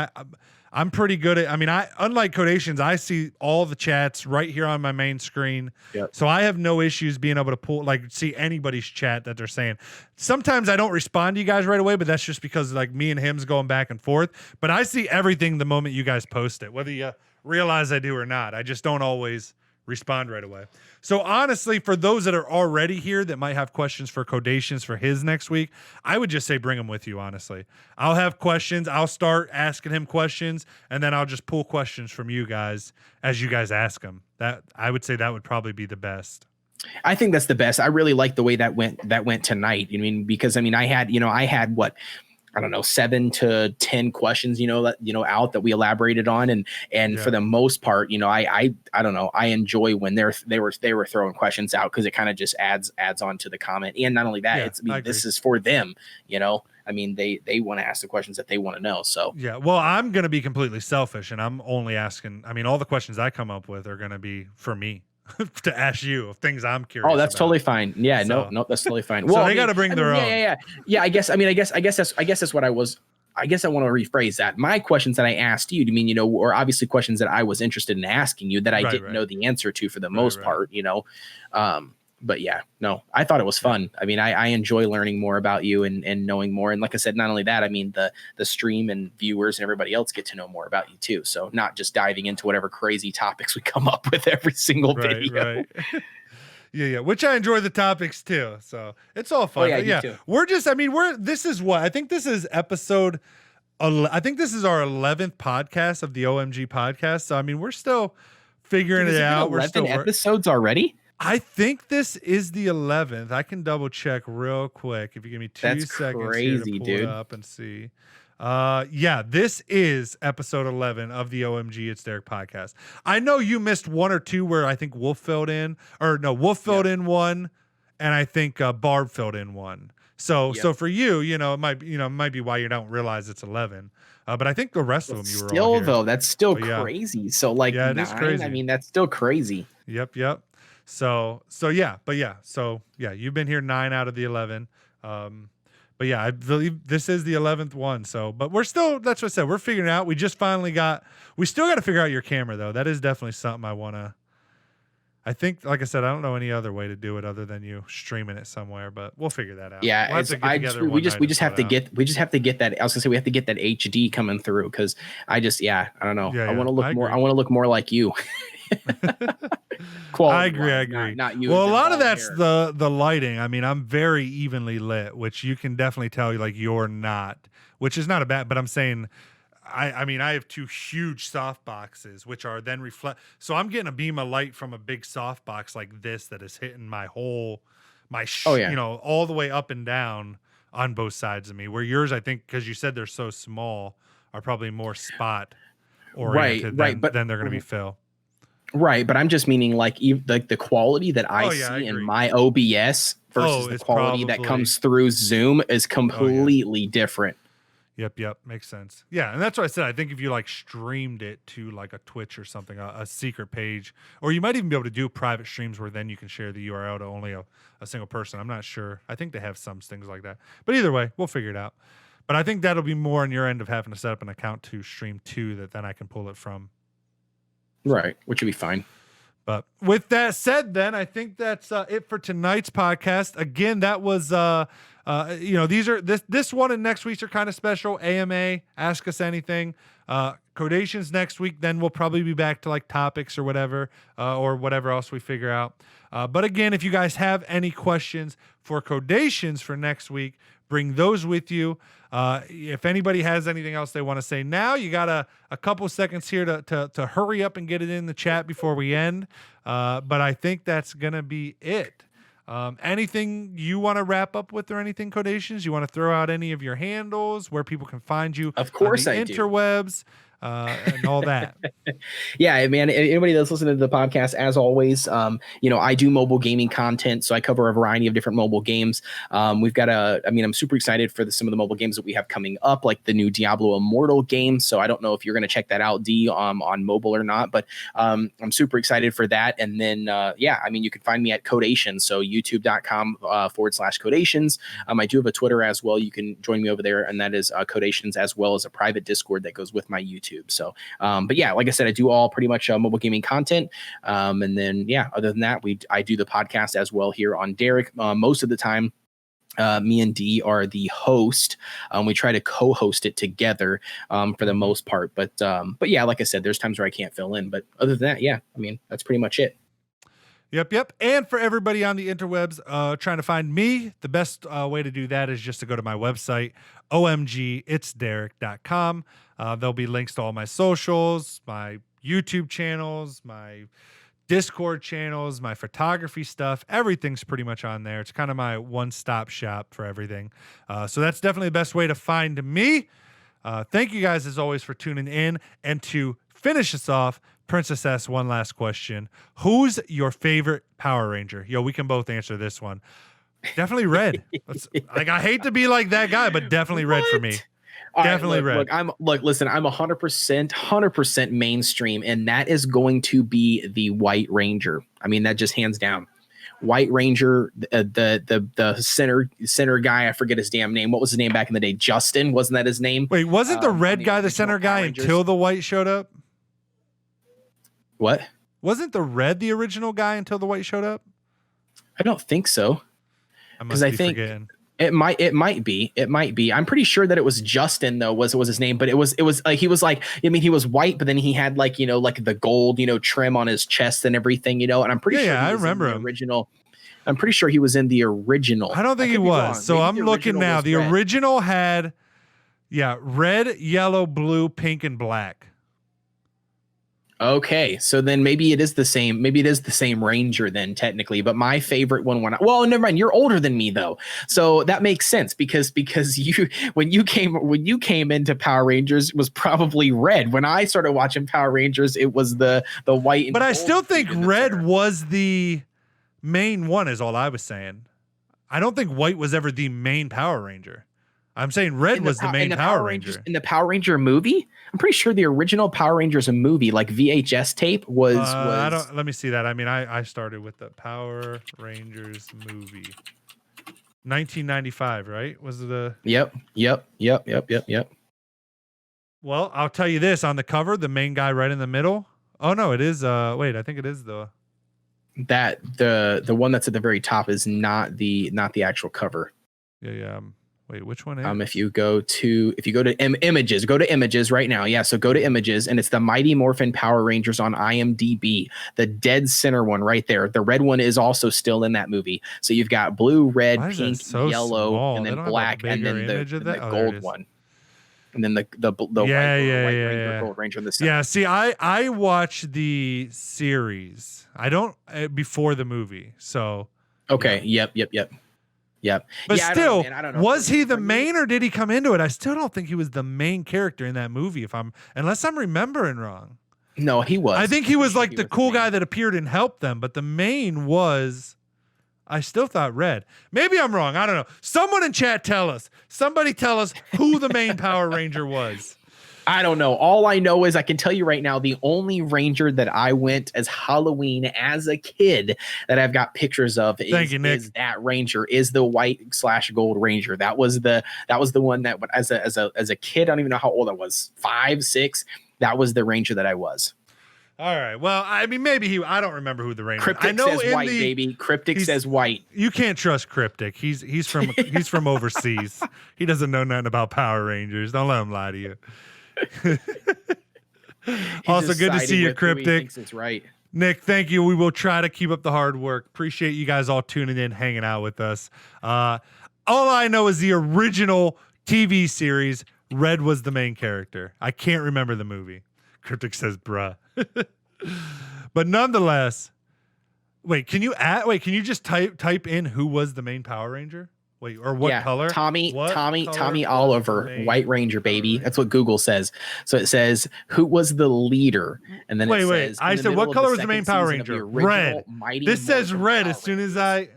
I'm pretty good at, unlike Kodeations, I see all the chats right here on my main screen. Yep. So I have no issues being able to see anybody's chat that they're saying. Sometimes I don't respond to you guys right away, but that's just because me and him's going back and forth. But I see everything the moment you guys post it, whether you realize I do or not. I just don't always respond right away. So honestly, for those that are already here that might have questions for Kodeations for his next week, I would just say bring them with you, honestly. I'll have questions. I'll start asking him questions, and then I'll just pull questions from you guys as you guys ask them. That I would say that would probably be the best. I think that's the best. I really like the way that went tonight. I mean, because I mean, I had what, I don't know, 7 to 10 questions, out that we elaborated on. And for the most part, I don't know, I enjoy when they were throwing questions out, because it kind of just adds on to the comment. And not only that, this is for them, I mean, they want to ask the questions that they want to know. So yeah, well, I'm going to be completely selfish, and I'm only asking, I mean, all the questions I come up with are going to be for me. To ask you of things I'm curious. Oh, that's about. Totally fine. Yeah, so, no, that's totally fine. Well, so they got to bring their own. Yeah. I guess that's what I was. I guess I want to rephrase that. My questions that I asked you, or obviously questions that I was interested in asking you that I didn't know the answer to for the most part, But yeah, no, I thought it was fun. I mean, I enjoy learning more about you and knowing more. And like I said, not only that, I mean, the stream and viewers and everybody else get to know more about you too. So not just diving into whatever crazy topics we come up with every single video. Right. Yeah. Which I enjoy the topics too. So it's all fun. Oh, yeah. Too. This is what I think this is episode. I think this is our 11th podcast of the OMG podcast. So, I mean, we're still figuring it out. We're still episodes already. I think this is the 11th. I can double check real quick if you give me 2 seconds crazy, here to pull dude. it up and see. Yeah, this is episode 11 of the OMG It's Derek podcast. I know you missed 1 or 2 where I think Wolf filled in, Wolf filled in 1, and I think Barb filled in 1. So for you, it might be why you don't realize it's 11. But I think the rest of them you were still all here. Though that's still crazy. So like, yeah, it 9, is crazy. I mean, that's still crazy. Yep. So you've been here 9 out of the 11. But yeah, I believe this is the 11th one. So, but we're still, that's what I said, we're figuring it out. We still got to figure out your camera though. That is definitely something I think, like I said, I don't know any other way to do it other than you streaming it somewhere, but we'll figure that out. Yeah, we just have to get that. I was gonna say we have to get that HD coming through, because I don't know. I want to look more. I want to look more like you. I agree. Not you. Well, a lot of that's the lighting. I mean, I'm very evenly lit, which you can definitely tell like you're not, which is not a bad. But I'm saying, I mean, I have 2 huge soft boxes, which are then reflect. So I'm getting a beam of light from a big soft box like this that is hitting my whole, all the way up and down on both sides of me. Where yours, I think, because you said they're so small, are probably more spot oriented than they're going to be fill. Right, but I'm just meaning like the quality that I see in my OBS versus the quality that comes through Zoom is completely different. Yep, makes sense. Yeah, and that's what I said. I think if you like streamed it to like a Twitch or something, a secret page, or you might even be able to do private streams where then you can share the URL to only a single person. I'm not sure. I think they have some things like that. But either way, we'll figure it out. But I think that'll be more on your end of having to set up an account to stream to that then I can pull it from. Right, which would be fine. But with that said, then I think that's it for tonight's podcast. Again, that was these are this one and next week's are kind of special. AMA, Ask Us Anything. Kodeations next week. Then we'll probably be back to like topics or whatever else we figure out. But again, if you guys have any questions for Kodeations for next week, bring those with you. If anybody has anything else they want to say now, you got a couple seconds here to hurry up and get it in the chat before we end. But I think that's going to be it. Anything you want to wrap up with or anything, Kodeations? You want to throw out any of your handles, where people can find you? Of course on the interwebs. And all that. Yeah, man. Anybody that's listening to the podcast, as always, I do mobile gaming content, so I cover a variety of different mobile games. We've got I'm super excited for some of the mobile games that we have coming up, like the new Diablo Immortal game. So I don't know if you're going to check that out, D, on mobile or not, but I'm super excited for that. And then, you can find me at Kodeations, so youtube.com/Kodeations. I do have a Twitter as well. You can join me over there, and that is Kodeations, as well as a private Discord that goes with my YouTube. So, but yeah, like I said, I do all pretty much mobile gaming content. And then, other than that, I do the podcast as well here on Derek. Most of the time, me and D are the host. We try to co-host it together for the most part. But yeah, like I said, there's times where I can't fill in. But other than that, that's pretty much it. Yep. And for everybody on the interwebs trying to find me, the best way to do that is just to go to my website, omgitsderek.com. There'll be links to all my socials, my YouTube channels, my Discord channels, my photography stuff, everything's pretty much on there. It's kind of my one-stop shop for everything. So that's definitely the best way to find me. Thank you guys as always for tuning in. And to finish us off, Princess asks one last question. Who's your favorite Power Ranger? Yo, we can both answer this one. Definitely Red. Like, I hate to be like that guy, but definitely Red for me. Definitely Red. Listen, I'm 100% mainstream, and that is going to be the White Ranger. I mean, that just hands down. White Ranger, the center guy, I forget his damn name. What was his name back in the day? Justin, wasn't that his name? Wait, wasn't the red guy the center guy until the white showed up? What? Wasn't the red the original guy until the white showed up? I don't think so. Because I think forgetting. It might be. I'm pretty sure that it was Justin though was his name, but it was like he was like, I mean, he was white, but then he had like, you know, like the gold, you know, trim on his chest and everything, you know, and I'm pretty sure I remember him. Original. I'm pretty sure he was in the original. I don't think he was. So I'm looking now. The original had red, yellow, blue, pink, and black. Okay, so then maybe it is the same. Maybe it is the same Ranger then technically. But my favorite one well, never mind. You're older than me though, so that makes sense because you when you came into Power Rangers was probably red. When I started watching Power Rangers, it was the white. But I still think red was the main one. Is all I was saying. I don't think white was ever the main Power Ranger. I'm saying red was the main Power Ranger. In the Power Ranger movie? I'm pretty sure the original Power Rangers movie, like VHS tape, was. Let me see that. I mean, I started with the Power Rangers movie. 1995, right? Was it the. Yep. Well, I'll tell you this. On the cover, the main guy right in the middle. Oh, no, it is. Wait, I think it is the. The one that's at the very top is not the actual cover. Yeah. Wait, which one is? If you go to images, go to images right now. Yeah, so go to images, and it's the Mighty Morphin Power Rangers on IMDb. The dead center one right there. The red one is also still in that movie. So you've got blue, red, pink, yellow, small? and then black, and then the gold one. And then the White Ranger, Gold Ranger in the center. Yeah, see, I watched the series. I don't before the movie. So okay, yep. But still, I don't know. Was he the main or did he come into it? I still don't think he was the main character in that movie, unless I'm remembering wrong. No, he was. I think he was like the cool guy that appeared and helped them, but the main was, I still thought red. Maybe I'm wrong. I don't know. Someone in chat tell us. Somebody tell us who the main Power Ranger was. I don't know. All I know is I can tell you right now, the only Ranger that I went as Halloween as a kid that I've got pictures of is that Ranger, is the white/gold Ranger. That was the one that as a kid, I don't even know how old I was, 5, 6. That was the Ranger that I was. All right. Well, I mean, maybe I don't remember who the Ranger. Cryptic I know says white, baby. Cryptic says white. You can't trust Cryptic. He's from overseas. He doesn't know nothing about Power Rangers. Don't let him lie to you. Also, good to see you, Cryptic. It's right. Nick, thank you. We will try to keep up the hard work. Appreciate you guys all tuning in, hanging out with us. All I know is the original TV series, Red was the main character. I can't remember the movie. Cryptic says, bruh. But nonetheless, can you just type in who was the main Power Ranger? Wait, or what color? Tommy Oliver, White Ranger, baby. That's what Google says. So it says who was the leader, and then it says, I said what color was the main Power Ranger? Red. This says red as soon as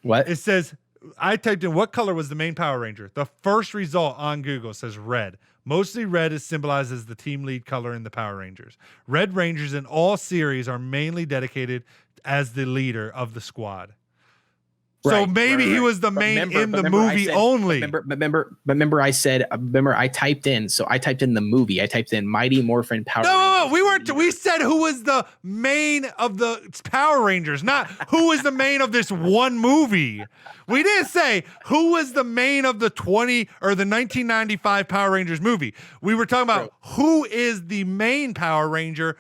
What? It says I typed in what color was the main Power Ranger. The first result on Google says red. Mostly red is symbolized as the team lead color in the Power Rangers. Red Rangers in all series are mainly dedicated as the leader of the squad. So maybe he was the main in the movie only. Remember, I typed in the movie. I typed in Mighty Morphin Power Rangers. We said who was the main of the Power Rangers, not who was the main of this one movie. We didn't say who was the main of the 1995 Power Rangers movie. We were talking about who is the main Power Ranger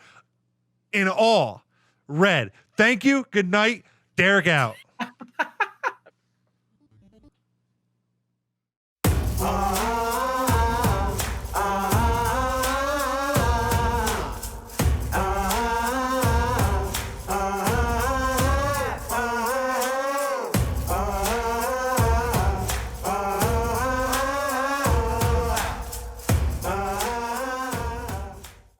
in all. Red. Thank you. Good night. Derek out. Oh.